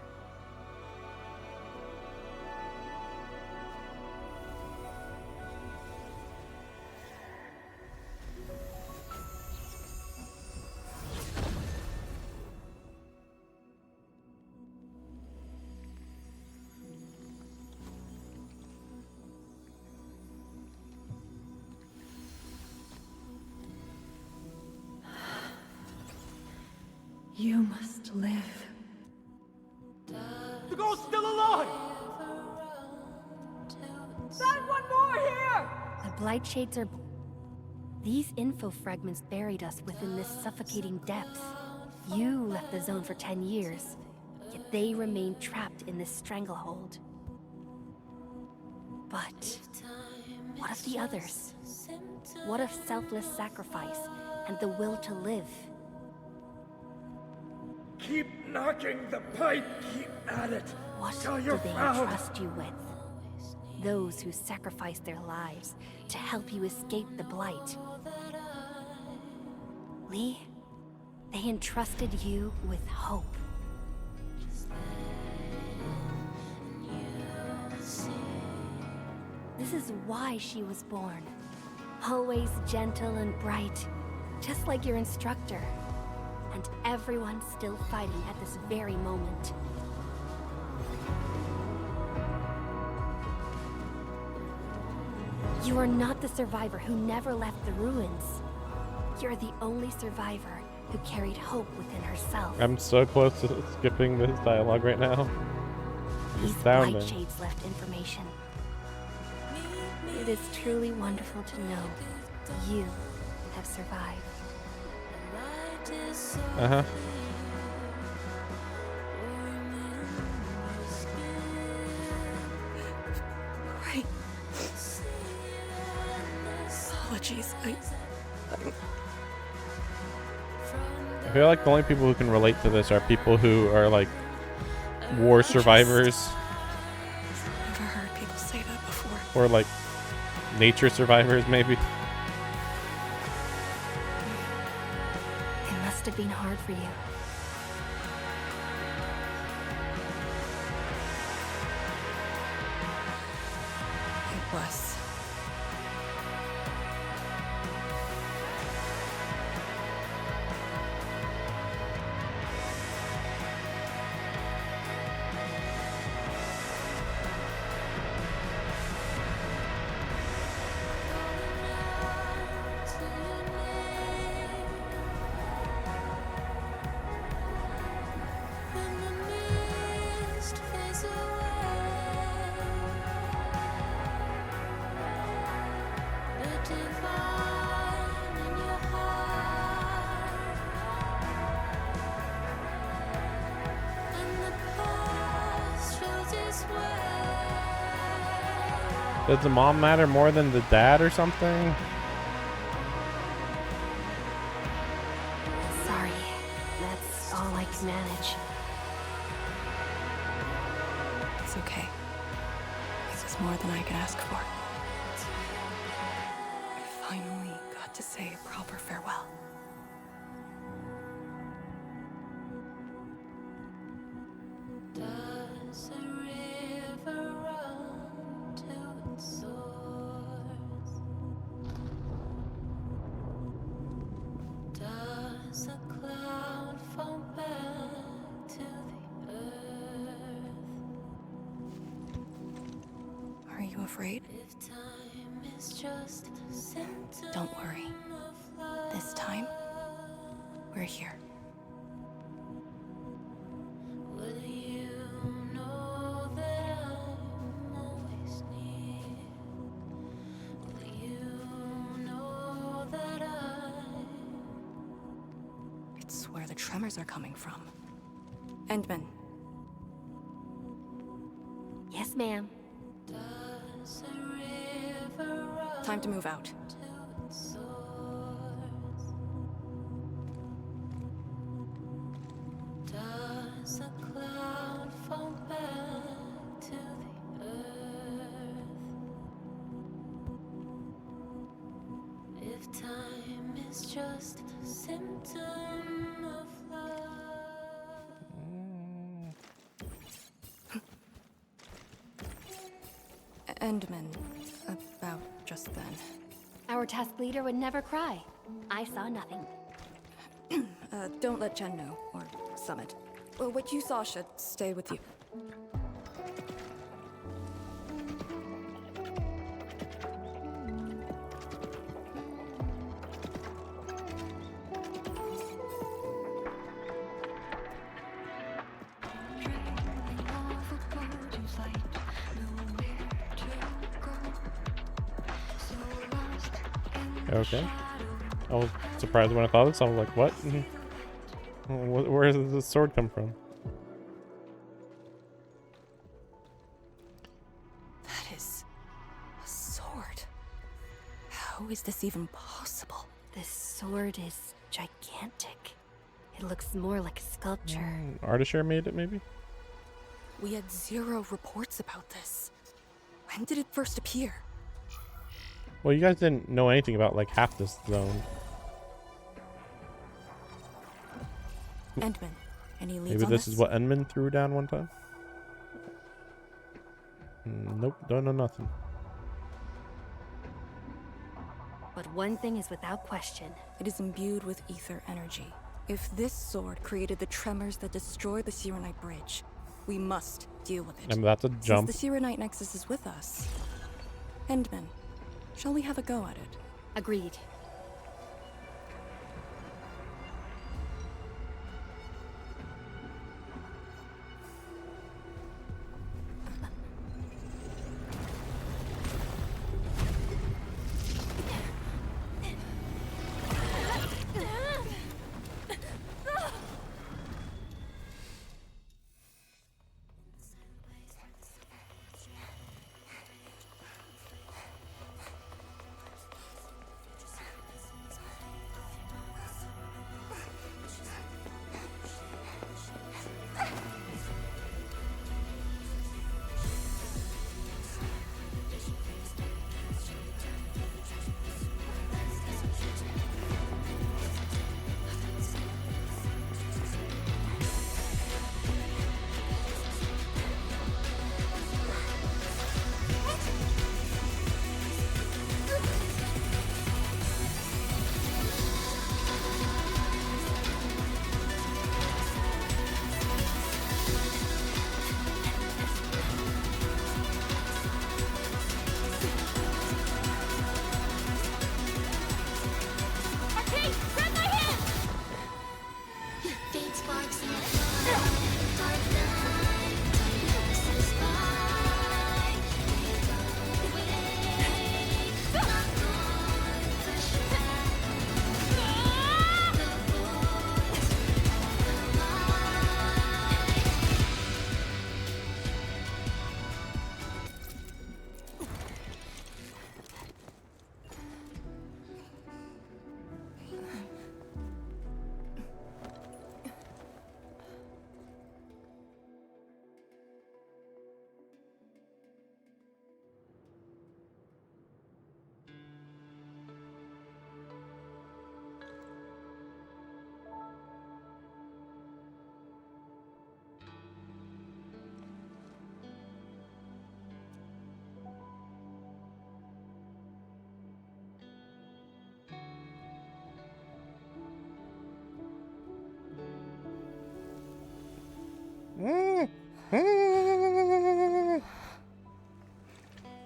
You must live. The girl's still alive! Send one more here! The Blight Shades are... These info fragments buried us within this suffocating depth. You left the zone for 10 years, yet they remain trapped in this stranglehold. But what of the others? What of selfless sacrifice and the will to live? Keep knocking the pipe, keep at it. What till do you're they found. entrust you with? Those who sacrifice their lives to help you escape the Blight. Lee, they entrusted you with hope. This is why she was born. Always gentle and bright, just like your instructor. And everyone's still fighting at this very moment. You are not the survivor who never left the ruins. You're the only survivor who carried hope within herself. I'm so close to skipping this dialogue right now. These Astounding. Blight Shades left information. It is truly wonderful to know you have survived. Uh-huh. Right. Apologies. I feel like the only people who can relate to this are people who are like war survivors never heard people say that before. or like nature survivors maybe. It must have been hard for you. It was. Does the mom matter more than the dad or something? Sorry, that's all I can manage. It's okay. This is more than I could ask for. I finally got to say a proper farewell. Does a river run to its source? Does a cloud fall back to the earth? Are you afraid? If time is just a symptom Don't worry. of love, This time, we're here. will you know that I'm always near? Will you know that It's where the tremors are coming from. Endman, Yes, ma'am. does a river run time to move out. to its source? Does a cloud fall back to the earth? If time is just a symptom of love. Endman, about just then. Our task leader would never cry. I saw nothing. Don't let Jen know, or Summit. Well, what you saw should stay with you. Okay. I was surprised when I thought this. I was like, what? Where does this sword come from? That is a sword. How is this even possible? This sword is gigantic. It looks more like a sculpture. Artichair made it, maybe? We had 0 reports about this. When did it first appear? Well, you guys didn't know anything about like half this zone. Endman, any leads Maybe on this is what Endman threw down one time? Nope, don't know nothing. But one thing is without question. It is imbued with ether energy. If this sword created the tremors that destroy the Sirenite Bridge, we must deal with it. And that's a jump. Since the Sirenite Nexus is with us. Endman, shall we have a go at it? Agreed.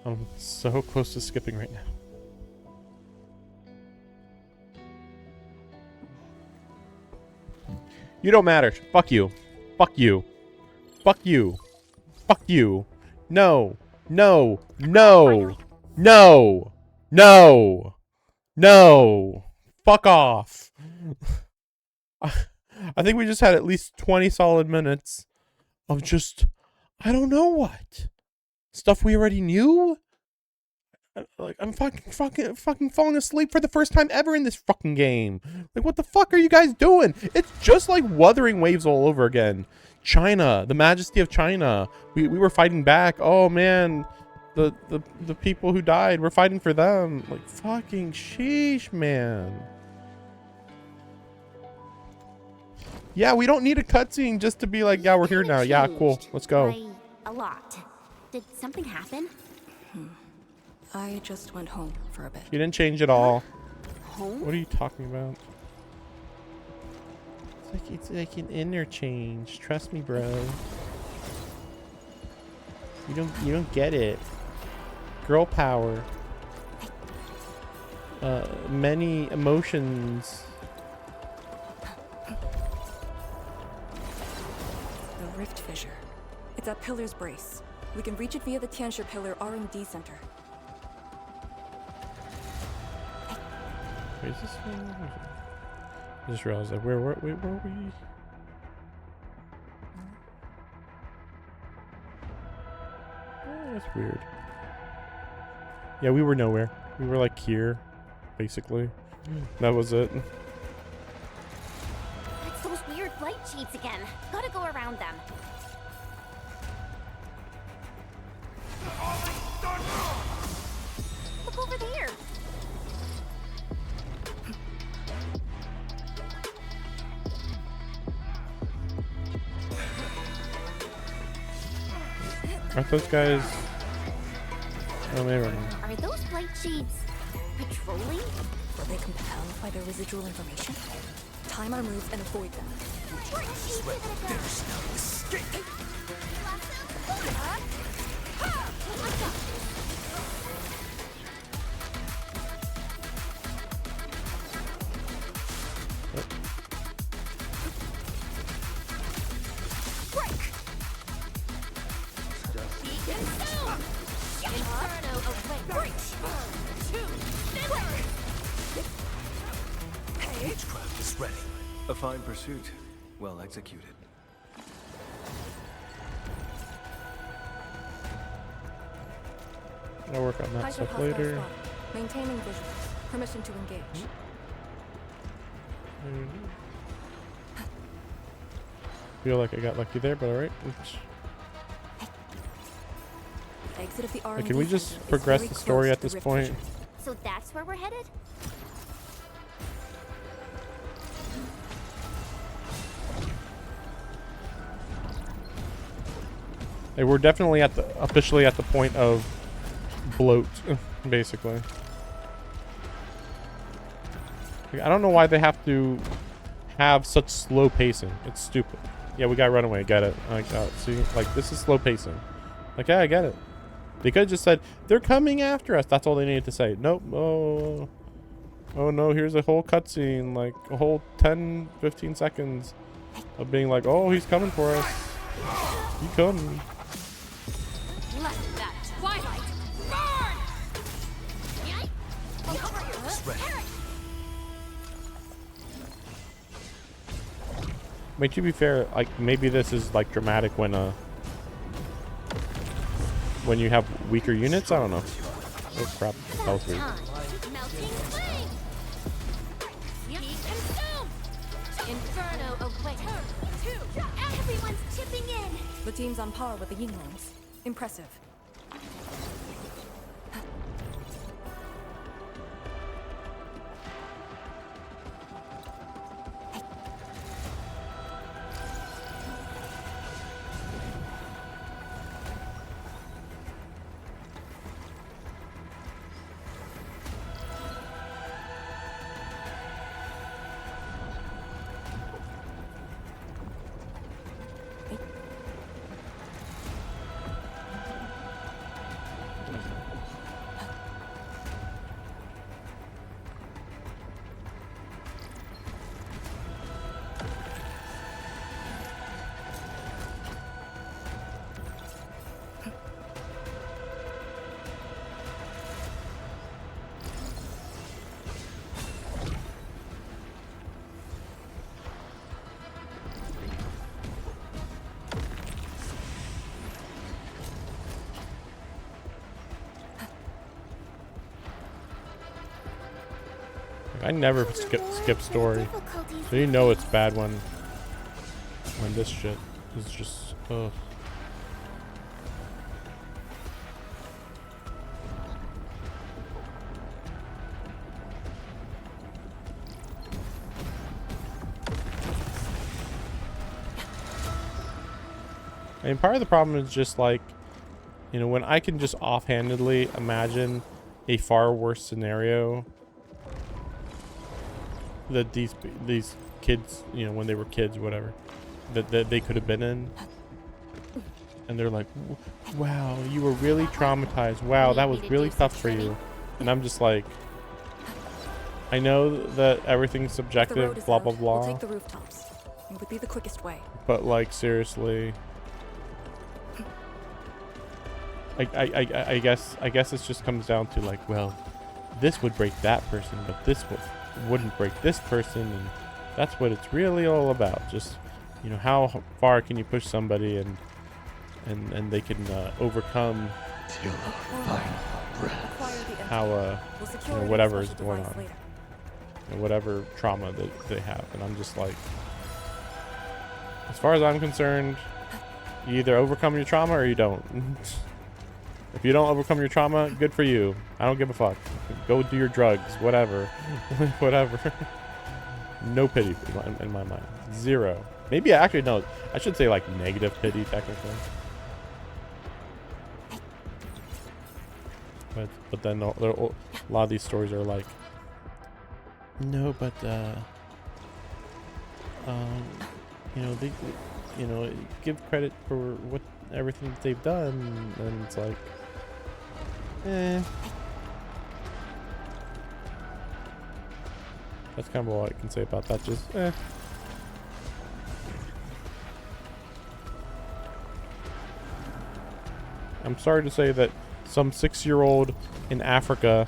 I'm so close to skipping right now. You don't matter. Fuck you. Fuck you. Fuck you. Fuck you. No. No. No. No. No. No. Fuck off. I think we just had at least 20 solid minutes of just, I don't know what. Stuff we already knew? Like, I'm fucking falling asleep for the first time ever in this fucking game. Like, what the fuck are you guys doing? It's just like Wuthering Waves all over again. China, the majesty of China. We were fighting back. Oh man, the people who died, we're fighting for them. Like, fucking sheesh, man. Yeah, we don't need a cutscene just to be like, yeah, we're here now. Yeah, cool. Let's go. A lot. Did something happen? I just went home for a bit. You didn't change at all. Home? What are you talking about? It's like an interchange. Trust me, bro. You don't get it. Girl power. Many emotions. The rift fissure. It's at Pillar's Brace. We can reach it via the Tianshi Pillar R&D Center. Wait, is this one? I just realized that where were we? Oh, that's weird. Yeah, we were nowhere. We were like here, basically. That was it. It's those weird light cheats again. Gotta go around them. Look over there. Aren't those guys? Oh, maybe. Are those light cheats patrolling? Will they compel by their residual information? Time our move and avoid them. There's no escape. Witchcraft is ready. A fine pursuit, well executed. I'll work on that Height of stuff hostile later. spot. Maintaining visuals. Permission to engage. Feel like I got lucky there, but alright. Exit of the Like, can we just progress the story at this point? So that's where we're headed? Hey, we're definitely officially at the point of bloat, basically. Like, I don't know why they have to have such slow pacing. It's stupid. Yeah, we got runaway. Get it? Like, see, like this is slow pacing. Like, yeah, I get it. They could have just said they're coming after us. That's all they needed to say. Nope. Oh no. Here's a whole cutscene, like a whole 10, 15 seconds of being like, oh, he's coming for us. He coming. Let that twilight burn! I mean, to be fair, like maybe this is like dramatic when you have weaker units. I don't know. Oh crap! That was weird. Inferno away. Everyone's chipping in. The team's on par with the Yinglings. Impressive. I never skip story, so you know it's bad when this shit is just ugh. I mean, part of the problem is just like, you know, when I can just offhandedly imagine a far worse scenario that these kids, you know, when they were kids or whatever, that they could have been in, and they're like, wow, you were really traumatized, wow, that was really tough for you, and I'm just like, I know that everything's subjective, blah blah blah. We'll take the rooftops. It would be the quickest way. But like seriously, I guess it just comes down to like, well, this would break that person, but this wouldn't break this person, and that's what it's really all about. Just, you know, how far can you push somebody and they can overcome how you know, whatever is going on, you know, whatever trauma that they have. And I'm just like, as far as I'm concerned, you either overcome your trauma or you don't. If you don't overcome your trauma, good for you. I don't give a fuck. Go do your drugs, whatever. Whatever. No pity in my mind. Zero. Maybe actually, no. I should say like negative pity, technically. But then a lot of these stories are like, no, but you know, they you know, give credit for what everything that they've done, and it's like, that's kind of all I can say about that. Just I'm sorry to say that some 6-year-old in Africa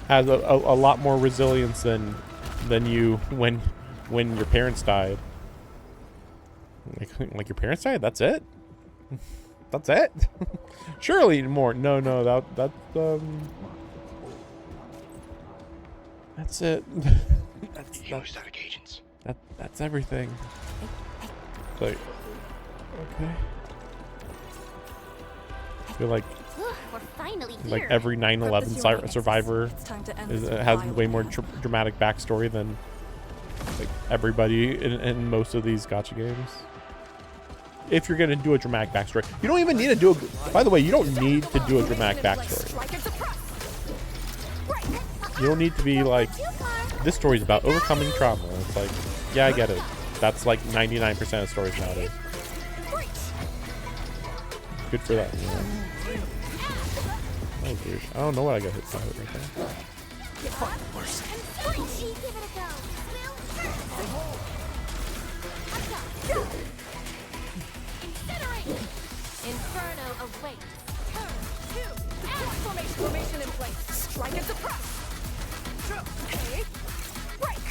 has a lot more resilience than you when your parents died. Like your parents died? That's it? That's it? Surely more. No, that's it. That's everything. Like, okay. I feel like every 9/11 survivor has way more dramatic backstory than like everybody in most of these gacha games. If you're gonna do a dramatic backstory, you don't even need to do a. By the way, you don't need to do a dramatic backstory. You don't need to be like, this story's about overcoming trauma. It's like, yeah, I get it. That's like 99% of stories nowadays. Good for that. You know? Oh, dude. I don't know what I got hit by right there. Inferno awaits. Turn 2. Formation in place. Strike and suppress. Okay. Break.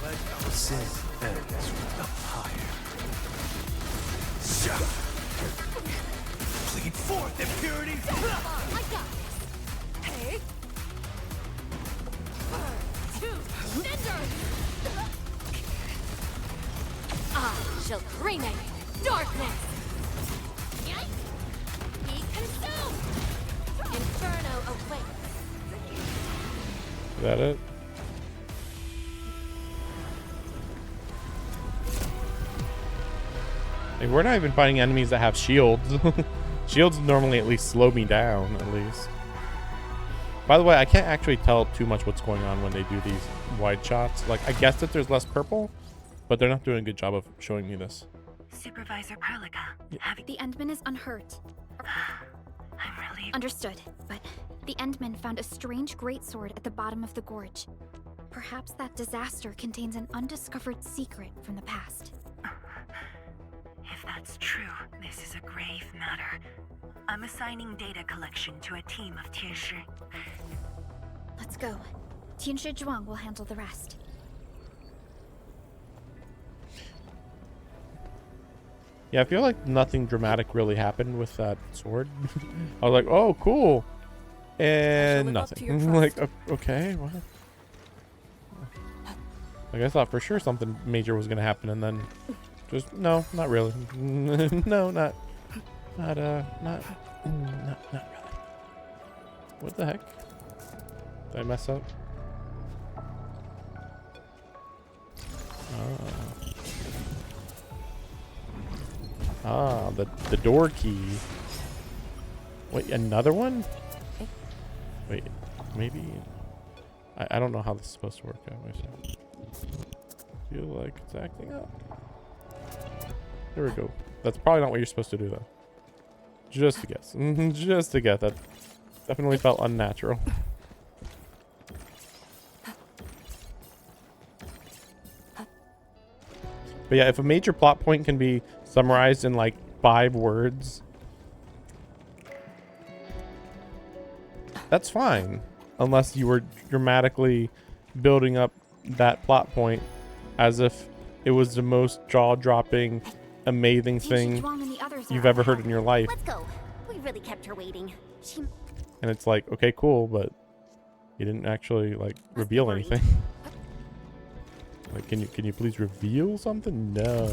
Let our sin ends with the fire. Plead forth, impurity. I got this. Hey. 2. Cinder. I shall cremate darkness. Be consumed. Inferno awaits. Is that it? Like, we're not even fighting enemies that have shields. Shields normally at least slow me down, at least. By the way, I can't actually tell too much what's going on when they do these wide shots. Like, I guess that there's less purple, but they're not doing a good job of showing me this. Supervisor Perlica, the Endman is unhurt. I'm relieved. Understood, but the Endman found a strange greatsword at the bottom of the gorge. Perhaps that disaster contains an undiscovered secret from the past. If that's true, this is a grave matter. I'm assigning data collection to a team of Tianshi. Let's go. Tianshi Zhuang will handle the rest. Yeah, I feel like nothing dramatic really happened with that sword. I was like, oh, cool. And nothing. Like, okay, what? Like, I thought for sure something major was going to happen, and then just, no, not really. No, not really. What the heck? Did I mess up? The door key. Wait, another one? Wait, maybe. I don't know how this is supposed to work out. Wait a second. I feel like it's acting up. There we go. That's probably not what you're supposed to do, though. Just a guess. Just a guess. That definitely felt unnatural. But yeah, if a major plot point can be summarized in like 5 words, that's fine. Unless you were dramatically building up that plot point as if it was the most jaw-dropping, amazing thing you've ever heard in your life. Let's go. We really kept her waiting. She... And it's like, okay, cool, but you didn't actually like reveal anything. Like, can you please reveal something? No.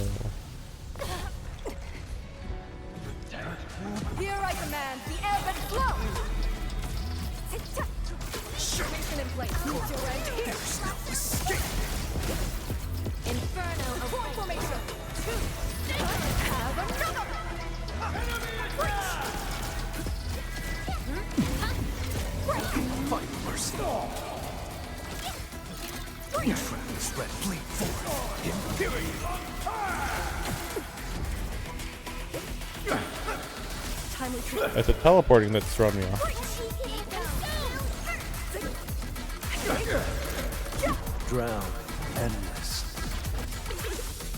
Here I command the ebb and flow. Formation in place. Use your edge here. There's no escape. Inferno. Formation. Have another. Find mercy. Your friends red bleed forward. Imperial. It's a teleporting that's thrown me off. Drown. Endless.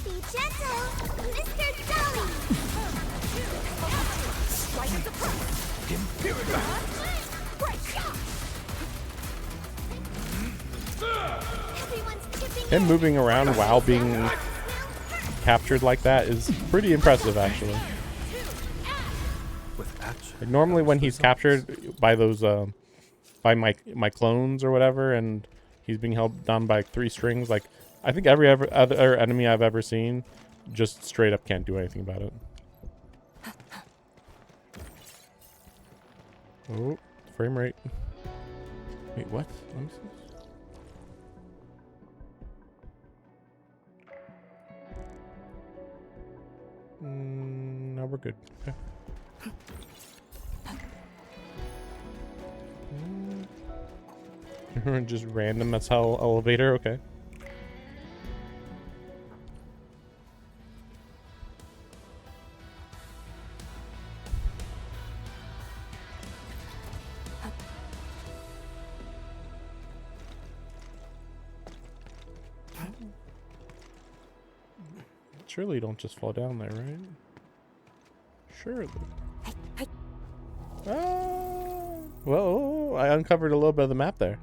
Be gentle, Mr. Dolly. Strike at the front. Imperial. Him moving around while being captured like that is pretty impressive, actually. Like normally when he's captured by those by my clones or whatever, and he's being held down by 3 strings, like I think every other enemy I've ever seen just straight up can't do anything about it. Oh, frame rate. Wait, what? Let me see. No, we're good. Okay. Just random as hell elevator, okay. Surely you don't just fall down there, right? Surely. Well, I uncovered a little bit of the map there.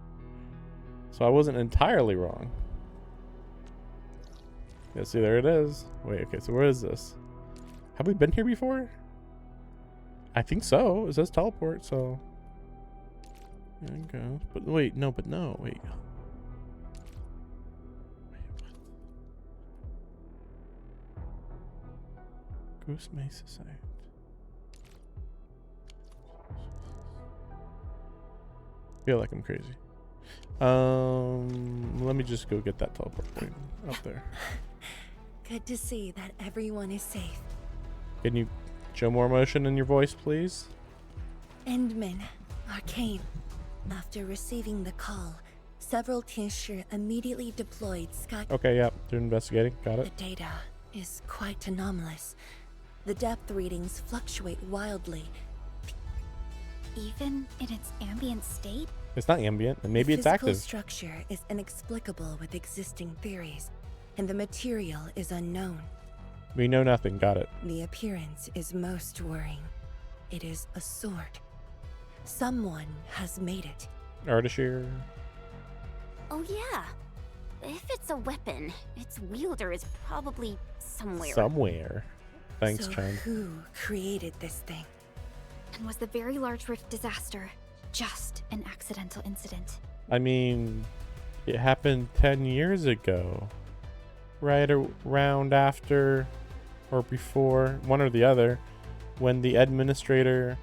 So I wasn't entirely wrong. Yeah, see, there it is. Wait, okay, so where is this? Have we been here before? I think so. It says teleport, so... There it goes. But wait, no, wait. Goose Mesa site. Feel like I'm crazy. Let me just go get that teleport point up there. Good to see that everyone is safe. Can you show more emotion in your voice, please? Endman, Arcane. After receiving the call, several Tianshi immediately deployed Sky. Okay, yeah, they're investigating. Got it. The data is quite anomalous. The depth readings fluctuate wildly. Even in its ambient state? It's not ambient, and maybe it's active. The physical structure is inexplicable with existing theories, and the material is unknown. We know nothing. Got it. The appearance is most worrying. It is a sword. Someone has made it. Ardashir. Oh yeah. If it's a weapon, its wielder is probably somewhere. Somewhere. Thanks, So Chan. who created this thing? And was the very large rift disaster just an accidental incident? I mean, it happened 10 years ago. Right around after or before, one or the other, when the administrator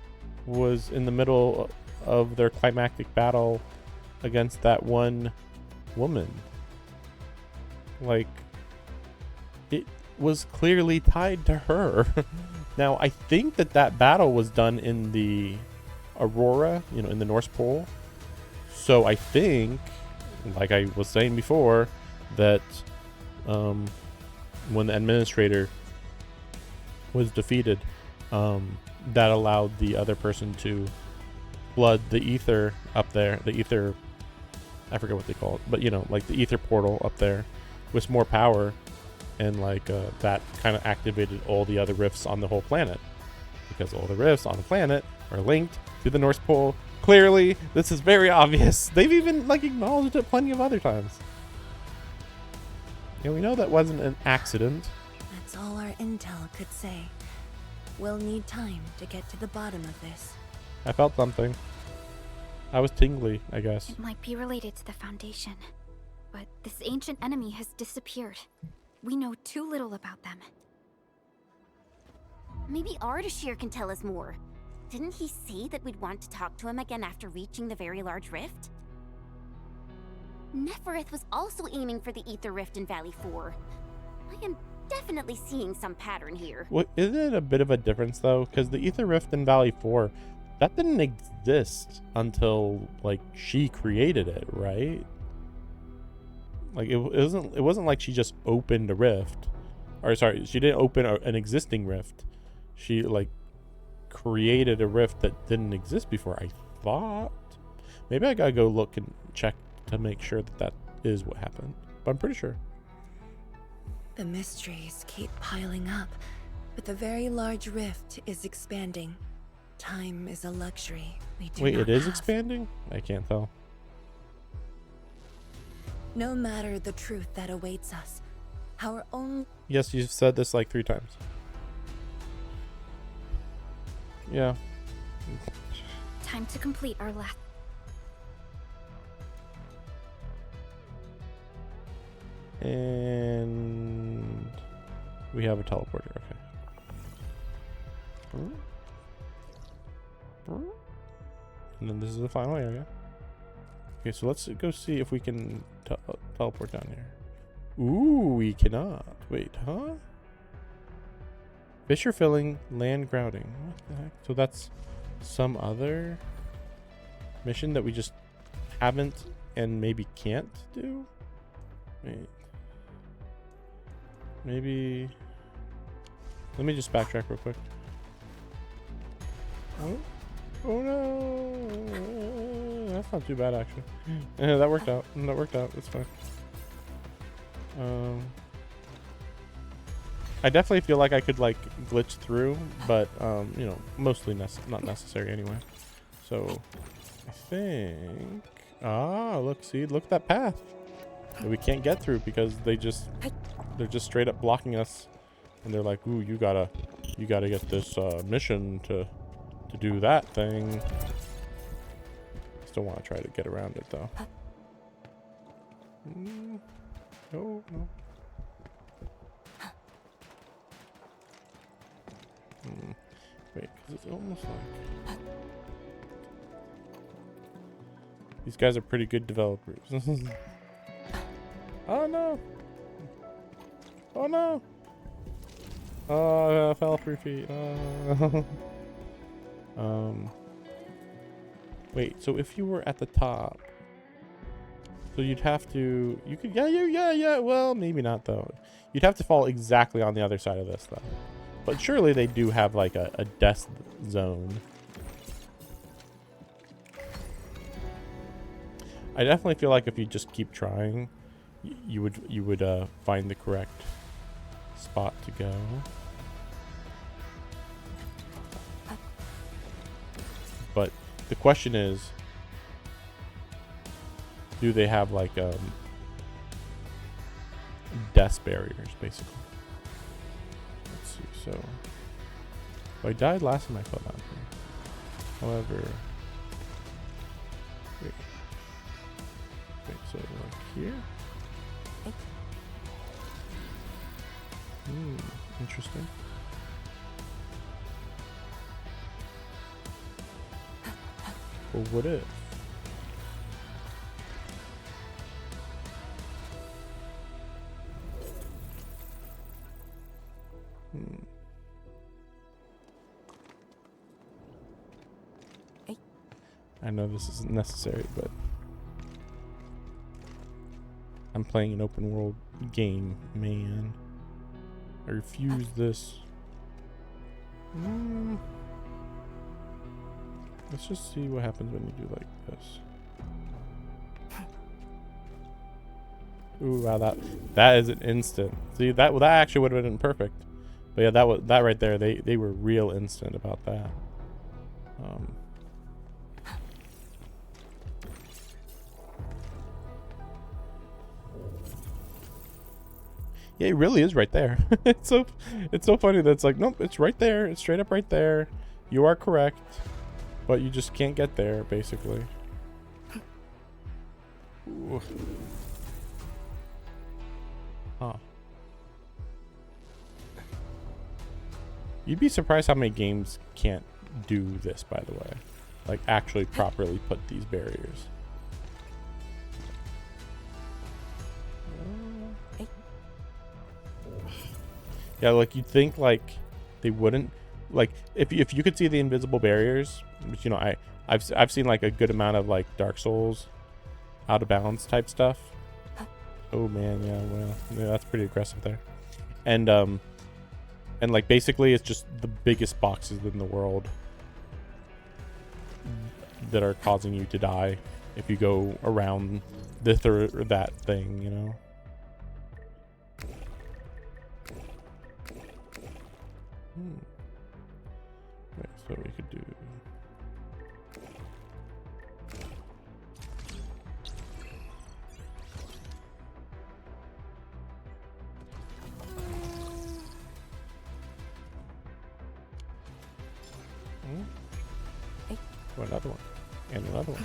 was in the middle of their climactic battle against that one woman. Like, it was clearly tied to her. Now, I think that battle was done in the Aurora, in the North Pole. So I think, like I was saying before, that when the administrator was defeated, that allowed the other person to flood the ether up there. The ether, I forget what they call it, but like the ether portal up there with more power. And that kind of activated all the other rifts on the whole planet, because all the rifts on the planet are linked to the North Pole Clearly, this is very obvious. They've even like acknowledged it plenty of other times. Yeah, we know that wasn't an accident. That's all our intel could say. We'll need time to get to the bottom of this. I felt something. I was tingly, I guess. It might be related to the Foundation, but this ancient enemy has disappeared. We know too little about them. Maybe Ardashir can tell us more. Didn't he say that we'd want to talk to him again after reaching the very large rift? Neferith was also aiming for the Ether Rift in Valley 4. I am definitely seeing some pattern here. Well, isn't it a bit of a difference though? Because the Ether Rift in Valley 4, that didn't exist until like she created it, right? Like it wasn't like she just opened a rift, or sorry, she didn't open an existing rift. She like created a rift that didn't exist before. I thought maybe I gotta go look and check to make sure that that is what happened, but I'm pretty sure. The mysteries keep piling up, but the very large rift is expanding. Time is a luxury we do Wait, not it is have. expanding? I can't tell. No matter the truth that awaits us, our own... Yes, you've said this like 3 times. Yeah. Time to complete our last. And we have a teleporter. Okay. And then this is the final area. Okay, so let's go see if we can teleport down here. Ooh, we cannot. Wait, huh? Fissure filling, land grouting. What the heck? So that's some other mission that we just haven't and maybe can't do? Wait. Maybe... Let me just backtrack real quick. Oh, oh no! That's not too bad, actually. Yeah, that worked out. That worked out. That's fine. I definitely feel like I could like glitch through, but you know, mostly not necessary anyway. So I think look at that path that we can't get through because they're just straight up blocking us, and they're like, ooh, you gotta get this mission to do that thing. Still want to try to get around it though. No. Wait, because it's almost like these guys are pretty good developers. Oh no! Oh no! Oh, I fell 3 feet. Wait, so if you were at the top, so you'd have to, you could, yeah, well, maybe not though. You'd have to fall exactly on the other side of this though. But surely they do have like a death zone. I definitely feel like if you just keep trying, you would find the correct spot to go. But the question is, do they have like death barriers basically? Let's see. So I died last time I fell down here. However, wait, so like here. Interesting. Well, what if? I know this isn't necessary, but I'm playing an open world game, man. I refuse this. Let's just see what happens when you do like this. Ooh, wow, that is an instant. See, that actually would have been perfect. But yeah, that right there, they were real instant about that. Yeah, it really is right there. It's so funny that it's like, nope, it's right there. It's straight up right there. You are correct, but you just can't get there, basically. Ooh. Huh. You'd be surprised how many games can't do this, by the way. Like, actually properly put these barriers. Yeah, like, you'd think, like, they wouldn't. Like, if you could see the invisible barriers, which, you know, I've seen, like, a good amount of, like, Dark Souls out of bounds type stuff. Oh, man, yeah, well, yeah, that's pretty aggressive there. And like, basically, it's just the biggest boxes in the world that are causing you to die if you go around this or that thing, you know? Wait, so we could do... Oh, another one. And another one.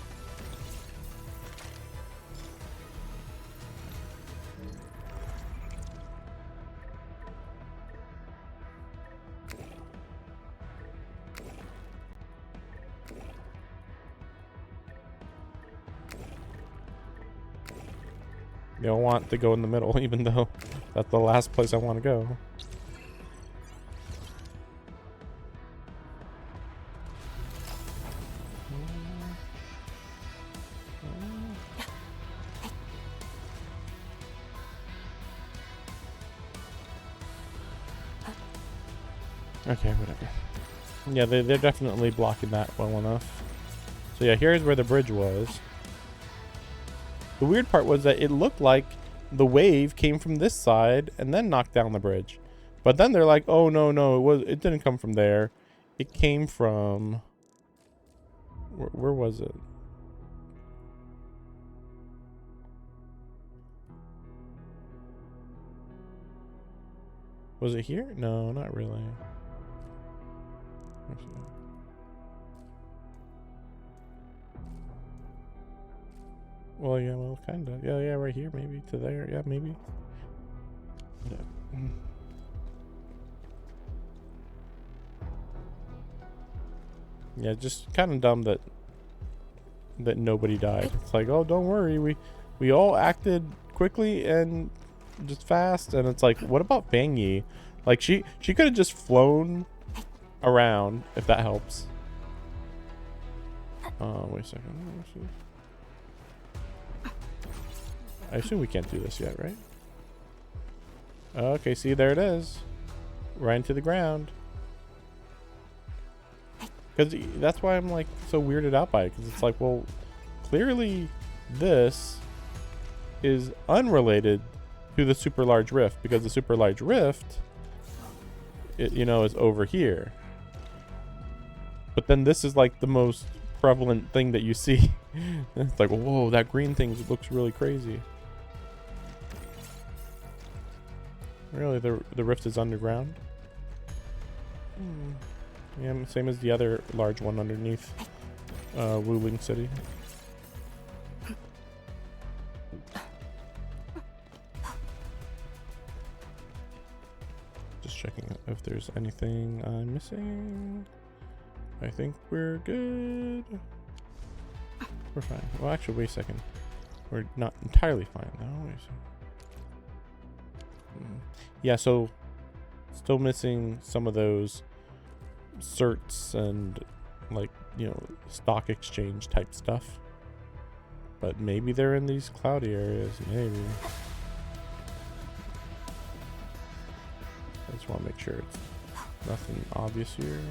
You don't want to go in the middle, even though that's the last place I want to go. Okay, whatever. Yeah, they're definitely blocking that well enough. So yeah, here's where the bridge was. The weird part was that it looked like the wave came from this side and then knocked down the bridge. But then they're like, oh no, it didn't come from there. It came from... Where was it? Was it here? No, not really. Well, yeah, well, kind of. Yeah, right here, maybe to there. Yeah, maybe. Yeah, just kind of dumb that nobody died. It's like, oh, don't worry, we all acted quickly and just fast, and it's like, what about Fang Yi? Like, she could have just flown around, if that helps. Wait a second. I assume we can't do this yet, right? Okay, see, there it is. Right into the ground. Because that's why I'm, like, so weirded out by it. Because it's like, well, clearly this is unrelated to the super large rift. Because the super large rift, you know, is over here. But then this is, like, the most prevalent thing that you see. It's like, whoa, that green thing looks really crazy. Really, the rift is underground? Yeah, same as the other large one underneath WULING City. Just checking if there's anything I'm missing. I think we're good. We're fine. Well, actually, wait a second. We're not entirely fine though. Wait a second. Yeah, so still missing some of those certs and, like, you know, stock exchange type stuff. But maybe they're in these cloudy areas. Maybe. I just want to make sure it's nothing obvious here.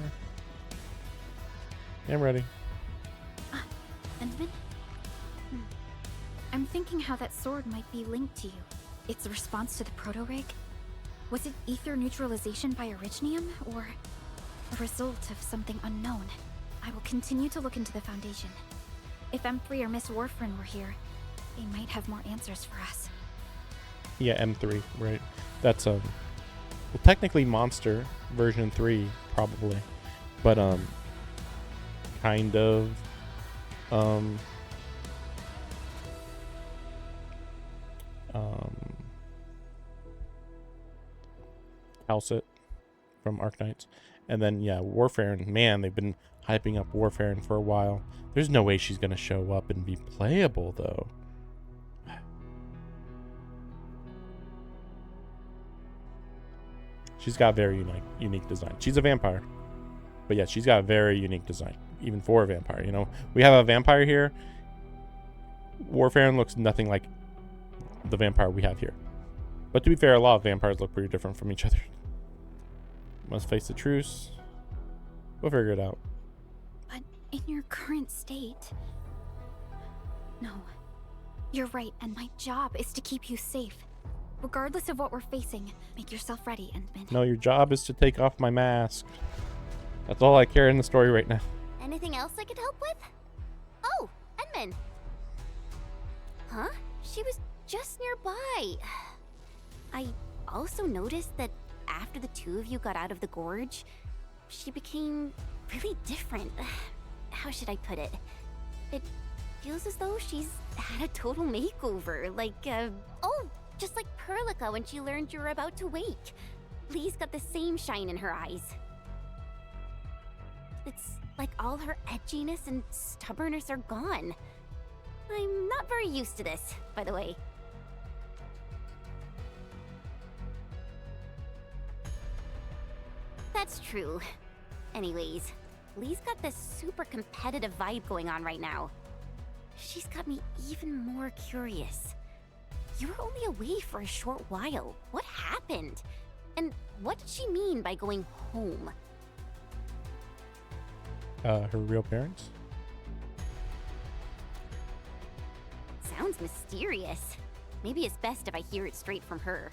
I'm ready. Endman? I'm thinking how that sword might be linked to you. Its response to the proto-rig? Was it ether neutralization by Originium, or a result of something unknown? I will continue to look into the Foundation. If M3 or Miss Warfarin were here, they might have more answers for us. Yeah, M3, right. That's well, technically Monster version 3 probably, but kind of Calcit from Arknights. And then yeah, Warfarin, man, they've been hyping up Warfarin for a while. There's no way she's gonna show up and be playable though. She's got a very unique design. She's a vampire, but yeah, she's got a very unique design, even for a vampire. You know, we have a vampire here. Warfarin looks nothing like the vampire we have here. But to be fair, a lot of vampires look pretty different from each other. Must face the truce. We'll figure it out. But in your current state... No. You're right, and my job is to keep you safe. Regardless of what we're facing, make yourself ready, Endman. No, your job is to take off my mask. That's all I care in the story right now. Anything else I could help with? Oh, Endman. Huh? She was just nearby. I also noticed that after the two of you got out of the gorge, she became really different. How should I put it? It feels as though she's had a total makeover, like, oh, just like Perlica when she learned you were about to wake. Lee's got the same shine in her eyes. It's like all her edginess and stubbornness are gone. I'm not very used to this, by the way. That's true. Anyways, Lee's got this super competitive vibe going on right now. She's got me even more curious. You were only away for a short while. What happened? And what did she mean by going home? Her real parents? Sounds mysterious. Maybe it's best if I hear it straight from her.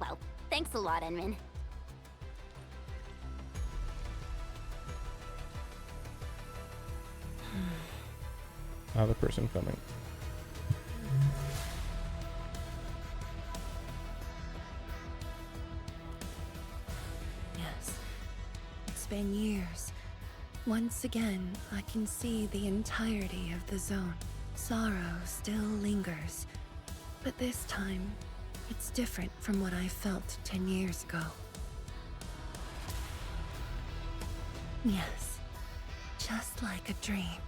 Well, thanks a lot, Endman. Another person coming. Yes. It's been years. Once again, I can see the entirety of the zone. Sorrow still lingers, but this time, it's different from what I felt 10 years ago. Yes, just like a dream.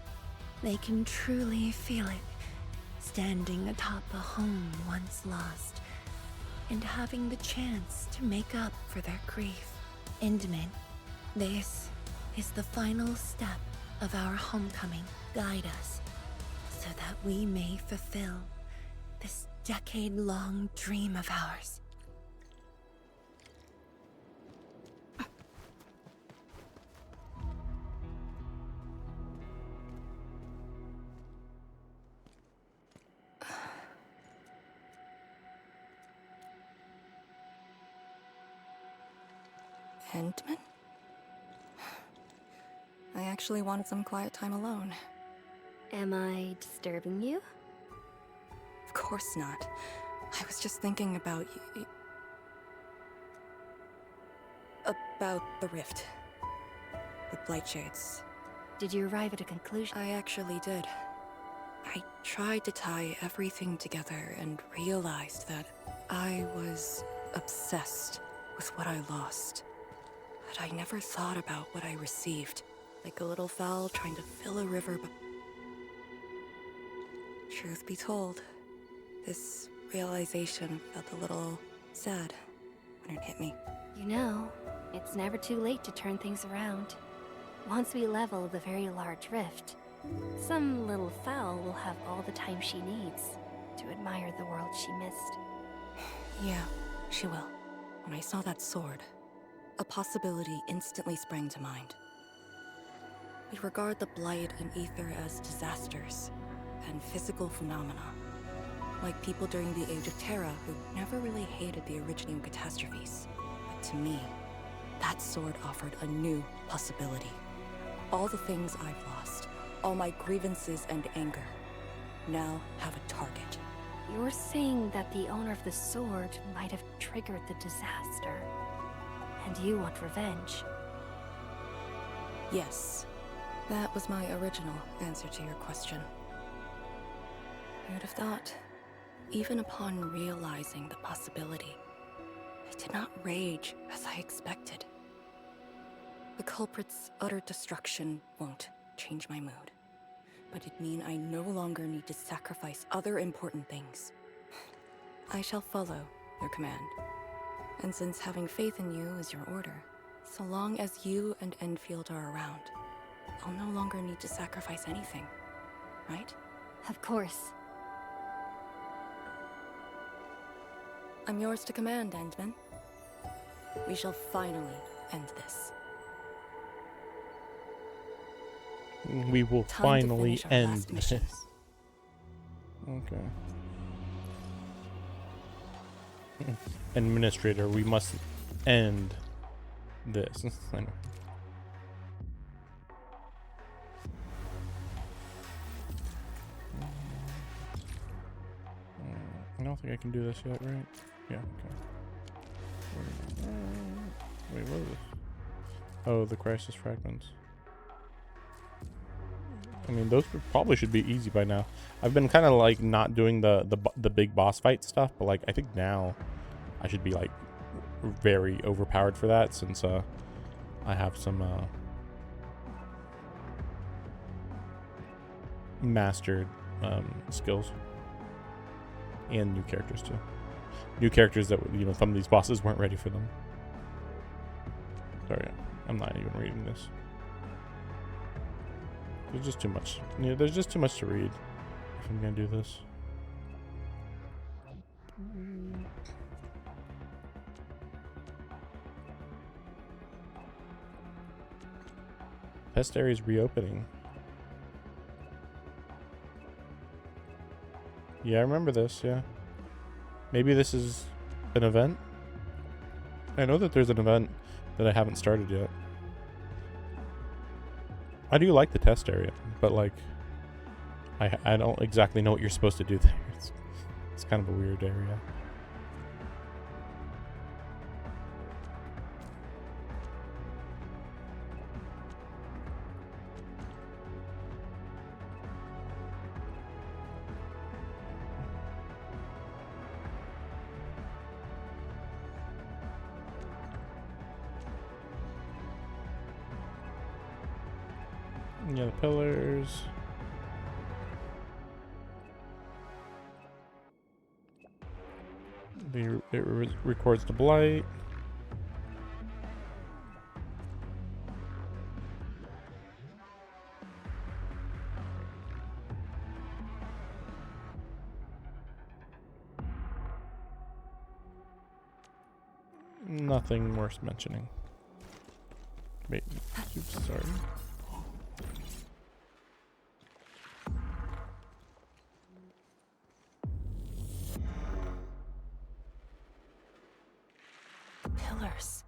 They can truly feel it, standing atop a home once lost, and having the chance to make up for their grief. Endman, this is the final step of our homecoming. Guide us, so that we may fulfill this decade-long dream of ours. Endman? I actually wanted some quiet time alone. Am I disturbing you? Of course not. I was just thinking about about the rift. The Blightshades. Did you arrive at a conclusion? I actually did. I tried to tie everything together and realized that I was obsessed with what I lost. But I never thought about what I received. Like a little fowl trying to fill a river, but... Truth be told, this realization felt a little sad when it hit me. You know, it's never too late to turn things around. Once we level the very large rift, some little fowl will have all the time she needs to admire the world she missed. Yeah, she will. When I saw that sword, a possibility instantly sprang to mind. We regard the Blight and Ether as disasters and physical phenomena, like people during the Age of Terra who never really hated the Originium catastrophes. But to me, that sword offered a new possibility. All the things I've lost, all my grievances and anger, now have a target. You're saying that the owner of the sword might have triggered the disaster, and you want revenge? Yes. That was my original answer to your question. Who'd have thought? Even upon realizing the possibility, I did not rage as I expected. The culprit's utter destruction won't change my mood, but it'd mean I no longer need to sacrifice other important things. I shall follow your command. And since having faith in you is your order, so long as you and Endfield are around, I'll no longer need to sacrifice anything, right? Of course. I'm yours to command, Endman. We shall finally end this. We will Time to finally finish our end last mission. this. Okay. Administrator, we must end this. I know. I don't think I can do this yet, right? Yeah, okay. Wait, what is this? Oh, the crisis fragments. I mean, those probably should be easy by now. I've been kind of like not doing the big boss fight stuff, but like I think now I should be like very overpowered for that, since I have some mastered skills and new characters too. New characters that, you know, some of these bosses weren't ready for them. Sorry, I'm not even reading this. There's just too much. Yeah, there's just too much to read if I'm gonna do this. Test area is reopening. Yeah, I remember this, yeah. Maybe this is an event? I know that there's an event that I haven't started yet. I do like the test area, but like, I don't exactly know what you're supposed to do there. It's kind of a weird area. Yeah, the pillars. It records the blight. Nothing worth mentioning. Wait, oops, sorry. Pillars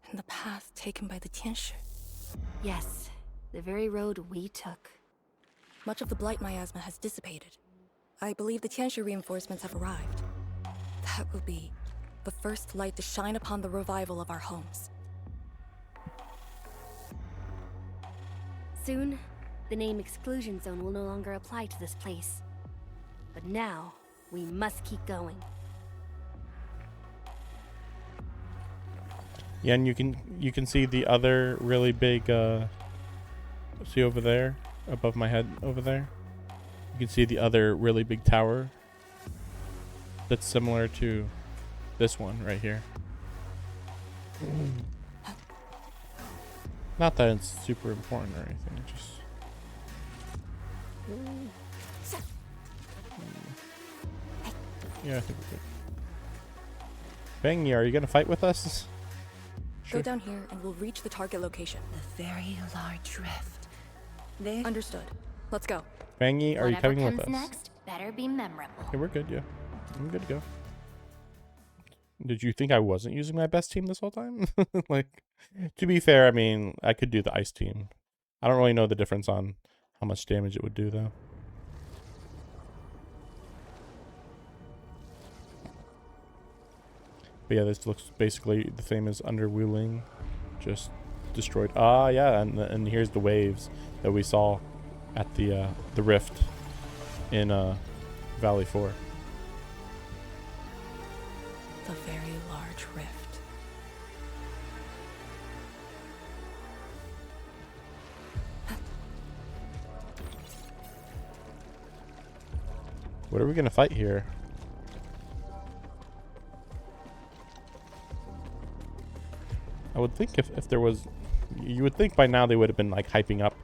and the path taken by the Tianshi. Yes, the very road we took. Much of the blight miasma has dissipated. I believe the Tianshi reinforcements have arrived. That will be the first light to shine upon the revival of our homes. Soon, the name Exclusion Zone will no longer apply to this place. But now, we must keep going. Yeah, and you can see the other really big see over there, above my head over there. You can see the other really big tower that's similar to this one right here. Not that it's super important or anything, just yeah, I think we're good. Bangy, are you gonna fight with us? Go down here and we'll reach the target location. The very large rift. Understood. Let's go. Bangy, are you coming with us? Next, better be memorable. Okay, we're good, yeah. I'm good to go. Did you think I wasn't using my best team this whole time? Like, to be fair, I mean, I could do the ice team. I don't really know the difference on how much damage it would do, though. But yeah, this looks basically the same as under WULING, just destroyed. Ah, yeah, and here's the waves that we saw at the rift in Valley 4. The very large rift. What are we gonna fight here? I would think if there was, you would think by now they would have been like hyping up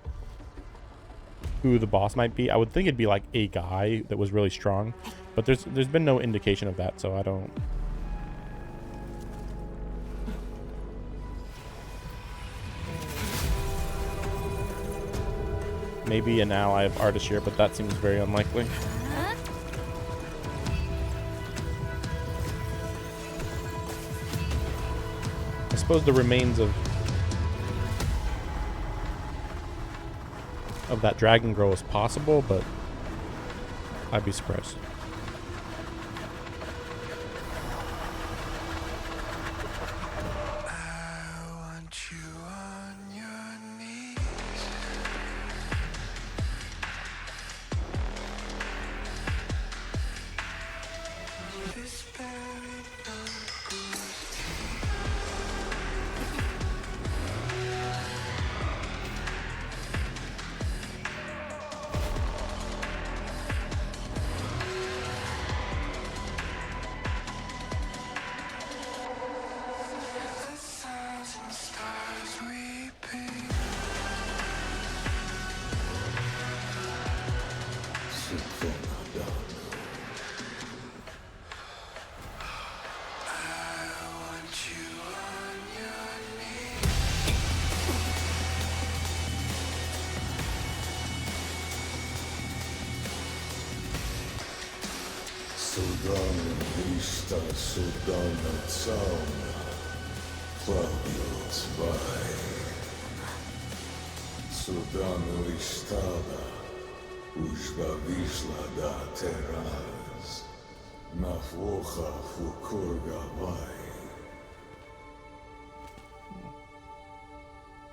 who the boss might be. I would think it'd be like a guy that was really strong, but there's been no indication of that, so I don't. Maybe an ally of Ardashir, but that seems very unlikely. I suppose the remains of that dragon girl is possible, but I'd be surprised.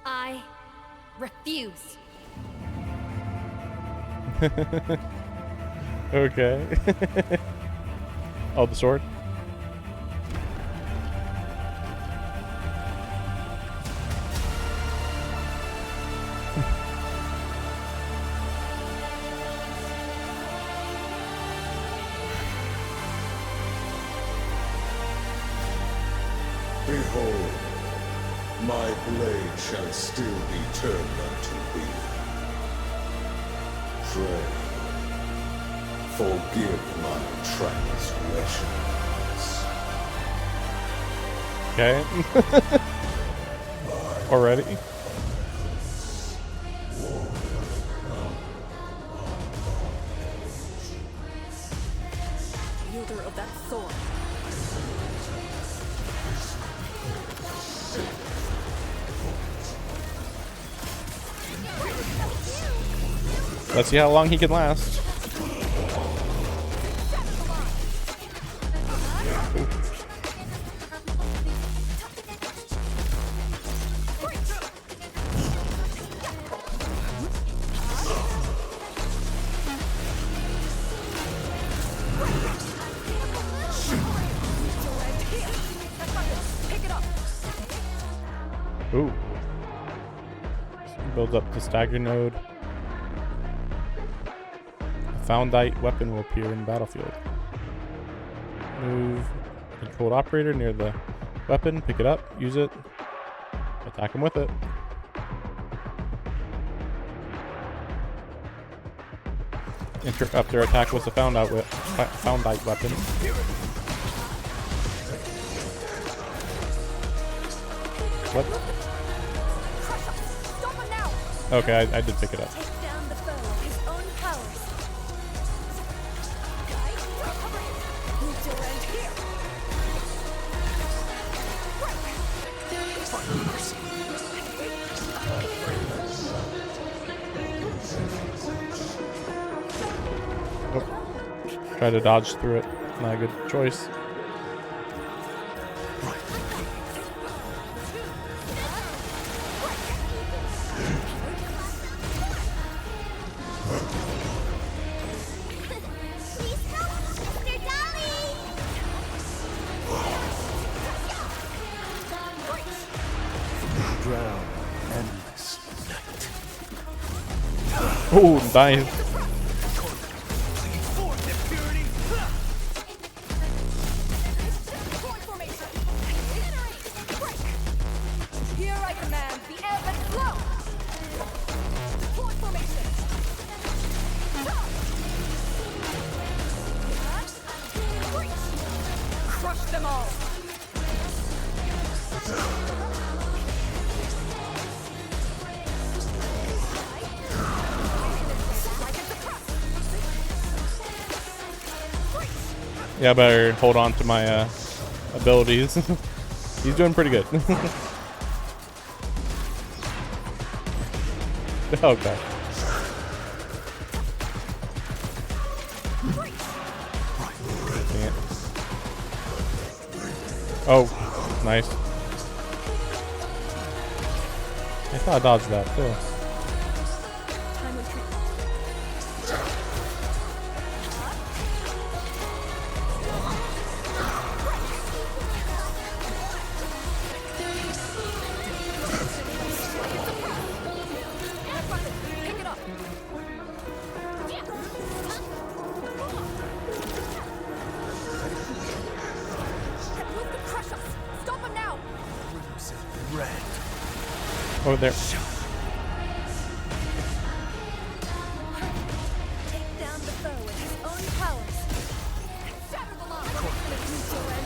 I refuse. Okay. Oh, the sword? Behold, my blade shall still be turned unto thee. Pray, forgive my transgressions. Okay. Already? Wielder of that sword. Let's see how long he can last. Ooh. Builds up the stagger node. A Foundite weapon will appear in battlefield. Move controlled operator near the weapon, pick it up, use it, attack him with it. Interrupt their attack with the Foundite weapon. What? Okay, I did pick it up. Oh. Try to dodge through it. Not a good choice. Oh, dying. Here I command the ebb and flow. Point formation. Crush them all. Yeah, I better hold on to my abilities. He's doing pretty good. Oh god. Dang it. Oh, nice. I thought I dodged that too. Over there.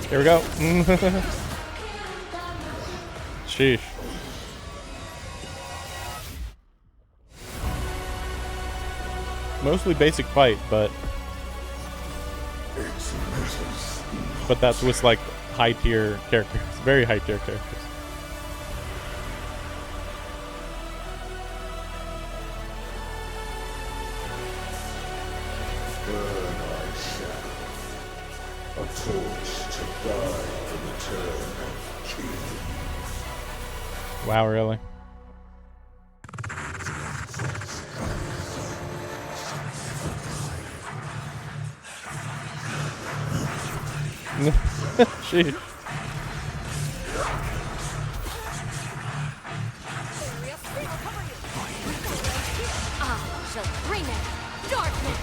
Here we go. Sheesh. Mostly basic fight, but that's with like high tier characters, very high tier characters. A torch to guide the return of King. Wow, really? Sheesh. shall bring it. Darkness.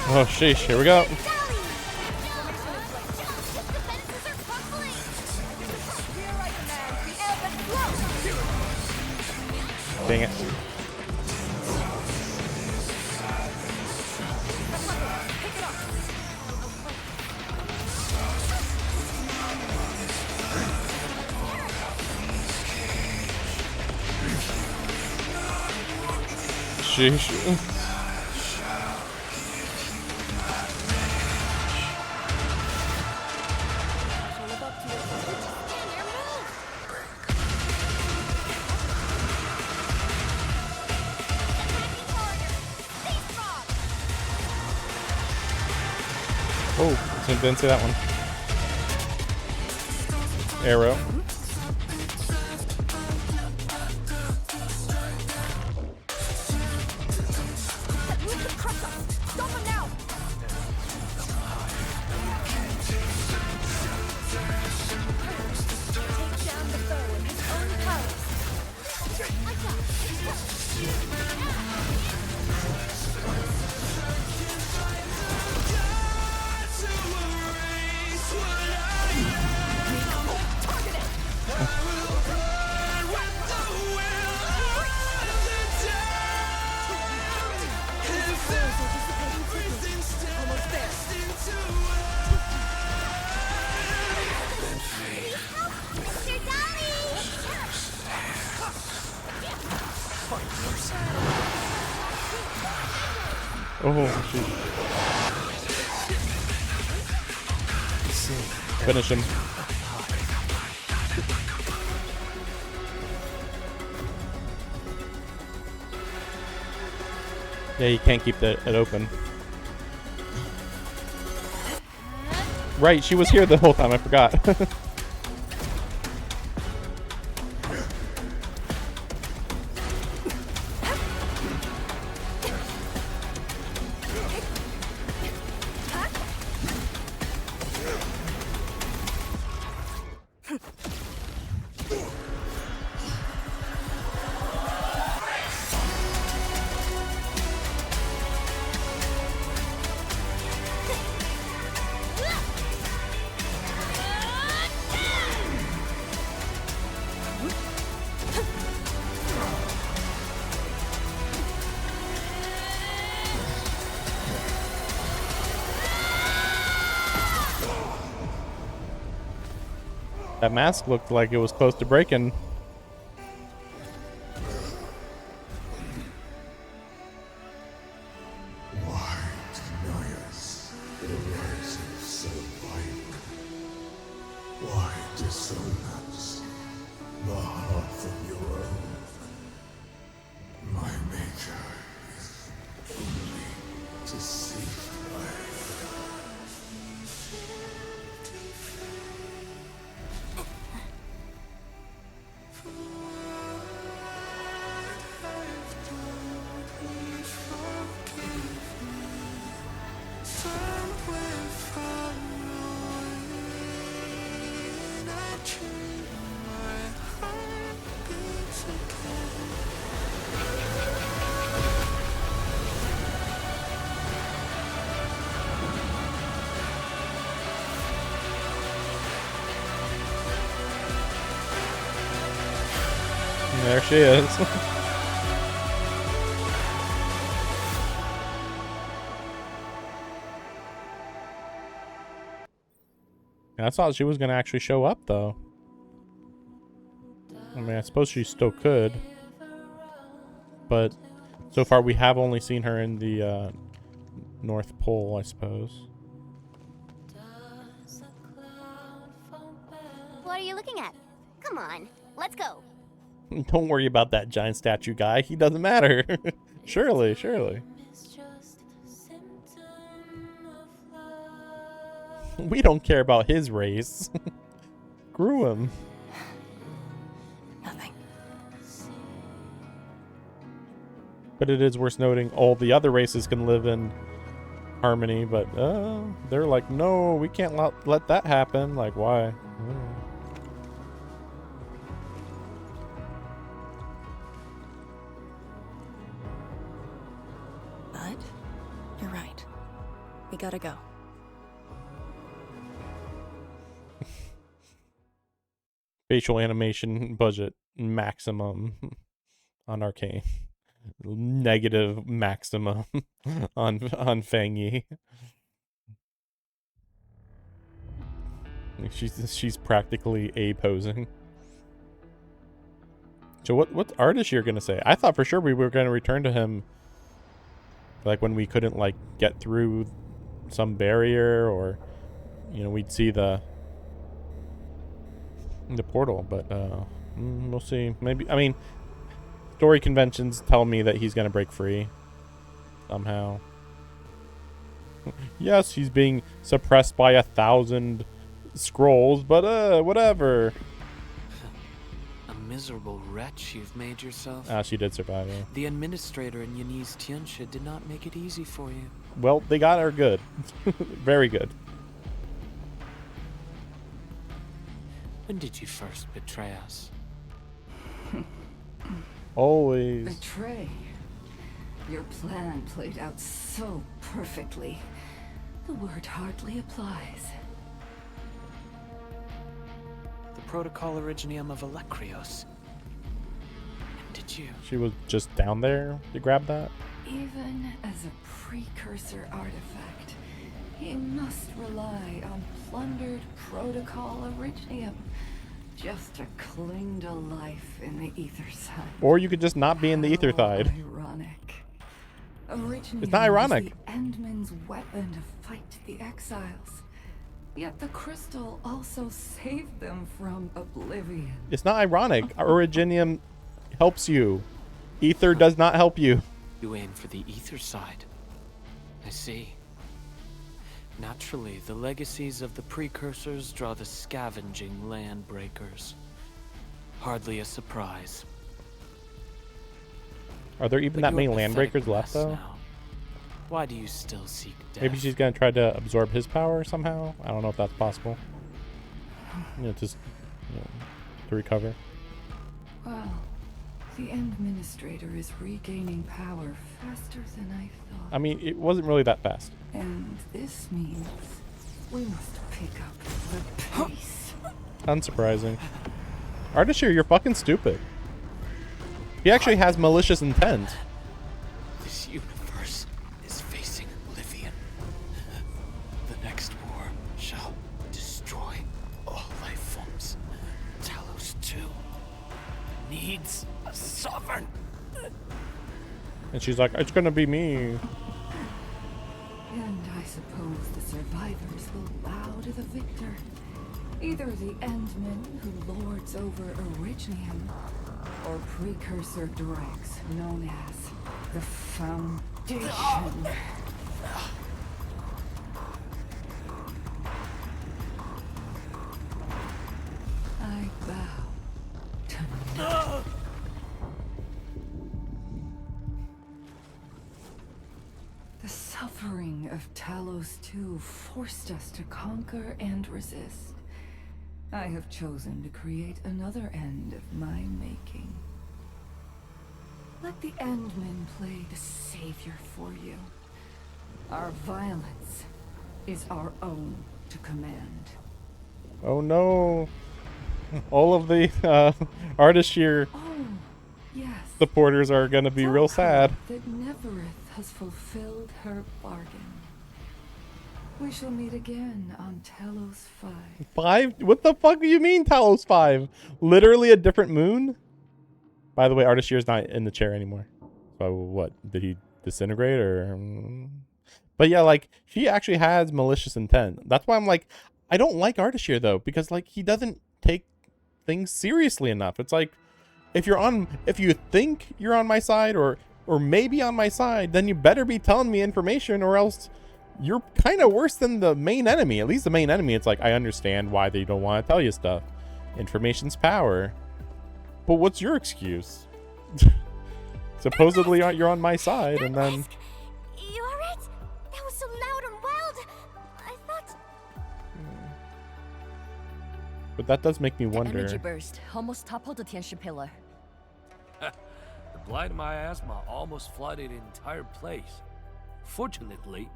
Oh, sheesh, here we go. Dang it. Sheesh. Oh, didn't see that one. Arrow. Oh, shoot. Finish him. Yeah, you can't keep it open. Right, she was here the whole time, I forgot. That mask looked like it was close to breaking. Why deny us the rise of survival? Why disown us the half of your own? My maker is only deceived by There she is. I thought she was gonna actually show up, though. I mean, I suppose she still could, but so far we have only seen her in the North Pole, I suppose. What are you looking at? Come on, let's go. Don't worry about that giant statue guy. He doesn't matter. Surely, surely. We don't care about his race. Screw him. Nothing. But it is worth noting all the other races can live in harmony, but they're like, no, we can't let that happen. Like, why? But you're right. We gotta go. Facial animation budget maximum on Arcane. Negative maximum on Fang Yi. She's practically A-posing. So what artist you're gonna say? I thought for sure we were gonna return to him like when we couldn't like get through some barrier, or you know, we'd see the portal, but we'll see. Maybe, I mean, story conventions tell me that he's gonna break free somehow. Yes, he's being suppressed by 1,000 scrolls, but whatever. A miserable wretch you've made yourself. Ah, she did survive, yeah. The administrator and Yanni's Tianxia did not make it easy for you. Well, they got her good. Very good. When did you first betray us? Always. Betray? Your plan played out so perfectly. The word hardly applies. The Protocol Originium of Electrios. And did you? She was just down there to grab that? Even as a precursor artifact, he must rely on plundered Protocol Originium just to cling to life in the ether side. Or you could just not be in the ether side. Ironic. Originium It's not ironic. is the Endman's weapon to fight the exiles. Yet the crystal also saved them from oblivion. It's not ironic. Originium helps you. Ether does not help you. You aim for the ether side. I see. Naturally, the legacies of the precursors draw the scavenging land breakers. Hardly a surprise. Are there even that many land breakers left, though? Now. Why do you still seek death? Maybe she's gonna try to absorb his power somehow. I don't know if that's possible. You know, just to recover. Well, the Administrator is regaining power faster than I thought. I mean, it wasn't really that fast. And this means we must pick up the pace. Unsurprising. Artishir, you're fucking stupid. He actually has malicious intent. This universe is facing oblivion. The next war shall destroy all life forms. needs a sovereign. And she's like, it's gonna be me. And I suppose the survivors will bow to the victor. Either the Endman who lords over Originium, or precursor Drex known as the Foundation. I bow to none. The suffering of Talos II forced us to conquer and resist. I have chosen to create another end of my making. Let the Endmen play the savior for you. Our violence is our own to command. Oh no. All of the artists here, Yes. supporters are gonna be real sad. That Neverith has fulfilled her bargain. We shall meet again on Talos 5. 5? What the fuck do you mean Talos 5? Literally a different moon? By the way, Artist Year's not in the chair anymore. So what? Did he disintegrate or... But yeah, like, she actually has malicious intent. That's why I'm like, I don't like Artist Year though, because like, he doesn't take things seriously enough. It's like, if you think you're on my side or maybe on my side, then you better be telling me information, or else you're kind of worse than the main enemy. At least the main enemy, it's like, I understand why they don't want to tell you stuff. Information's power. But what's your excuse? Supposedly you're on my side, and then... You alright? That was so loud and wild. I thought... But that does make me wonder. Energy burst almost toppled the Tianshi pillar. The blight miasma almost flooded the entire place. Fortunately,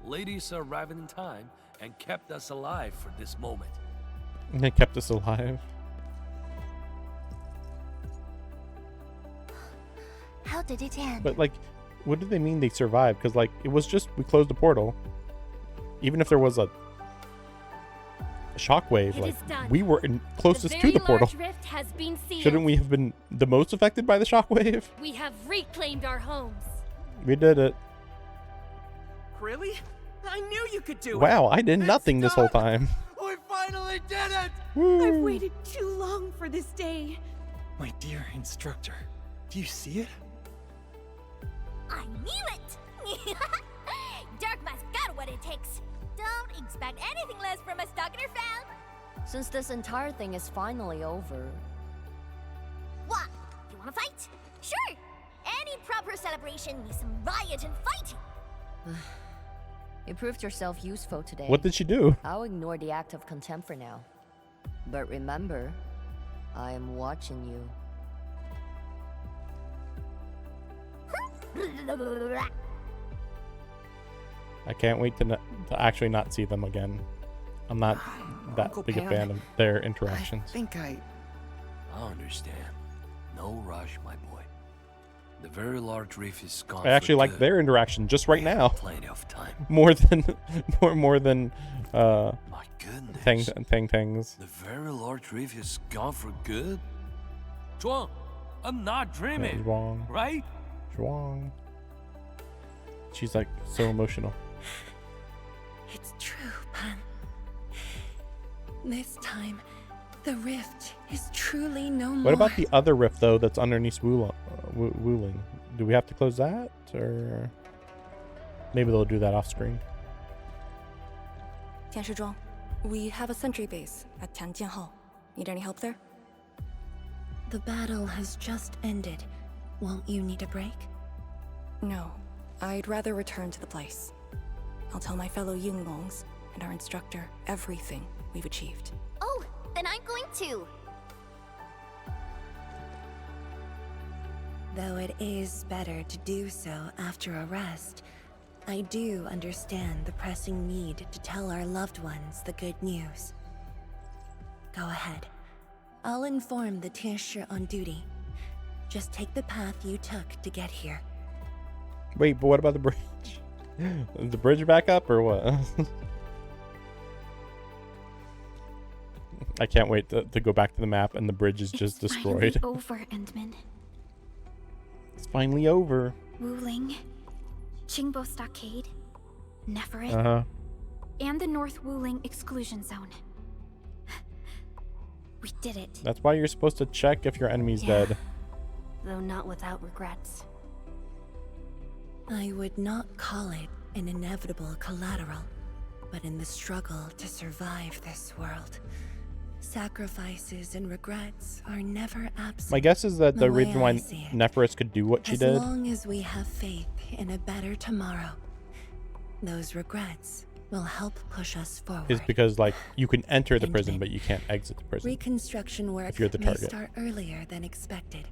ladies arrived in time and kept us alive for this moment. They kept us alive. How did it end? But like, what do they mean they survived? Because like, it was just, we closed the portal. Even if there was a shockwave, like, we were closest to the portal. Rift has been sealed. Shouldn't we have been the most affected by the shockwave? We have reclaimed our homes. We did it. Really? I knew you could do it. Wow, I did nothing this whole time. We finally did it! Woo. I've waited too long for this day. My dear instructor, do you see it? I knew it! Darkma's got what it takes. Don't expect anything less from a Stalker fan. Since this entire thing is finally over... What? You wanna fight? Sure! Any proper celebration needs some riot and fighting. You proved yourself useful today. What did she do? I'll ignore the act of contempt for now. But remember, I am watching you. I can't wait to actually not see them again. I'm not that Uncle big a Pan, fan of their interactions. I understand. No rush, my boy. The very large reef is gone. I actually for like good. their interaction just right now. Plenty of time. More than more than My goodness. Tangs. The very large reef is gone for good? Zhuang, I'm not dreaming. Zhuang. Right? Zhuang. She's like so emotional. It's true, Pan. This time, the rift is truly no more. What about the other rift though that's underneath WULING? Do we have to close that, or maybe they'll do that off screen? 天师庄, we have a sentry base at Tianjianhao. Need any help there? The battle has just ended. Won't you need a break? No, I'd rather return to the place. I'll tell my fellow Yinglongs and our instructor everything we've achieved. Oh, then I'm going to. Though it is better to do so after a rest, I do understand the pressing need to tell our loved ones the good news. Go ahead. I'll inform the Tianshi on duty. Just take the path you took to get here. Wait, but what about the bridge? Is the bridge back up or what? I can't wait to go back to the map and the bridge is just destroyed. Finally over, Endman. It's finally over. Wuling, Qingbo Stockade, Neferit, Uh-huh. and the North Wuling Exclusion Zone. We did it. That's why you're supposed to check if your enemy's dead. Though not without regrets. I would not call it an inevitable collateral, but in the struggle to survive this world, sacrifices and regrets are never absent. My guess is that the way reason why I see it, Neferis could do what she as did long as we have faith in a better tomorrow, those regrets will help push us forward. is because, like, you can enter the prison, but you can't exit the prison. Reconstruction work if you're the may target. start earlier than expected.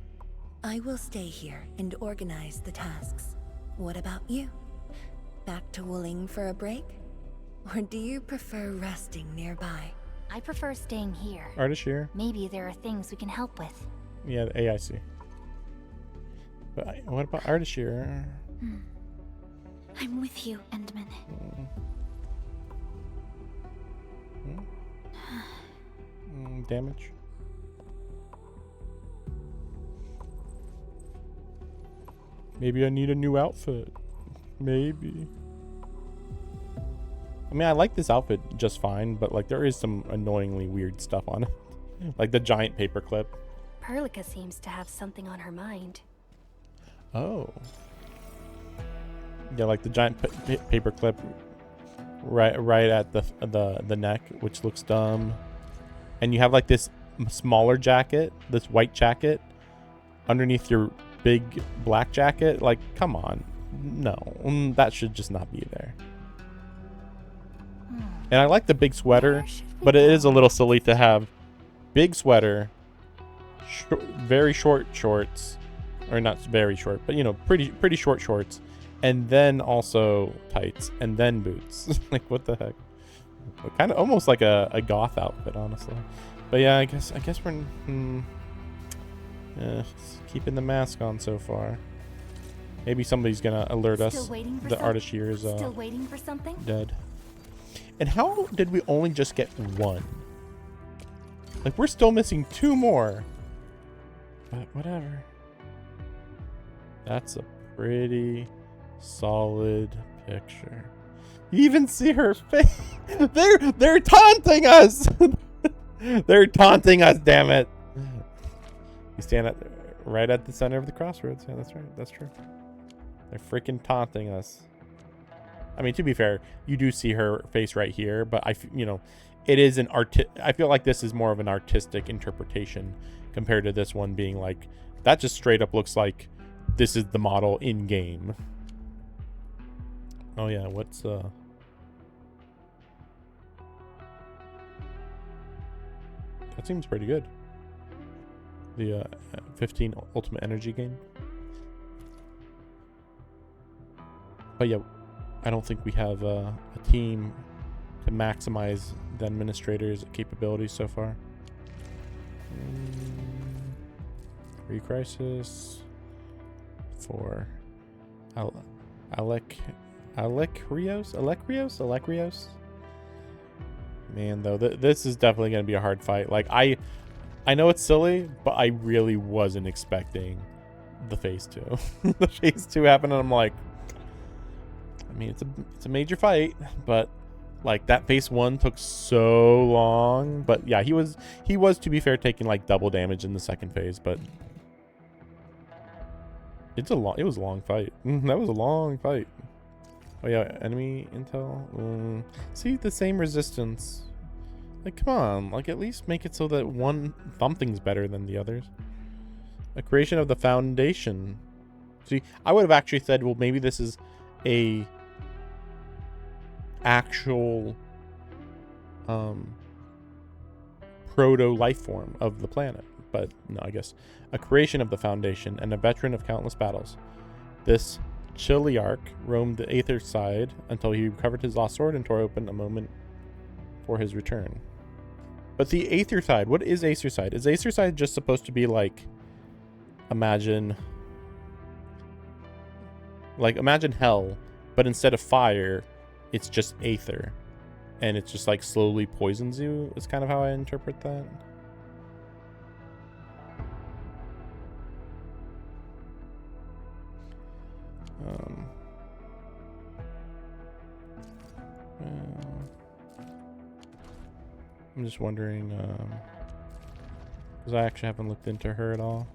I will stay here and organize the tasks. What about you? Back to WULING for a break? Or do you prefer resting nearby? I prefer staying here. Artist here. Maybe there are things we can help with. Yeah, the AIC. But what about artist here? I'm with you, Endman. Damage. Maybe I need a new outfit. Maybe. I mean, I like this outfit just fine, but like there is some annoyingly weird stuff on it. Like the giant paperclip. Perlica seems to have something on her mind. Oh. Yeah, like the giant paperclip right at the neck, which looks dumb. And you have like this smaller jacket, this white jacket underneath your big black jacket. Like, come on. No, that should just not be there. And I like the big sweater, but it is a little silly to have big sweater, very short shorts, or not very short, but you know, pretty short shorts, and then also tights, and then boots. Like, what the heck? Kind of almost like a goth outfit, honestly. But yeah, I guess we're keeping the mask on so far. Maybe somebody's gonna alert us the artist here is Still waiting for something? dead. And how did we only just get one? Like, we're still missing two more. But whatever. That's a pretty solid picture. You even see her face. They're taunting us. They're taunting us, damn it. You stand right at the center of the crossroads. Yeah, that's right. That's true. They're freaking taunting us. I mean, to be fair, you do see her face right here, but it is an I feel like this is more of an artistic interpretation compared to this one being like, that just straight up looks like this is the model in game. Oh yeah, what's that seems pretty good. The 15 Ultimate Energy game. But yeah, I don't think we have a team to maximize the administrator's capabilities so far. Re-Crisis for Alecrios? Man, though, this is definitely going to be a hard fight. Like, I know it's silly, but I really wasn't expecting the phase 2. The phase 2 happened, and I'm like, I mean, it's a major fight, but like that phase 1 took so long. But yeah, he was to be fair taking like double damage in the second phase, but it was a long fight. That was a long fight. Oh yeah, enemy intel. See, the same resistance. Like, come on, like at least make it so that something's better than the others. A creation of the Foundation. See, I would have actually said, well, maybe this is a actual proto life form of the planet, but no, I guess a creation of the Foundation and a veteran of countless battles. This Chiliarch roamed the Aether side until he recovered his lost sword and tore open a moment for his return. But the Aether side, what is Aether side? Is Aether side just supposed to be like, imagine hell, but instead of fire, it's just Aether. and it's just like slowly poisons you. Is kind of how I interpret that. I'm just wondering, because I actually haven't looked into her at all.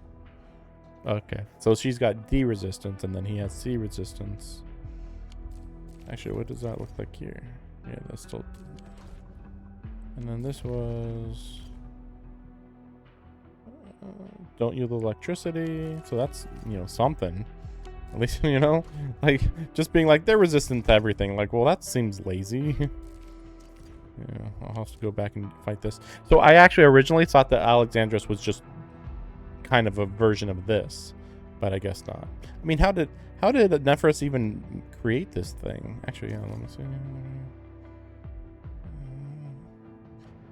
Okay, so she's got D resistance, and then he has C resistance. Actually, what does that look like here? Yeah, that's still... And then this was... don't use electricity, so that's, you know, something. At least, you know, like, just being like, they're resistant to everything. Like, well, that seems lazy. Yeah, I'll have to go back and fight this. So I actually originally thought that Alexandros was just kind of a version of this, but I guess not. I mean, how did Nephros even create this thing? Actually, yeah, let me see.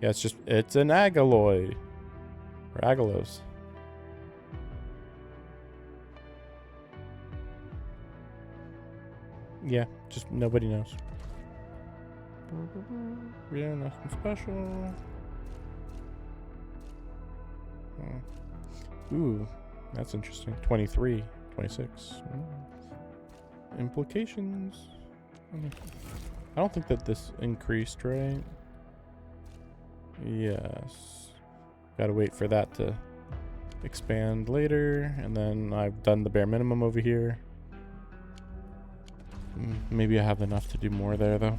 Yeah, it's an agaloid. Or agalos. Yeah, just nobody knows. Yeah, nothing special. Ooh, that's interesting. 23, 26. Implications. I don't think that this increased, right? Yes. Gotta wait for that to expand later. And then I've done the bare minimum over here. Maybe I have enough to do more there, though.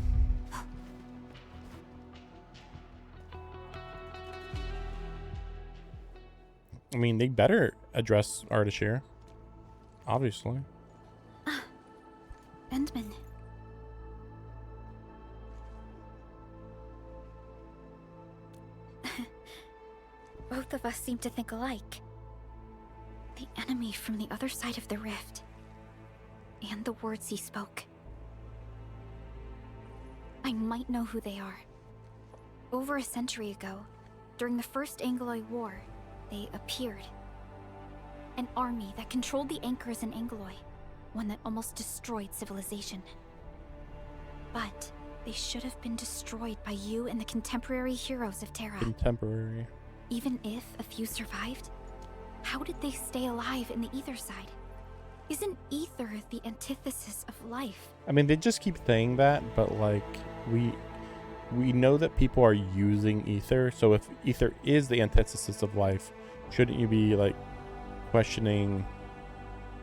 I mean, they better address Ardashir. Obviously. Endman. Both of us seem to think alike. The enemy from the other side of the rift. And the words he spoke. I might know who they are. Over a century ago, during the First Angloid War, they appeared. An army that controlled the anchors in Angloy, one that almost destroyed civilization. But they should have been destroyed by you and the contemporary heroes of Terra. Contemporary. Even if a few survived, how did they stay alive in the ether side? Isn't ether the antithesis of life? I mean, they just keep saying that, but like, we know that people are using ether, so if ether is the antithesis of life, shouldn't you be like questioning?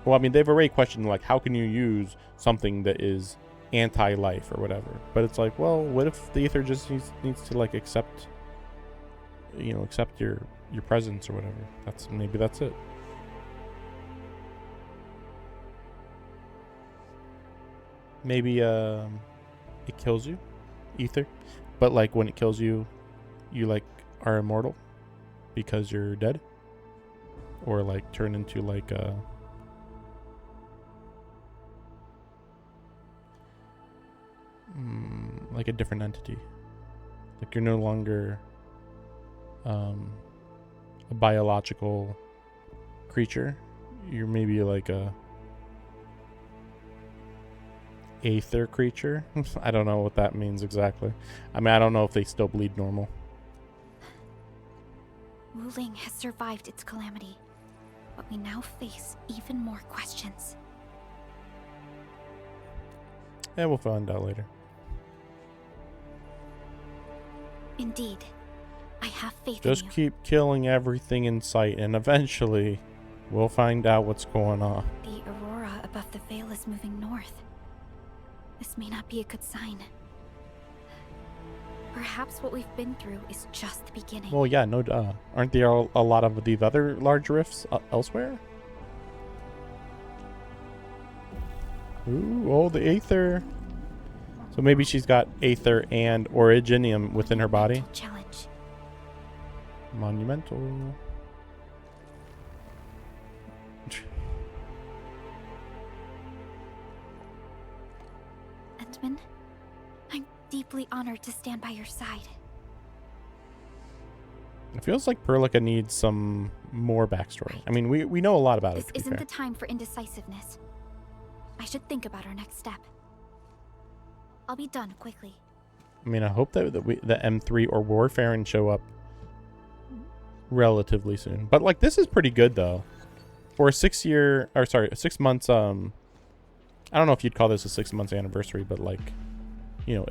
Well, I mean, they've already questioned like, how can you use something that is anti-life or whatever? But it's like, well, what if the ether just needs to like accept, you know, accept your presence or whatever? Maybe that's it. Maybe it kills you, ether, but like when it kills you, you like are immortal because you're dead, or like turn into like a different entity. Like you're no longer a biological creature. You're maybe like a aether creature. I don't know what that means exactly. I mean, I don't know if they still bleed normal. WULING has survived its calamity, but we now face even more questions. Yeah, we'll find out later. Indeed. I have faith in you. Just keep killing everything in sight, and eventually we'll find out what's going on. The aurora above the veil is moving north. This may not be a good sign. Perhaps what we've been through is just the beginning. Well, yeah, no duh. Aren't there a lot of these other large rifts elsewhere? Ooh, oh, the aether. So maybe she's got aether and originium within her body. Challenge. Monumental. Endman, I'm deeply honored to stand by your side. It feels like Perlica needs some more backstory. I mean, we know a lot about it. This isn't the time for indecisiveness. I should think about our next step. I'll be done quickly. I mean, I hope that the M3 or Warfarin show up relatively soon. But like, this is pretty good though. For a 6 months. I don't know if you'd call this a 6 months anniversary, but like, you know,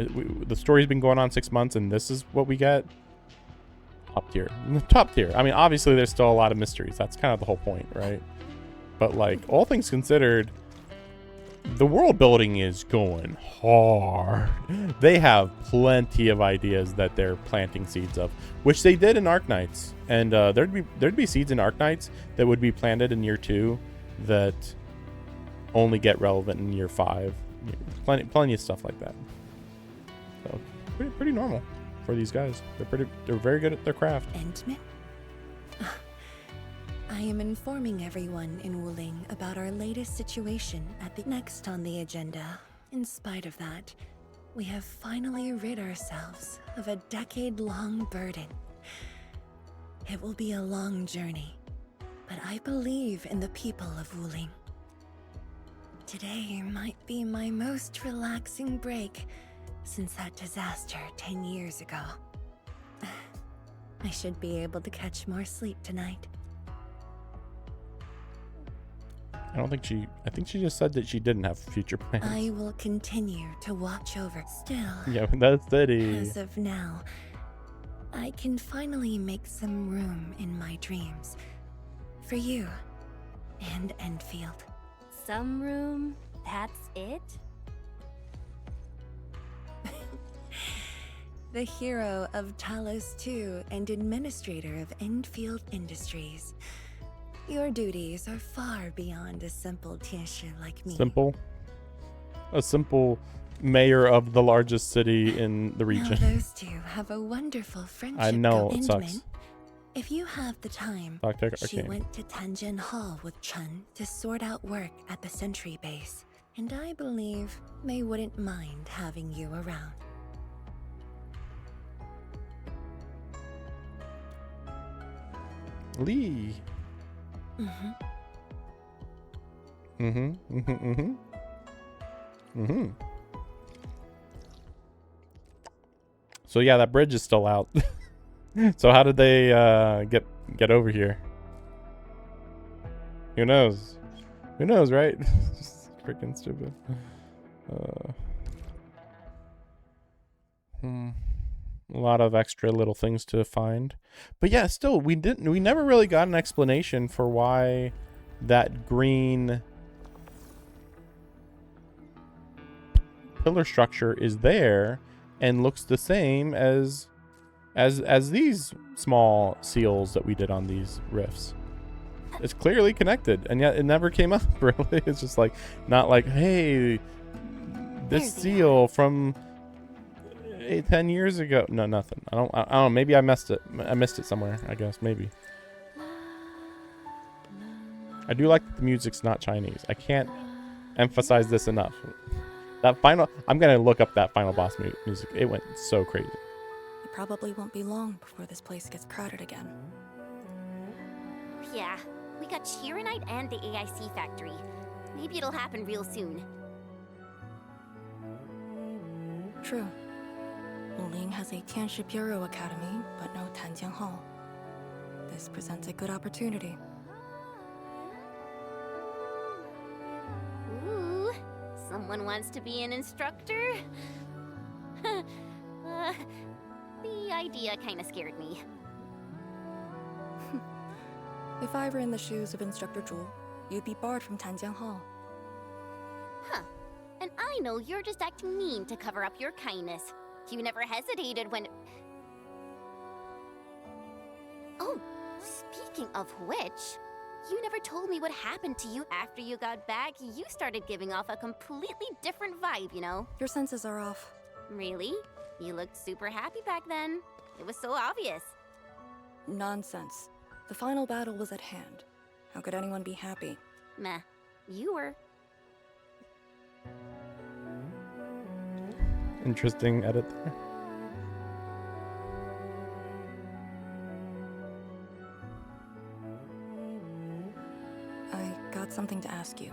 the story's been going on 6 months, and this is what we get. Top tier. Top tier. I mean, obviously, there's still a lot of mysteries. That's kind of the whole point, right? But like, all things considered, the world building is going hard. They have plenty of ideas that they're planting seeds of, which they did in Arknights. And there'd be seeds in Arknights that would be planted in year 2 that only get relevant in year 5. Plenty of stuff like that. So pretty normal for these guys. They're very good at their craft. Endman? I am informing everyone in WULING about our latest situation at the next on the agenda. In spite of that, we have finally rid ourselves of a decade-long burden. It will be a long journey, but I believe in the people of WULING. Today might be my most relaxing break since that disaster 10 years ago. I should be able to catch more sleep tonight. I think she just said that she didn't have future plans. I will continue to watch over. Still, yeah, that's steady. As of now, I can finally make some room in my dreams for you and Endfield. Some room? That's it? The hero of Talos 2 and administrator of Endfield Industries. Your duties are far beyond a simple Tianshi like me. Simple? A simple mayor of the largest city in the region. Now those two have a wonderful friendship. I know, it Endman, sucks. If you have the time, she went to Tanjin Hall with Chun to sort out work at the Sentry base. And I believe they wouldn't mind having you around. Lee. So yeah, that bridge is still out. So how did they get over here? Who knows? Who knows, right? Freaking stupid. A lot of extra little things to find. But yeah, still, we never really got an explanation for why that green pillar structure is there and looks the same as these small seals that we did on these rifts. It's clearly connected, and yet it never came up, really. It's just like, not like, hey, this seal from 10 years ago. No, nothing. I don't know. Maybe I missed it. I missed it somewhere, I guess. Maybe. I do like that the music's not Chinese. I can't emphasize this enough. That final... I'm going to look up that final boss music. It went so crazy. It probably won't be long before this place gets crowded again. Yeah, we got Chironite and the AIC factory. Maybe it'll happen real soon. True. WULING has a Tianshi Bureau Academy, but no Tanjian Hall. This presents a good opportunity. Ooh, someone wants to be an instructor? The idea kinda scared me. If I were in the shoes of Instructor Jewel, you'd be barred from Tanjian Hall. Huh. And I know you're just acting mean to cover up your kindness. You never hesitated when... Oh, speaking of which, you never told me what happened to you after you got back. You started giving off a completely different vibe, you know? Your senses are off. Really? You looked super happy back then. It was so obvious. Nonsense. The final battle was at hand. How could anyone be happy? Meh. You were. Interesting edit there. I got something to ask you.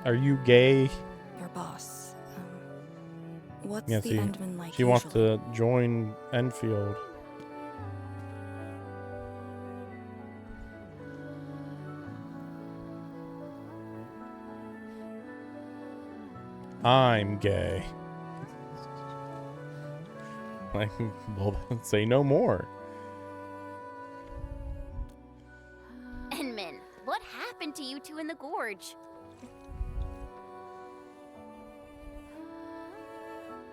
Are you gay? Your boss. what's Yeah, the see, Endman like she wants usually? to join Enfield. I'm gay. Like, well, say no more. Endman, what happened to you two in the gorge?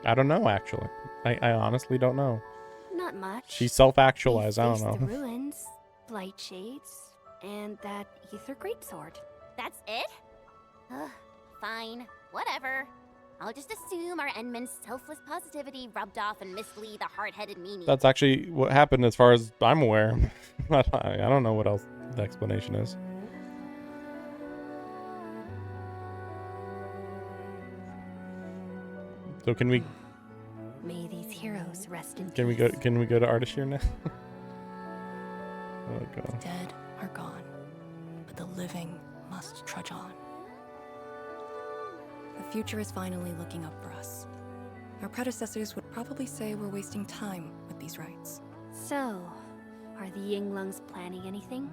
I don't know, actually. I honestly don't know. Not much. She's self-actualized. We I don't faced know. the ruins, blight shades, and that ether greatsword. That's it? Ugh, fine, whatever. I'll just assume our Endman's selfless positivity rubbed off and Miss Lee the hard-headed meanie. That's actually what happened as far as I'm aware. I don't know what else the explanation is. So can we May these heroes rest in can we peace. go to Artist here now? Oh god. The dead are gone, but the living must trudge on. The future is finally looking up for us. Our predecessors would probably say we're wasting time with these rites. So, are the Yinglungs planning anything?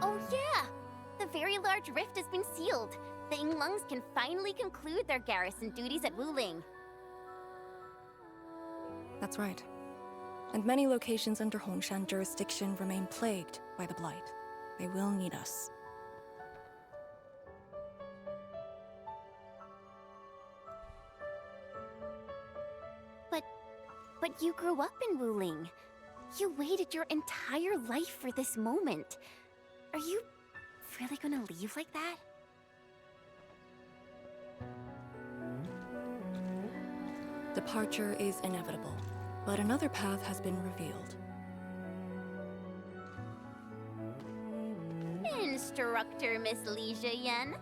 Oh yeah! The very large rift has been sealed. The Yinglungs can finally conclude their garrison duties at WULING. That's right. And many locations under Hongshan jurisdiction remain plagued by the Blight. They will need us. But you grew up in WULING. You waited your entire life for this moment. Are you really gonna leave like that? Departure is inevitable, but another path has been revealed. Instructor Miss Lee Yen.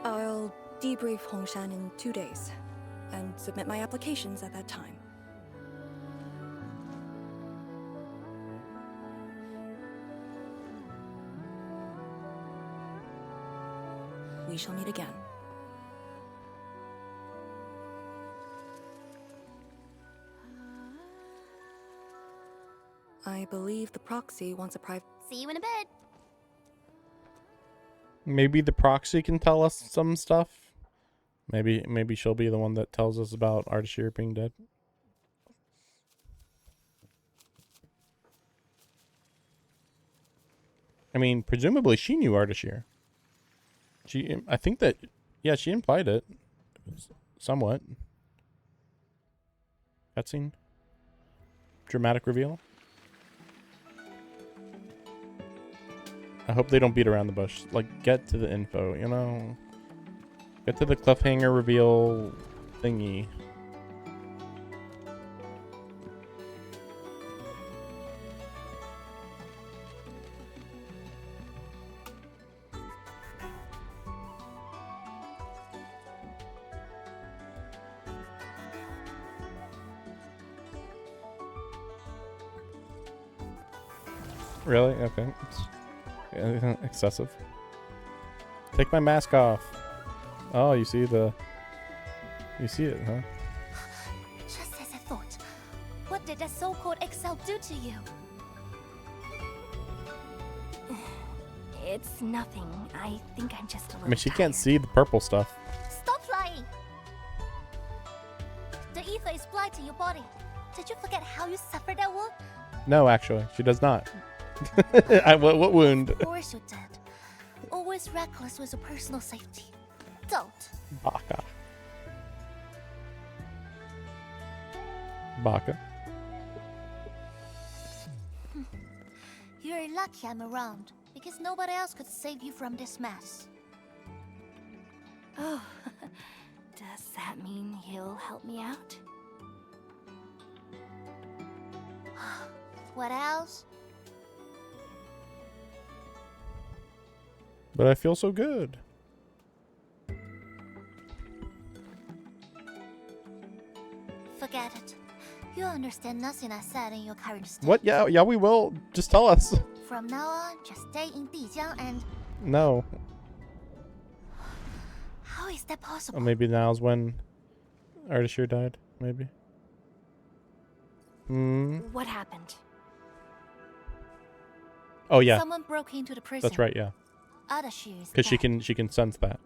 I'll debrief Hongshan in 2 days, and submit my applications at that time. We shall meet again. I believe the proxy wants a private... See you in a bit. Maybe the proxy can tell us some stuff. Maybe she'll be the one that tells us about Ardashir being dead. I mean, presumably she knew Ardashir. I think that, yeah, she implied it. Somewhat. Cutscene? Dramatic reveal? I hope they don't beat around the bush. Like, get to the info, you know? Get to the cliffhanger reveal thingy. Really? Okay. Excessive. Take my mask off. Oh, you see it, huh? Just as I thought. What did that so-called Excel do to you? It's nothing. I think I'm just a little I mean, she can't see the purple stuff. Stop flying! The ether is blighting your body. Did you forget how you suffered that wound? No, actually, she does not. What wound? Of course you did. Always reckless with your personal safety. Don't. Baka. Baka. You're lucky I'm around, because nobody else could save you from this mess. Oh, does that mean he'll help me out? What else? But I feel so good. Forget it. You understand nothing I said in your current state. What? Yeah, we will. Just tell us. From now on, just stay in Dijiang and... No. How is that possible? Or maybe now's when Ardashir died. Maybe. What happened? Oh yeah. Someone broke into the prison. That's right. Yeah. Ardashir is Because dead. she can sense that.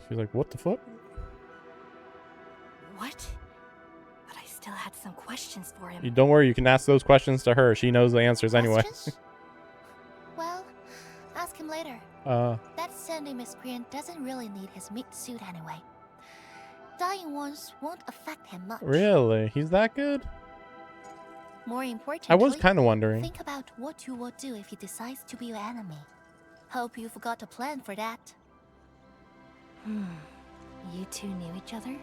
She's like, what the fuck? What? But I still had some questions for him. You don't worry. You can ask those questions to her. She knows the answers anyway. Well, ask him later. That Sandy miscreant doesn't really need his meat suit anyway. Dying ones won't affect him much. Really? He's that good? More importantly, I was kind of wondering. Think about what you will do if he decides to be your enemy. Hope you forgot to plan for that. You two knew each other?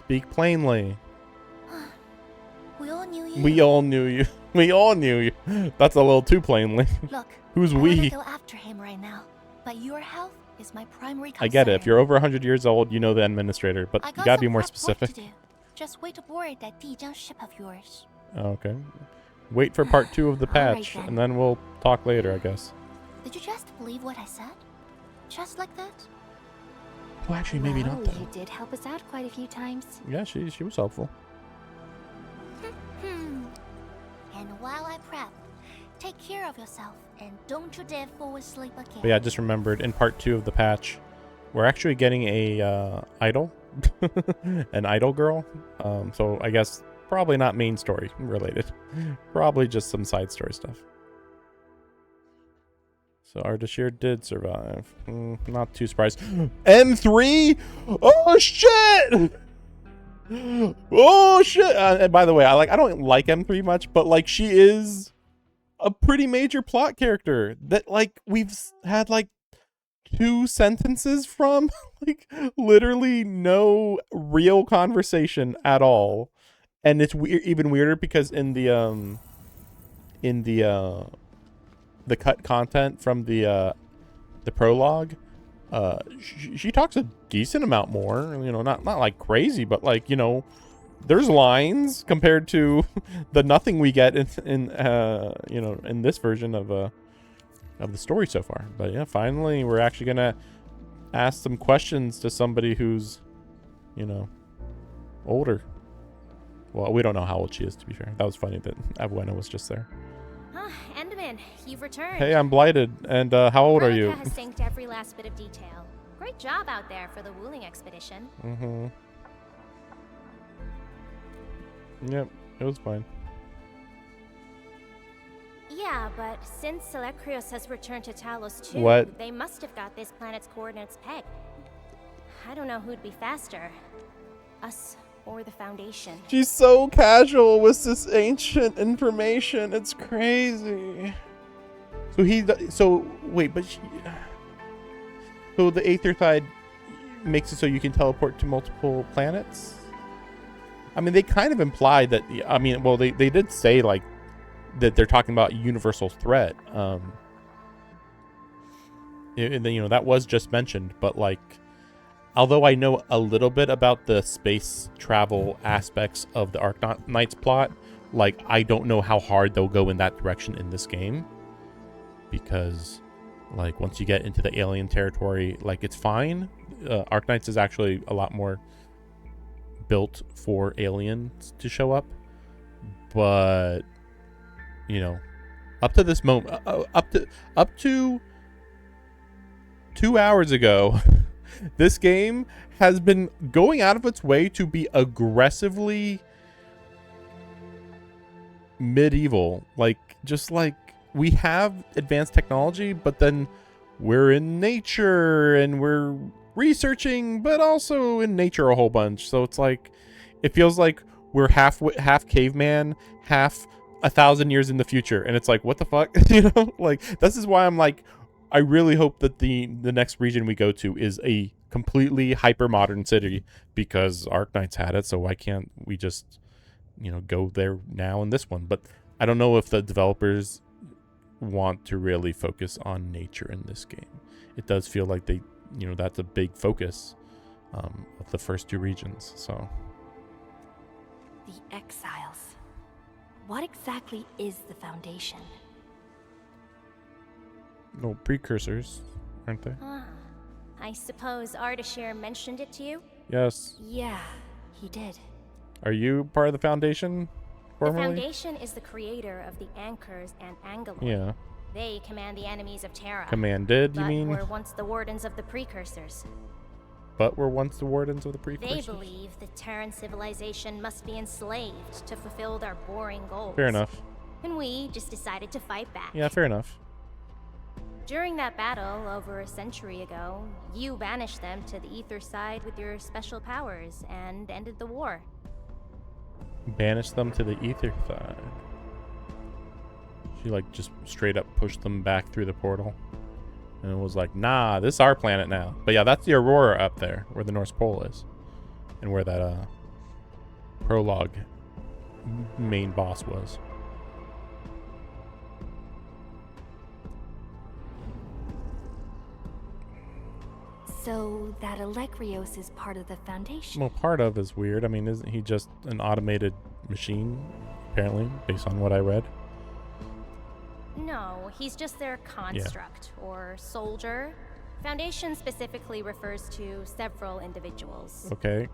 Speak plainly. We all knew you. We all knew you. We all knew you. That's a little too plainly. Look, Who's I we? wanna go after him right now, but your health is my primary concern. I get it. If you're over 100 years old, you know the administrator, but I you got gotta be some more prep work to specific. do. Just wait to board that Dijiang ship of yours. Okay. Wait for part 2 of the All right, patch, then. and then we'll talk later, I guess. Did you just believe what I said? Just like that? Well, actually, maybe Well, not, though. You did help us out quite a few times. Yeah, she was helpful. And while I prep, take care of yourself and don't you dare fall asleep again. But yeah, I just remembered in part 2 of the patch, we're actually getting a idol, an idol girl. So I guess probably not main story related, probably just some side story stuff. So Ardashir did survive. Not too surprised. M3. Oh shit! Oh shit! And by the way, I don't like M3 much, but like she is a pretty major plot character that like we've had like 2 sentences from, like literally no real conversation at all, and it's even weirder because in the cut content from the prologue, she talks a decent amount more, you know, not like crazy, but like, you know, there's lines compared to the nothing we get in you know, in this version of the story so far. But yeah, finally we're actually gonna ask some questions to somebody who's, you know, older. Well, we don't know how old she is, to be fair. That was funny that Abuena was just there. Endman, you've returned. Hey, I'm blighted, and how old are you? Relica has synced every last bit of detail. Great job out there for the WULING expedition. Yep, it was fine. Yeah, but since Selectrios has returned to Talos too, What? they must have got this planet's coordinates pegged. I don't know who'd be faster, us or the Foundation. She's so casual with this ancient information. It's crazy. So wait, but so the Aether side makes it so you can teleport to multiple planets? I mean, they kind of implied that, I mean, well, they did say like that they're talking about universal threat. And then, you know, that was just mentioned, but like, although I know a little bit about the space travel aspects of the Arknights plot, like, I don't know how hard they'll go in that direction in this game. Because, like, once you get into the alien territory, like, it's fine. Arknights is actually a lot more built for aliens to show up. But, you know, up to this moment, up to 2 hours ago... This game has been going out of its way to be aggressively medieval. Like, just like we have advanced technology, but then we're in nature and we're researching, but also in nature a whole bunch. So it's like, it feels like we're half caveman, half 1,000 years in the future. And it's like, what the fuck? You know, like, this is why I'm like, I really hope that the next region we go to is a completely hyper modern city, because Arknights had it, so why can't we just, you know, go there now in this one? But I don't know if the developers want to really focus on nature in this game. It does feel like they, you know, that's a big focus of the first 2 regions. So The Exiles. what exactly is the Foundation? No, precursors, aren't they? I suppose Ardashir mentioned it to you? Yes. Yeah, he did. Are you part of the Foundation? Formally? The Foundation is the creator of the Anchors and Angaloid. Yeah. They command the enemies of Terra. Commanded, you mean? But were once the wardens of the Precursors. But were once the wardens of the Precursors? They believe the Terran civilization must be enslaved to fulfill their boring goals. Fair enough. And we just decided to fight back. Yeah, fair enough. During that battle, over a century ago, you banished them to the ether side with your special powers and ended the war. Banished them to the ether side. She like just straight up pushed them back through the portal. And it was like, nah, this is our planet now. But yeah, that's the Aurora up there, where the North Pole is. And where that prologue main boss was. So that Alekrios is part of the Foundation? Well, part of is weird. I mean, isn't he just an automated machine, apparently, based on what I read? No, he's just their construct, or soldier. Foundation specifically refers to several individuals. Okay.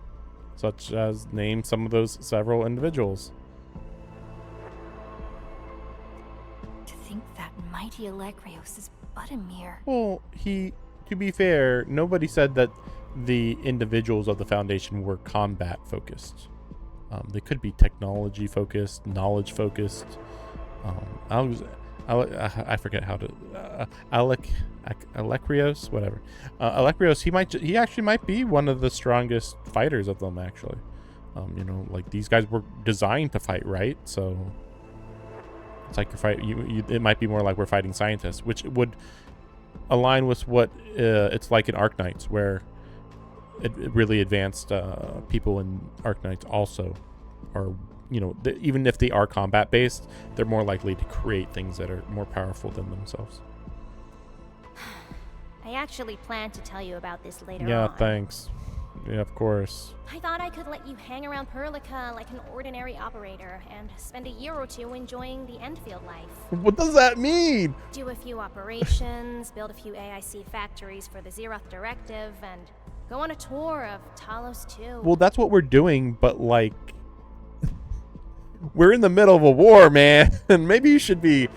Such as name some of those several individuals. To think that mighty Alekrios is but a mere... Well, to be fair, nobody said that the individuals of the Foundation were combat focused. They could be technology focused, knowledge focused. I forget how to Alekrios, whatever. Alekrios, he actually might be one of the strongest fighters of them, actually. You know, like these guys were designed to fight, right? So it's like it might be more like we're fighting scientists, which would align with what it's like in Arknights, where it really advanced people in Arknights also are, you know, even if they are combat based, they're more likely to create things that are more powerful than themselves. I actually planned to tell you about this later on. Yeah, thanks. Yeah, of course. I thought I could let you hang around Perlica like an ordinary operator and spend a year or two enjoying the Endfield life. What does that mean? Do a few operations, build a few AIC factories for the Zeroth Directive, and go on a tour of Talos 2. Well, that's what we're doing, but like... we're in the middle of a war, man. And maybe you should be...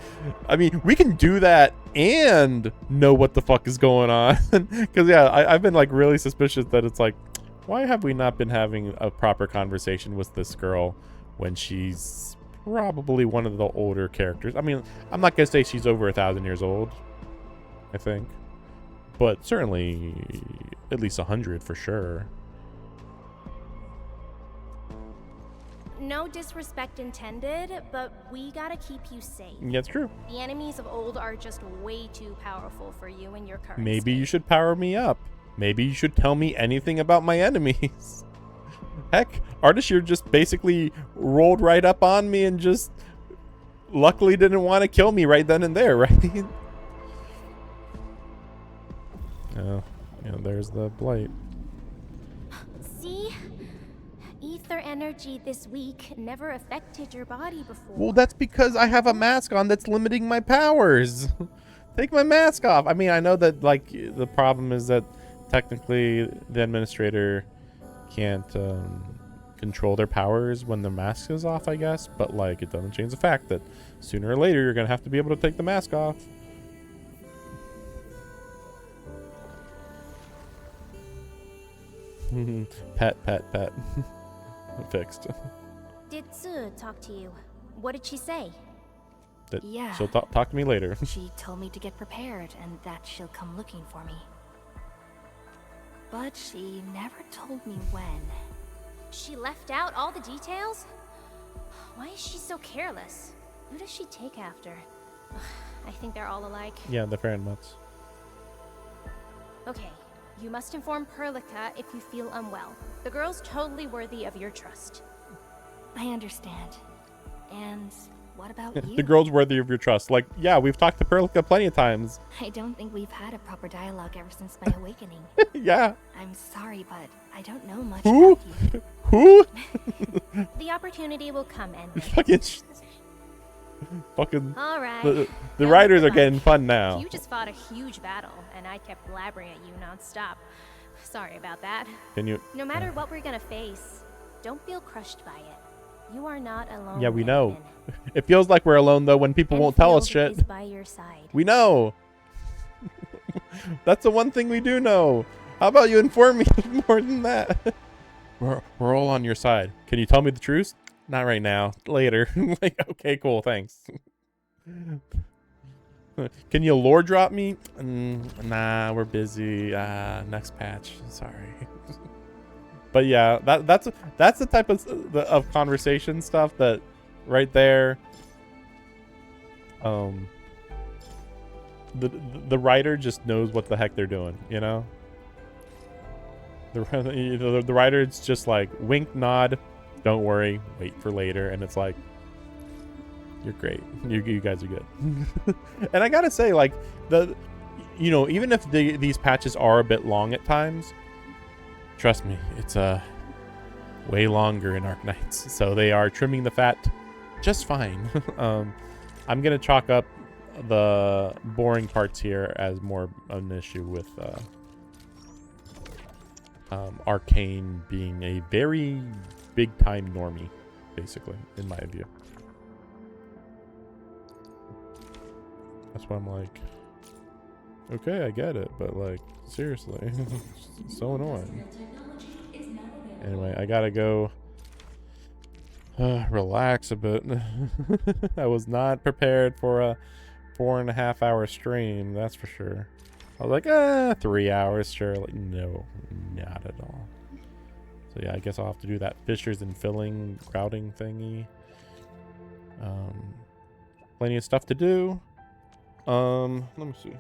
I mean, we can do that and know what the fuck is going on. Because, yeah, I've been, like, really suspicious that it's like, why have we not been having a proper conversation with this girl when she's probably one of the older characters? I mean, I'm not going to say she's over 1,000 years old, I think. But certainly at least 100 for sure. No disrespect intended, but we gotta keep you safe. Yeah, it's true. The enemies of old are just way too powerful for you in your current Maybe state. you should power me up. Maybe you should tell me anything about my enemies. Heck, Ardashir just basically rolled right up on me and just luckily didn't want to kill me right then and there, right? Oh, yeah, there's the blight. See? Ether energy this week never affected your body before. Well, that's because I have a mask on that's limiting my powers. Take my mask off. I mean, I know that, like, the problem is that technically the administrator can't control their powers when the mask is off, I guess. But, like, it doesn't change the fact that sooner or later you're going to have to be able to take the mask off. Pet. Fixed. Did Tsu talk to you? What did she say? That Yeah. She'll talk to me later. She told me to get prepared and that she'll come looking for me. But she never told me when. She left out all the details? Why is she so careless? Who does she take after? Ugh, I think they're all alike. Yeah, the Farron Mutts. Okay, you must inform Perlica if you feel unwell. The girl's totally worthy of your trust. I understand. And what about you? The girl's worthy of your trust. Like, yeah, we've talked to Perlica plenty of times. I don't think we've had a proper dialogue ever since my awakening. Yeah. I'm sorry, but I don't know much Who? about you. Who? The opportunity will come, Endfield. Fucking Fucking. All right. The Now riders look are at getting lunch. fun now. You just fought a huge battle, and I kept blabbering at you nonstop. Sorry about that. Can you? No matter what we're gonna face, don't feel crushed by it. You are not alone. Yeah, we know. Endman. It feels like we're alone though when people won't tell us Endfield shit. is by your side. We know. That's the one thing we do know. How about you inform me more than that? We're all on your side. Can you tell me the truth? Not right now. Later. Like, okay, cool. Thanks. Can you lore drop me? Nah, we're busy. Next patch. Sorry. But yeah, that's the type of conversation stuff that right there. The writer just knows what the heck they're doing, you know. The writer, it's just like wink, nod, don't worry, wait for later, and it's like, you're great, you guys are good. And I gotta say, like, even if these patches are a bit long at times, trust me, it's way longer in Arknights, so they are trimming the fat just fine. I'm gonna chalk up the boring parts here as more an issue with Arcane being a very big time normie, basically, in my view. That's why I'm like, okay, I get it, but like, seriously, it's so annoying. Anyway, I gotta go relax a bit. I was not prepared for a 4.5 hour stream, that's for sure. I was like, 3 hours, sure. Like, no, not at all. So yeah, I guess I'll have to do that fishers and filling grouting thingy. Plenty of stuff to do. Let me see.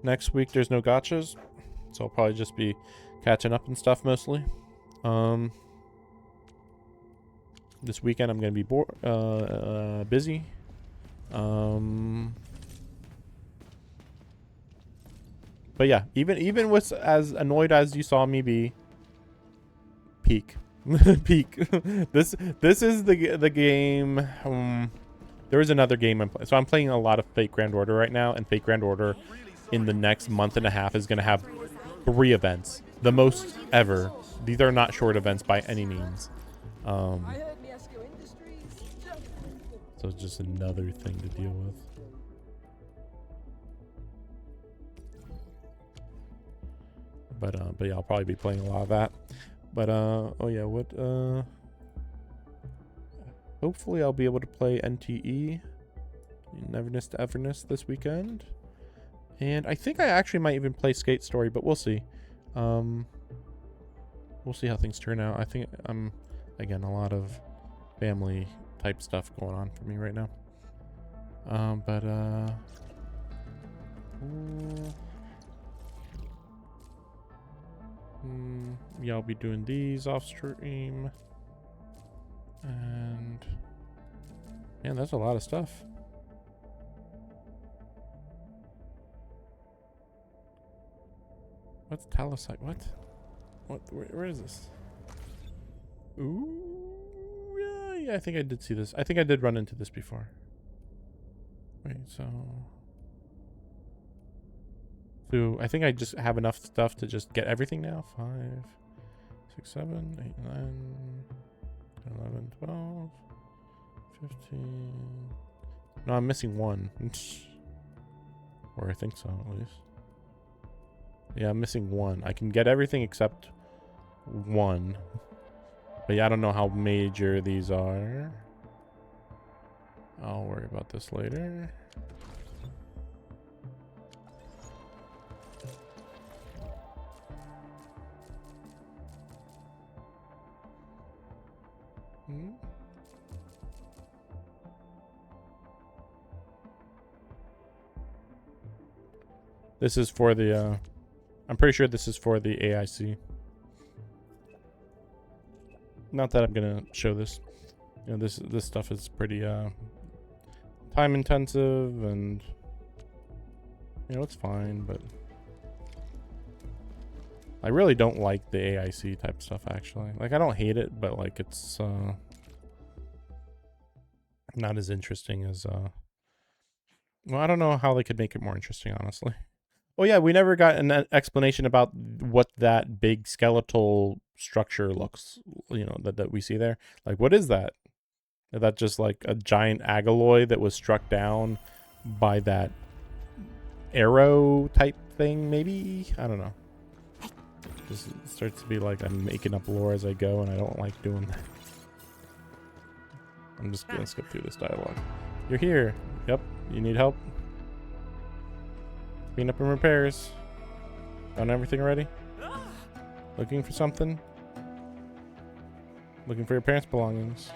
Next week there's no gotchas, so I'll probably just be catching up and stuff mostly. This weekend I'm gonna be busy. But yeah, even with as annoyed as you saw me be, peak. This is the game. There is another game I'm playing. So I'm playing a lot of Fate Grand Order right now, and Fate Grand Order in the next month and a half is gonna have 3 events, the most ever. These are not short events by any means. So it's just another thing to deal with. But yeah, I'll probably be playing a lot of that. But oh yeah, hopefully I'll be able to play NTE, Neverness to Everness, this weekend. And I think I actually might even play Skate Story, but we'll see. We'll see how things turn out. I think again, a lot of family type stuff going on for me right now. Yeah, I'll be doing these off stream. And man, that's a lot of stuff. What's Talasite? What? Where is this? Ooh, yeah, I think I did see this. I think I did run into this before. Wait, so I think I just have enough stuff to just get everything now. 5, 6, 7, 8, 9, 11, 12, 15. No, I'm missing 1. Or I think so, at least. Yeah, I'm missing 1. I can get everything except 1. But yeah, I don't know how major these are. I'll worry about this later. This is for the I'm pretty sure this is for the AIC. Not that I'm gonna show this. You know, this stuff is pretty time intensive, and you know, it's fine, but I really don't like the AIC type stuff, actually. Like, I don't hate it, but like it's not as interesting as well, I don't know how they could make it more interesting, honestly. Oh yeah, we never got an explanation about what that big skeletal structure looks, you know, that we see there. Like, what is that? Is that just like a giant agaloy that was struck down by that arrow type thing, maybe? I don't know. Just starts to be like I'm making up lore as I go, and I don't like doing that. I'm just gonna skip through this dialogue. You're here. Yep. You need help? Clean up and repairs. Done everything already? Looking for something? Looking for your parents' belongings.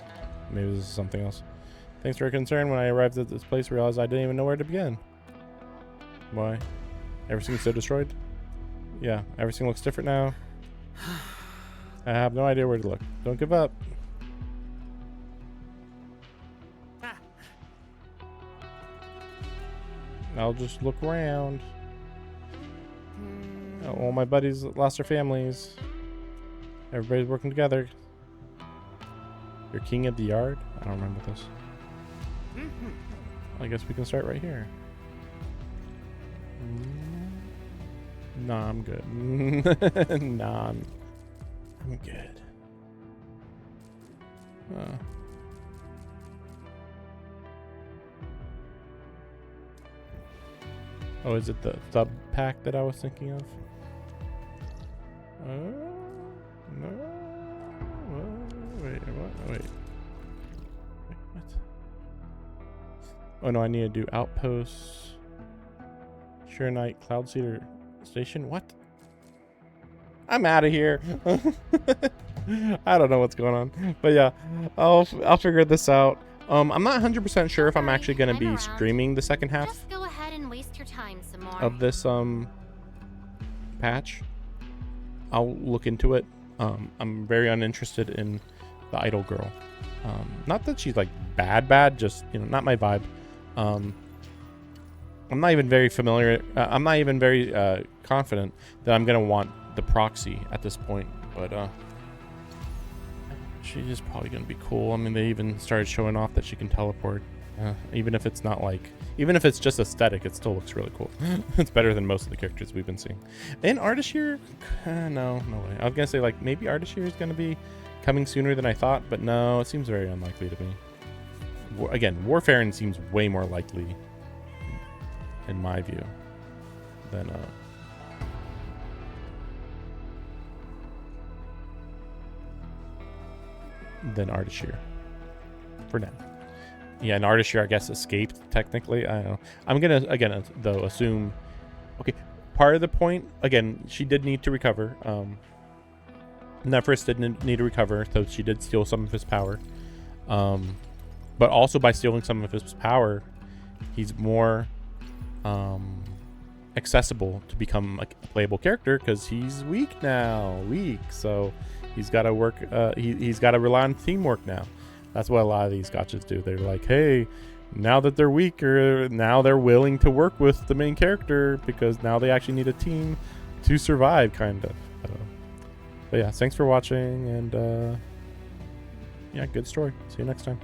Maybe this is something else. Thanks for your concern. When I arrived at this place, I realized I didn't even know where to begin. Why? Everything's so destroyed? Yeah, everything looks different now. I have no idea where to look. Don't give up. I'll just look around. All my buddies lost their families. Everybody's working together. You're king of the yard? I don't remember this. I guess we can start right here. Nah, I'm good. Nah, I'm good. Oh, is it the sub pack that I was thinking of? No. Wait, what? Wait, what? Oh no, I need to do outposts. Sure Night, Cloud Cedar Station. What? I'm out of here. I don't know what's going on, but yeah, I'll figure this out. I'm not 100% sure if I'm actually going to be streaming the second half. Just go ahead and waste your time some more. Of this patch. I'll look into it. I'm very uninterested in the idol girl. Not that she's like bad, just, you know, not my vibe. I'm not even very familiar. I'm not even very confident that I'm gonna want the proxy at this point, but she is probably gonna be cool. I mean, they even started showing off that she can teleport. Even if it's not like, even if it's just aesthetic, it still looks really cool. It's better than most of the characters we've been seeing. And Ardashir, no way. I was gonna say like maybe Ardashir is gonna be coming sooner than I thought, but no, it seems very unlikely to me. Again, Warfarin seems way more likely, in my view, than Ardashir for now. Yeah, and Ardashir, I guess, escaped technically. I don't know. I'm gonna again though assume. Okay, part of the point again, she did need to recover. Nephris didn't need to recover, so she did steal some of his power. But also by stealing some of his power, he's more accessible to become a playable character because he's weak now. So he's got to work. He's got to rely on teamwork now. That's what a lot of these gotchas do. They're like, hey, now that they're weaker, now they're willing to work with the main character because now they actually need a team to survive, kind of. But yeah, thanks for watching, and yeah, good story. See you next time.